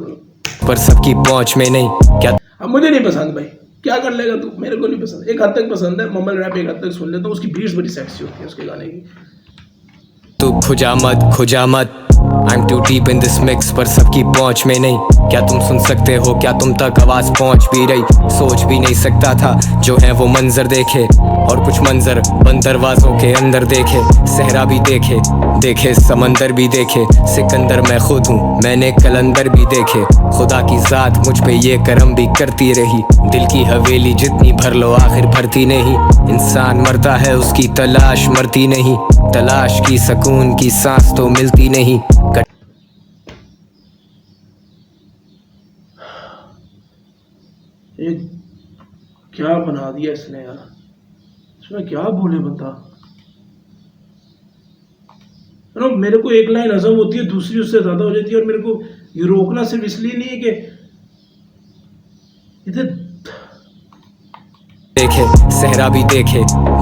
पर सबकी पहुंच में नहीं क्या अब मुझे नहीं पसंद भाई, क्या कर लेगा तू, मेरे को नहीं पसंद। एक हद तक पसंद है, मम्मल रैप एक हद तक सुन लेता हूँ, उसकी बीट्स बड़ी सेक्सी होती है उसके गाने की। तू खुजा मत I'm too deep in this mix पर सबकी पहुंच में नहीं। क्या तुम सुन सकते हो, क्या तुम तक आवाज पहुंच भी रही? सोच भी नहीं सकता था जो है वो मंजर देखे, और कुछ मंजर बंद दरवाजों के अंदर देखे। सहरा भी देखे समंदर भी देखे, सिकंदर मैं खुद हूँ, मैंने कलंदर भी देखे। खुदा की जात मुझ पे ये करम भी करती रही, दिल की हवेली जितनी भर लो आखिर भरती नहीं। इंसान मरता है उसकी तलाश मरती नहीं, तलाश की सुकून की सांस तो मिलती नहीं। ये क्या बना दिया इसने यार, इसमें क्या बोले बता। मेरे को एक लाइन हजम होती है, दूसरी उससे ज्यादा हो जाती है, और मेरे को ये रोकना सिर्फ इसलिए नहीं है कि इधर देखे सहरा भी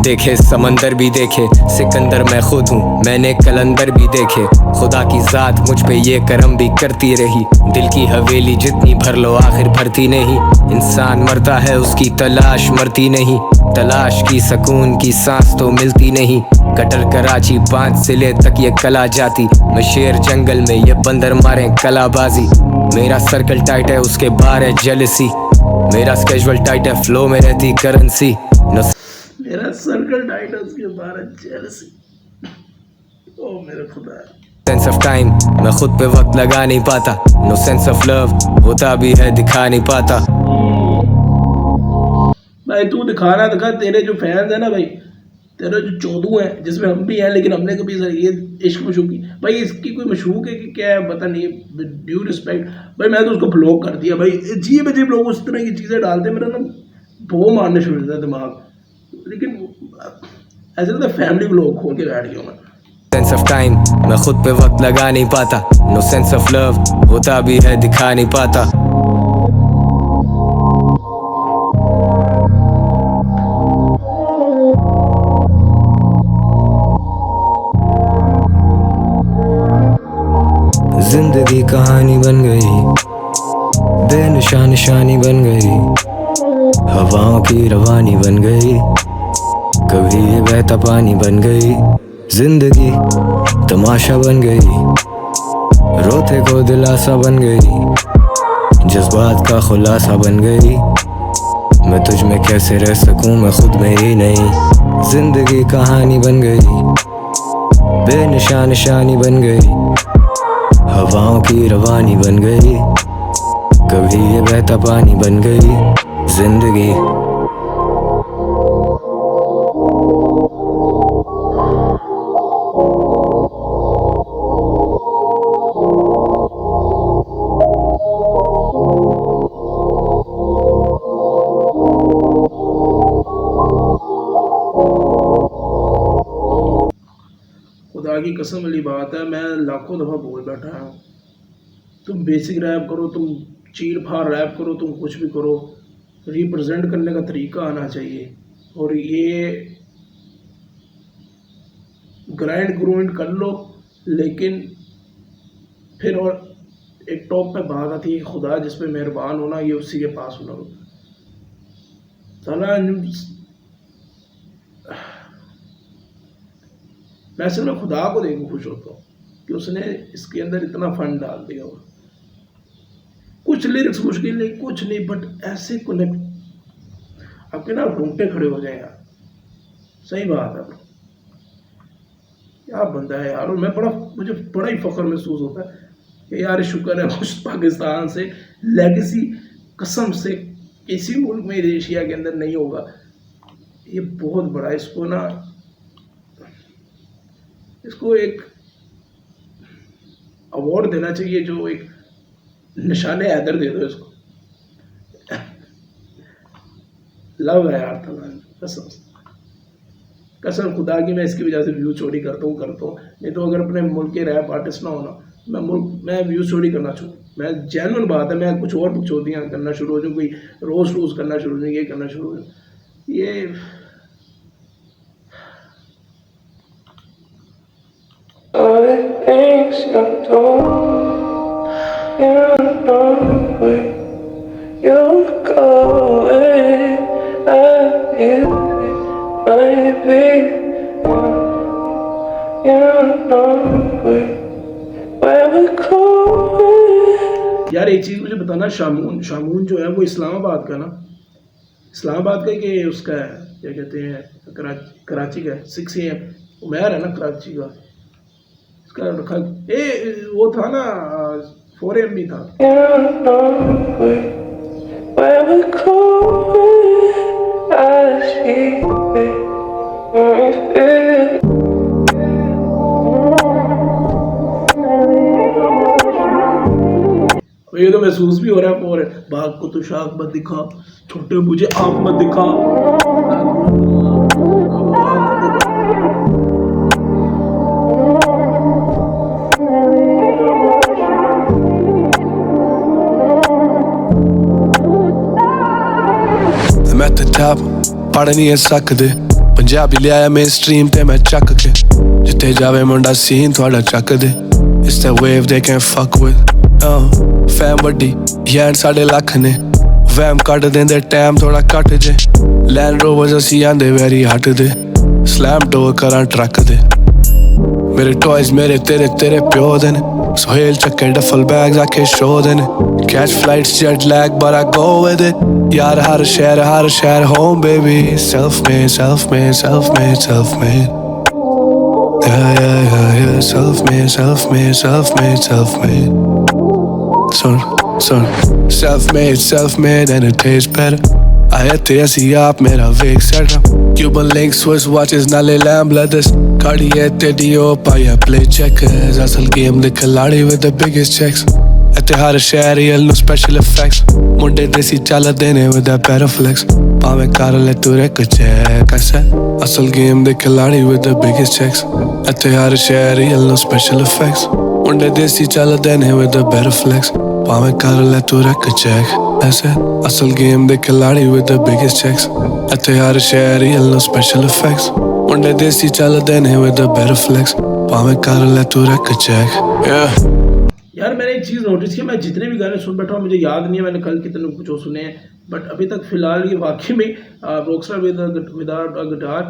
देखे समंदर भी देखे। सिकंदर मैं खुद हूँ, मैंने कलंदर भी देखे। खुदा की जात मुझ पे ये करम भी करती रही, दिल की हवेली जितनी भर लो आखिर भरती नहीं। इंसान मरता है उसकी तलाश मरती नहीं, तलाश की सुकून की सांस तो मिलती नहीं। कटर कराची 5 जिले तक ये कला जाती, मैं शेर जंगल में ये बंदर मारे कलाबाजी। मेरा सर्कल टाइट है उसके बाहर है जेलसी, मेरा स्केड्यूल टाइट है फ्लो में रहती करेंसी। मेरा सर्कल टाइट है उसके बाहर है जेलसी। ओ मेरे खुदा, सेंस ऑफ टाइम मैं खुद पे वक्त लगा नहीं पाता, नो सेंस ऑफ लव होता भी है दिखा नहीं पाता। भाई तू दिखा, तेरे जो फैंस है ना भाई, तेरे जो चौधू हैं जिसमें हम भी हैं, लेकिन हमने कभी ये इश्क मशूक की भाई, इसकी कोई मशूक है कि क्या है पता नहीं। ड्यू रिस्पेक्ट भाई, मैं तो उसको ब्लॉक कर दिया भाई। अजीब लोग उस तरह की चीज़ें डालते, मेरा ना भो मारने शुरू होता है दिमाग। लेकिन ऐसा लगता है फैमिली ब्लॉग खोल के बैठ गया मैं। सेंस ऑफ टाइम मैं खुद पे वक्त लगा नहीं पाता, नो सेंस ऑफ लव होता भी है दिखा नहीं पाता। जिंदगी कहानी बन गई, बेनिशान निशानी बन गई, हवाओं की रवानी बन गई, कभी ये बहता पानी बन गई। जिंदगी तमाशा बन गई, रोते को दिलासा बन गई, जज्बात का खुलासा बन गई। मैं तुझ में कैसे रह सकूं, मैं खुद में ही नहीं। जिंदगी कहानी बन गई, बेनिशान निशानी बन गई, हवाओं की रवानी बन गई, कभी ये बहता पानी बन गई। जिंदगी खुदा की कसम वाली बात है, मैं लाखों दफ़ा बोल बैठा हूँ, तुम बेसिक रैप करो, तुम चीर फाड़ रैप करो, तुम कुछ भी करो, रिप्रेजेंट करने का तरीका आना चाहिए। और ये ग्राइंड कर लो, लेकिन फिर और एक टॉप पे बात आती है, खुदा जिस पे मेहरबान होना, ये उसी के पास होना। साला मैं सिर्फ खुदा को देख खुश होता हूँ कि उसने इसके अंदर इतना फंड डाल दिया हो। कुछ लिरिक्स मुश्किल नहीं, कुछ नहीं, बट ऐसे कनेक्ट आपके ना रोंगटे खड़े हो जाए यार। सही बात है, क्या बंदा है यार। और मुझे बड़ा ही फख्र महसूस होता है कि यार शुक्र है कुछ पाकिस्तान से लेगेसी कसम से किसी मुल्क में एशिया के अंदर नहीं होगा। ये बहुत बड़ा, इसको एक अवार्ड देना चाहिए, जो एक निशाने हैदर दे दो इसको। लव है यार, कसम खुदा की मैं इसकी वजह से व्यू चोरी करता हूँ। नहीं तो अगर अपने मुल्क के रैप आर्टिस्ट ना होना, मैं व्यू चोरी करना छोड़ूँ। मैं जेन्युइन बात है, मैं कुछ और बकचोदियाँ करना शुरू हो जाऊँ, कोई रोज़ करना शुरू हो जाऊँ, ये करना शुरू हो जाऊँ। ये the things you do. You know where you go. Maybe you know where we're going. यार एक चीज़ मुझे बताना, शामून जो है वो इस्लामाबाद का ना, इस्लामाबाद का कि उसका है क्या कहते हैं, कराची का 6 AM उमैर है ना कराची का, इसका रखा वो था ना 4 AM भी था। ये तो महसूस भी हो रहा है और बाग को तो शाख मत दिखा, छोटे मुझे आँख मत दिखा। I'm at the top, पढ़ नहीं है सकदे पंजाबी लिया मेन स्ट्रीम ते मैं चक के जिथे जावे मुंडा सीन थोड़ा चक दे। It's that wave they can't fuck with. Fam वड्डी यैन 1.5 लाख ने वैम कट देंदे टाइम थोड़ा कट जे। लैंड रोवर्स असी आंदे वैरी हट दे स्लैम डोर करां ट्रक दे। मेरे टॉयज मेरे तेरे तेरे प्यो दे ने सोहेल चक्के डफल बैग्स आके शो दे ने catch flights jet lag but I go with it यार हर शहर home baby self made yeah self made self made and it tastes better आए थे ऐसी आप मेरा wake set Cuban link Swiss watches नाले लैम्ब लेदर्स Cartier ते Dior पाया play checkers असल गेम दे खिलाड़ी with the biggest checks इत्ते हर शहर यल नो special effects मुंडे देसी चाल देने with that better flex पावे कर ले तू रे कुछ कैसे असल गेम दे खिलाड़ी with the biggest checks इत्ते हर शहर यल नो special effects मुंडे देसी चाल देने with the better flex पावे कर ले तू रे कुछ ऐसे असल गेम दे खिलाड़ी with the biggest checks इत्ते हर शहर यल नो special effects मुंडे देसी चाल देने with the better flex पावे कर ले तू रे कुछ yeah यार मैंने एक चीज़ नोटिस की, मैं जितने भी गाने सुन बैठा हूँ मुझे याद नहीं है मैंने कल कितने कुछ सुने हैं, बट अभी तक फ़िलहाल ये वाकई में रॉकस्टार विदाउट गिटार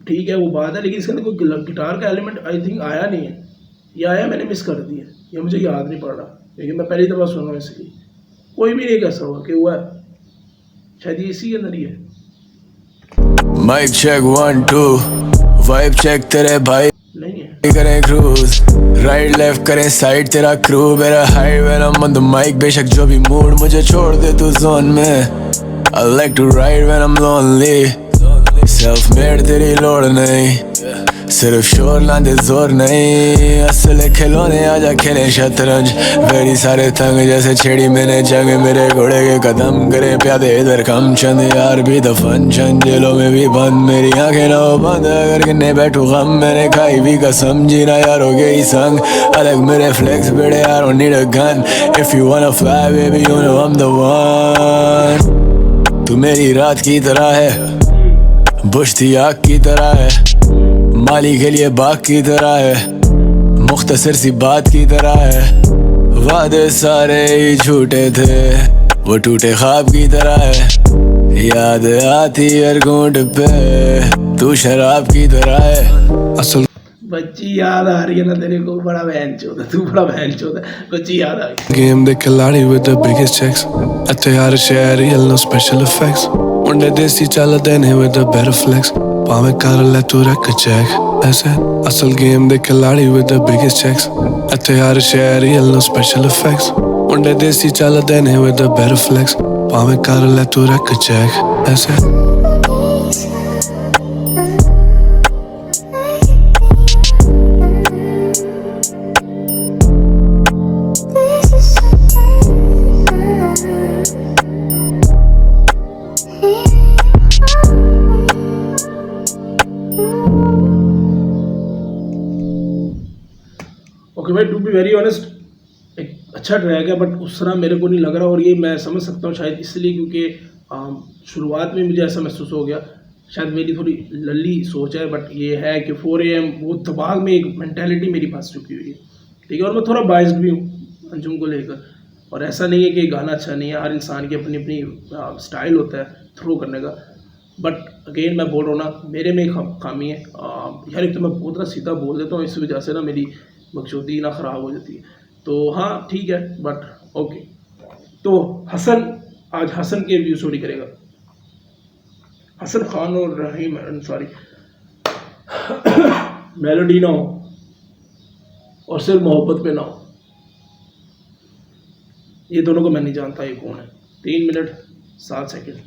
ठीक है वो बात है, लेकिन इसके अंदर कोई गिटार का एलिमेंट आई थिंक आया नहीं है, ये आया मैंने मिस कर दिया, ये मुझे याद नहीं पड़ रहा क्योंकि मैं पहली दफ़ा सुन रहा हूँ, इसलिए कोई भी नहीं कह सकता कि हुआ है, शायद ये इसी के अंदर ही है। माइक चेक 1 2 वाइब चेक तेरे भाई नहीं है करें क्रूज राइट लेफ्ट करें साइड तेरा क्रू मेरा height when I am on the mic बेशक जो भी मूड मुझे छोड़ दे तू जोन में I like to ride when I am lonely self made तेरी लोड नहीं सिर्फ शोर लांदे जोर नहीं असले खिलौने आजा खेले शतरंज वेरी सारे तंग जैसे छेड़ी मैंने जंग मेरे घोड़े के कदम करे प्यादे इधर कम चंद यार भी दफन चंद जेलों में भी बंद मेरी आंखें ना हो बंद अगर गिनने बैठू गम मैंने खाई भी कसम जीना यार हो गई संग अलग मेरे फ्लेक्स बेड़े I don't need a gun if you wanna fly baby you know I'm the one तू मेरी रात की तरह है बुश थी आग की तरह है माली के लिए बाग की तरह है मुख्तसर सी बात की तरह है वादे सारे ही झूठे थे वो टूटे ख्वाब की तरह है याद आती हर घूंट पे तू शराब की तरह है असल बच्ची याद आ रही है ना तेरे को, बड़ा बहन चोद तू बड़ा बहन चोद बच्ची याद आ गई। गेम दे खिलाड़ी with the biggest checks इत्ते हर शहर यल नो special effects मुंडे देसी चाल देने with the better flex पावे कर ले तू रे कुछ ऐसे असल गेम दे खिलाड़ी with the biggest checks इत्ते हर शहर यल नो special effects मुंडे देसी चाल देने with the better flex पावे कर ले तू रे कुछ ऐसे ओके भाई टू बी वेरी ऑनेस्ट एक अच्छा ट्रैक है बट उस तरह मेरे को नहीं लग रहा, और ये मैं समझ सकता हूँ शायद इसलिए क्योंकि शुरुआत में मुझे ऐसा महसूस हो गया, शायद मेरी थोड़ी लल्ली सोच है, बट ये है कि 4 AM वो दिमाग में एक मेंटालिटी मेरी फंस चुकी हुई है, ठीक है। और मैं थोड़ा बाइस्ड भी हूँ अंजुम को लेकर, और ऐसा नहीं है कि गाना अच्छा नहीं है, हर इंसान की अपनी अपनी स्टाइल होता है थ्रो करने का। बट अगेन मैं बोल रहा हूँ ना, मेरे में एक खामी है यार, एक तो मैं बहुत ना सीधा बोल देता हूँ, इस वजह से ना मेरी बकचोदी ना ख़राब हो जाती है। तो हाँ ठीक है, बट ओके। तो हसन आज हसन के व्यू स्टोरी करेगा, हसन खान और रहीम अंसारी। मेलोडी ना हो और सिर्फ मोहब्बत पे ना हो, ये दोनों को मैं नहीं जानता ये कौन है। 3 मिनट 7 सेकंड।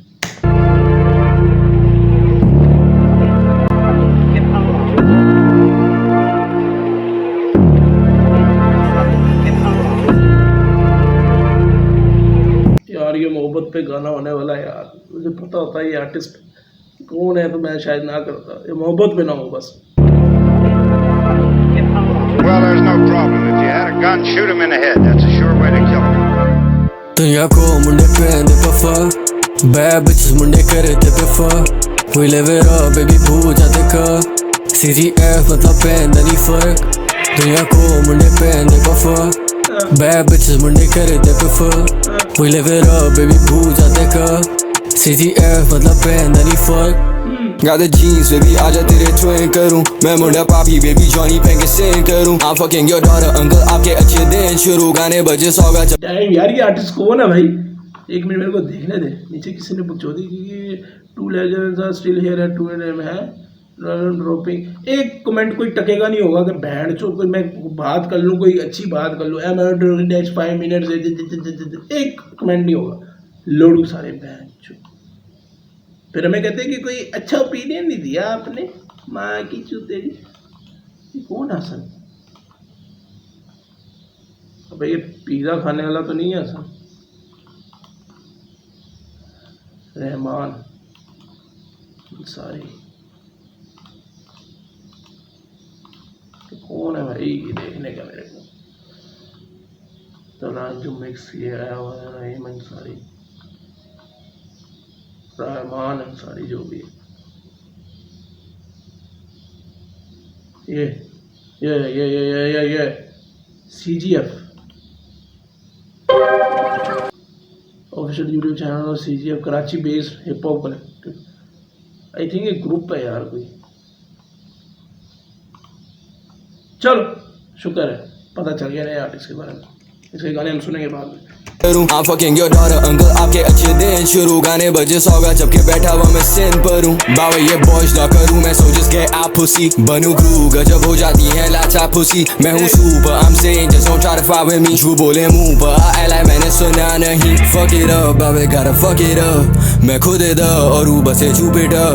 यार ये मोहब्बत पे गाना होने वाला है यार, मुझे पता होता है ये आर्टिस्ट कौन है, तो मैं शायद ना करता। ये मोहब्बत पे ना हो बस। Well, there's no problem. If you had a gun, shoot him in the head. That's a sure way to kill him. दुनिया को मुंडे पहनते prefer, bad bitches मुंडे करते prefer. We live it up, baby भूल जाते कर। CGF मतलब पहनना नहीं फर्क। दुनिया को मुंडे पहनते prefer, bad bitches मुंडे करते prefer. We live it up, baby भूल जाते कर। CGF मतलब पहनना नहीं फर्क। Got the jeans, baby, आजा तेरे twin करूं। मैं मुंडा पापी, baby Johnny पहन के sing करूं। I'm fucking your daughter, uncle आपके अच्छे दिन शुरू, गाने बजे सौगा टाइम। यार ये आर्टिस्ट कौन है भाई, एक मिनट मेरे को देखने दे। नीचे किसी ने बकचोदी की कि 2 legends are still here at 2 AM है ड्रॉपिंग। एक कमेंट कोई टकेगा नहीं होगा कि बैंड चो कोई मैं बात कर लूँ, कोई अच्छी बात कर लूँ, नेक्स्ट 5 मिनट एक कमेंट नहीं होगा। लोडू सारे बैंड चो। फिर हमें कहते हैं कि कोई अच्छा ओपिनियन नहीं दिया आपने, माँ की चूतेरी। कौन हसन? अबे ये पिज़्ज़ा खाने वाला तो नहीं है हसन? रहमान अंसारी कौन है भाई, ये देखने का मेरे को। तो जो मिक्स ये आया हुआ है रहीम अंसारी, रहमान अंसारी, जो भी ये CGF ऑफिशियल यूट्यूब चैनल और CGF Karachi based hip hop collective. I think एक ग्रुप है यार कोई। चलो शुक्र है पता चल गया नए आर्टिस्ट के बारे में, इसके गाने हम सुनेंगे बाद में। I'm fucking your daughter, uncle आपके अच्छे दिन शुरू, गाने बजे सौगा जब के बैठा हुआ मैं सिन परूं। बावे ये बॉयज ना करूं मैं, so just get out pussy। बनू क्रू गजब हो जाती है लाचा पुसी। मैं हूँ super, I'm saying just don't try to fight with me। झूठ बोले मुंह पर आए लाए मैंने सुना नहीं। Fuck it up, बावे gotta fuck it up। मैं खुद द और ऊपर से Jupiter।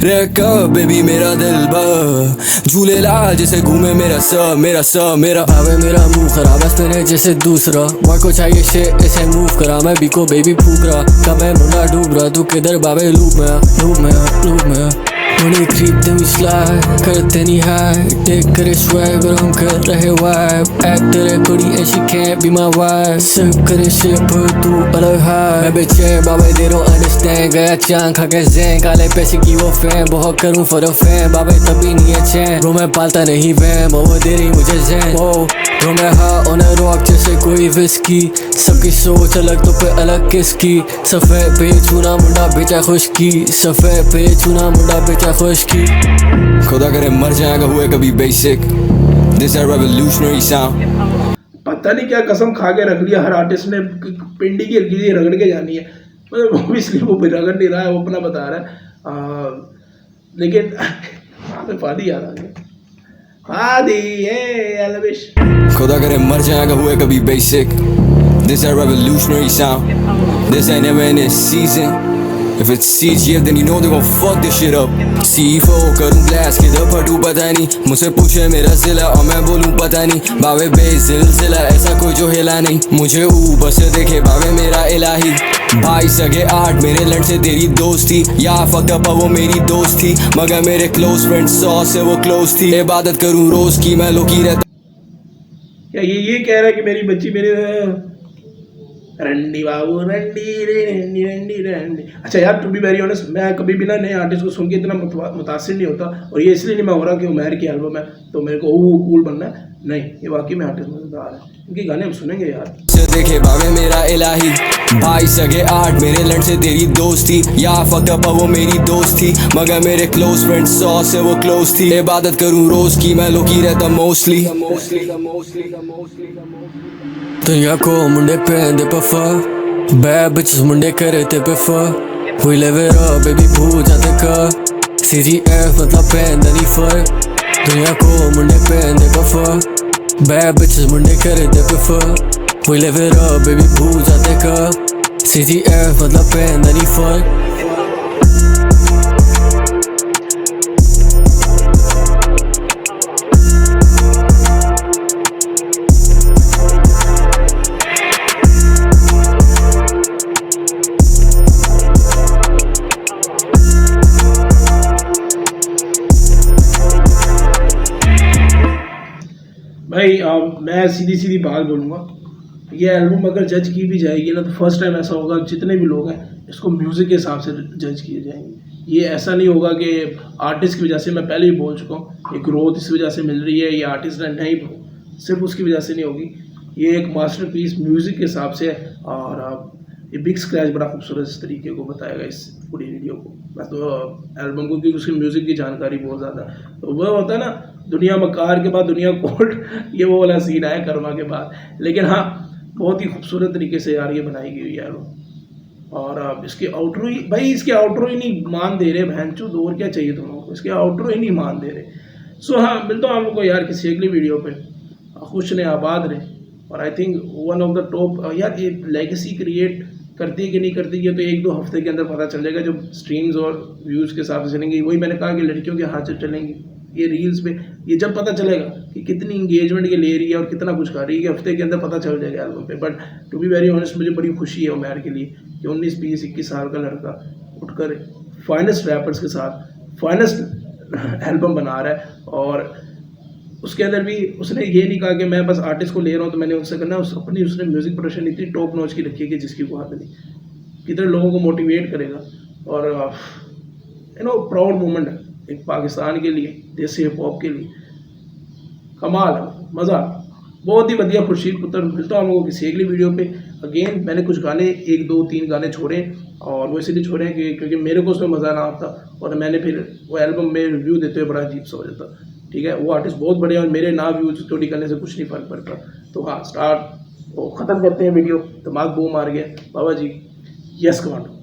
रैक अप बेबी मेरा दिल भर, झूले लाल जैसे घूमे मेरा सब मेरा बावे मेरा मुंह खराब है तेरे जैसे दूसरा। बॉय को चाहिए shit ऐसे मूव करा, मैं बीको बेबी फूक रहा। कब मैं मुंडा डूब रहा, तू किधर बाबे लूप में Money creep then we slide, करते नहीं high, टेक करे swag और हम कर रहे vibe। Act तेरे कुड़ी and she can't be my wife, सिर्फ करे shit पर तू अलग high। मैं बेचैन बाबे they don't understand, गया चांद खा के ज़ैन, काले पैसे की वो फैन, बहुत करूँ for the fan, बाबे तभी नहीं है चैन। Bro मैं पालता नहीं वैन, वो दे रही मुझे ज़ैन। Bro मैं high on a rock जैसे कोई whiskey, सबकी सोच अलग तो पे अलग किसकी। सफ़ेद पे चुना मुंडा बेचा खुशकी, सफ़ेद पे चुना मुंडा बेचा खुशकी। खुदा करे मर जाएगा हुए कभी बेसिक, दिस है रेवोल्यूशनरी साउंड। पता नहीं क्या कसम खा के रख लिया हर आर्टिस्ट ने, पिंडी की हल्की रगड़ के जानी है। मतलब ऑब्वियसली वो रगड़ नहीं रहा है, वो अपना बता रहा है। लेकिन फादी याद आ गया, फादी अलविश। खुदा करे मर जाएगा हुए कभी basic, this a revolutionary sound, this ain't never in this season। If it's CGF then you know they gon' fuck this shit up। C4 करूँ blast किधर फटूँ पता नहीं, मुझसे पूछे मेरा जिला और मैं बोलूँ पता नहीं। बावे बेसिलसिला ऐसा कोई जो हिला नहीं, मुझे ऊपर से देखे बावे मेरा इलाही। भाई सगे 8 मेरे लड़ से तेरी दोस्ती, या fucked up वो मेरी दोस्त थी, मगर मेरे close friend 100 से वो close थी। इबादत करूँ रोज की मैं लोकी रहता। क्या ये कह रहा है कि मेरी बच्ची मेरे रंडी बाबू रंडी रे रंडी रंडी रंडी। अच्छा यार, टू बी वेरी ऑनेस्ट, मैं कभी भी ना नए आर्टिस्ट को सुन के इतना मुतासिर नहीं होता, और ये इसलिए नहीं मैं हो रहा कि उमैर की एल्बम है तो मेरे को वो कूल बनना है, नहीं, ये वाकई में आर्टिस्ट मजेदार है, इनके गाने हम सुनेंगे यार। से देखे भावे मेरा इलाही, भाई सगे 8 मेरे लड़ से तेरी दोस्ती, या फक अप वो मेरी दोस्त थी, मगर मेरे क्लोज फ्रेंड 100 से वो क्लोज थी। इबादत करूं रोज की, मैं लोकी रहता मोस्टली। दुनिया को मुंडे पहनदे पफा, बैड बिचेस मुंडे करे ते puffer, we live it up baby भूल जाते का, CGF मतलब पहनदा नहीं फर्क। दुनिया को मुंडे पहनदे पफा, बैड बिचेस मुंडे करे ते puffer, we live it up baby भूल जाते का, CGF मतलब पहनदा नहीं फर्क। भाई मैं सीधी बात बोलूँगा, ये एल्बम अगर जज की भी जाएगी ना तो फर्स्ट टाइम ऐसा होगा जितने भी लोग हैं इसको म्यूज़िक के हिसाब से जज किए जाएंगे। ये ऐसा नहीं होगा कि आर्टिस्ट की वजह से, मैं पहले ही बोल चुका हूँ, एक ग्रोथ इस वजह से मिल रही है, ये आर्टिस्ट ने नहीं, सिर्फ उसकी वजह से नहीं होगी। ये एक मास्टरपीस म्यूज़िक के हिसाब से है, और ये बिग स्क्रैच बड़ा खूबसूरत इस तरीके को बताएगा इस पूरी वीडियो को। मैं तो एल्बम को, क्योंकि उसकी म्यूज़िक की जानकारी बहुत ज़्यादा है, तो वह होता है ना दुनिया मकार के बाद दुनिया कोल्ड, ये वो वाला सीन आया कर्मा के बाद। लेकिन हाँ, बहुत ही खूबसूरत तरीके से यार ये बनाई गई है एल्बम। और अब इसके आउटरो ही, भाई इसके आउटरो ही नहीं मान दे रहे भैंचोद, और क्या चाहिए तुम लोगों को, इसके आउटरो ही नहीं मान दे रहे। सो हाँ, मिलता हूँ आप लोग को यार किसी अगली वीडियो पे, खुश रहे आबाद रहे। और I think one of the top, यार ये लेगेसी क्रिएट करती है कि नहीं करती है तो 1-2 हफ्ते के अंदर पता चल जाएगा, जो स्ट्रीम्स और व्यूज़ के हिसाब से चलेंगी। वही मैंने कहा कि लड़कियों के हाथ से चलेंगी ये रील्स पे, ये जब पता चलेगा कि कितनी इंगेजमेंट के ले रही है और कितना कुछ कर रही है, हफ्ते के अंदर पता चल जाएगा एल्बम पे। But to be very honest, मुझे बड़ी खुशी है उमैर के लिए कि 19-20-21 साल का लड़का उठकर फाइनेस्ट रैपर्स के साथ फाइनेस्ट एल्बम बना रहा है। और उसके अंदर भी उसने ये नहीं कहा कि मैं बस आर्टिस्ट को ले रहा हूँ तो मैंने उससे करना है, उसने म्यूज़िक प्रोडक्शन इतनी टॉप नॉच की रखी है कि जिसकी को हाथ नहीं, कितने लोगों को मोटिवेट करेगा। और प्राउड मोमेंट है एक पाकिस्तान के लिए, देसी हिप हॉप के लिए, कमाल है, मज़ा, बहुत ही बढ़िया। खुर्शीद पुत्र, मिलता हूँ हम लोगों किसी अगली वीडियो पे। अगेन मैंने कुछ गाने 1-2-3 गाने छोड़े, और वो इसलिए छोड़े क्योंकि मेरे को उसमें मज़ा ना आता, और मैंने फिर वो एल्बम में रिव्यू देते हुए बड़ा अजीब सा हो जाता। ठीक है, वो आर्टिस्ट बहुत बड़े हैं और मेरे ना व्यूज स्टोरी करने से कुछ नहीं फर्क पड़ता। तो हाँ, स्टार्ट ख़त्म करते हैं वीडियो, दिमाग बूम मार गया बाबा जी। Yes commando.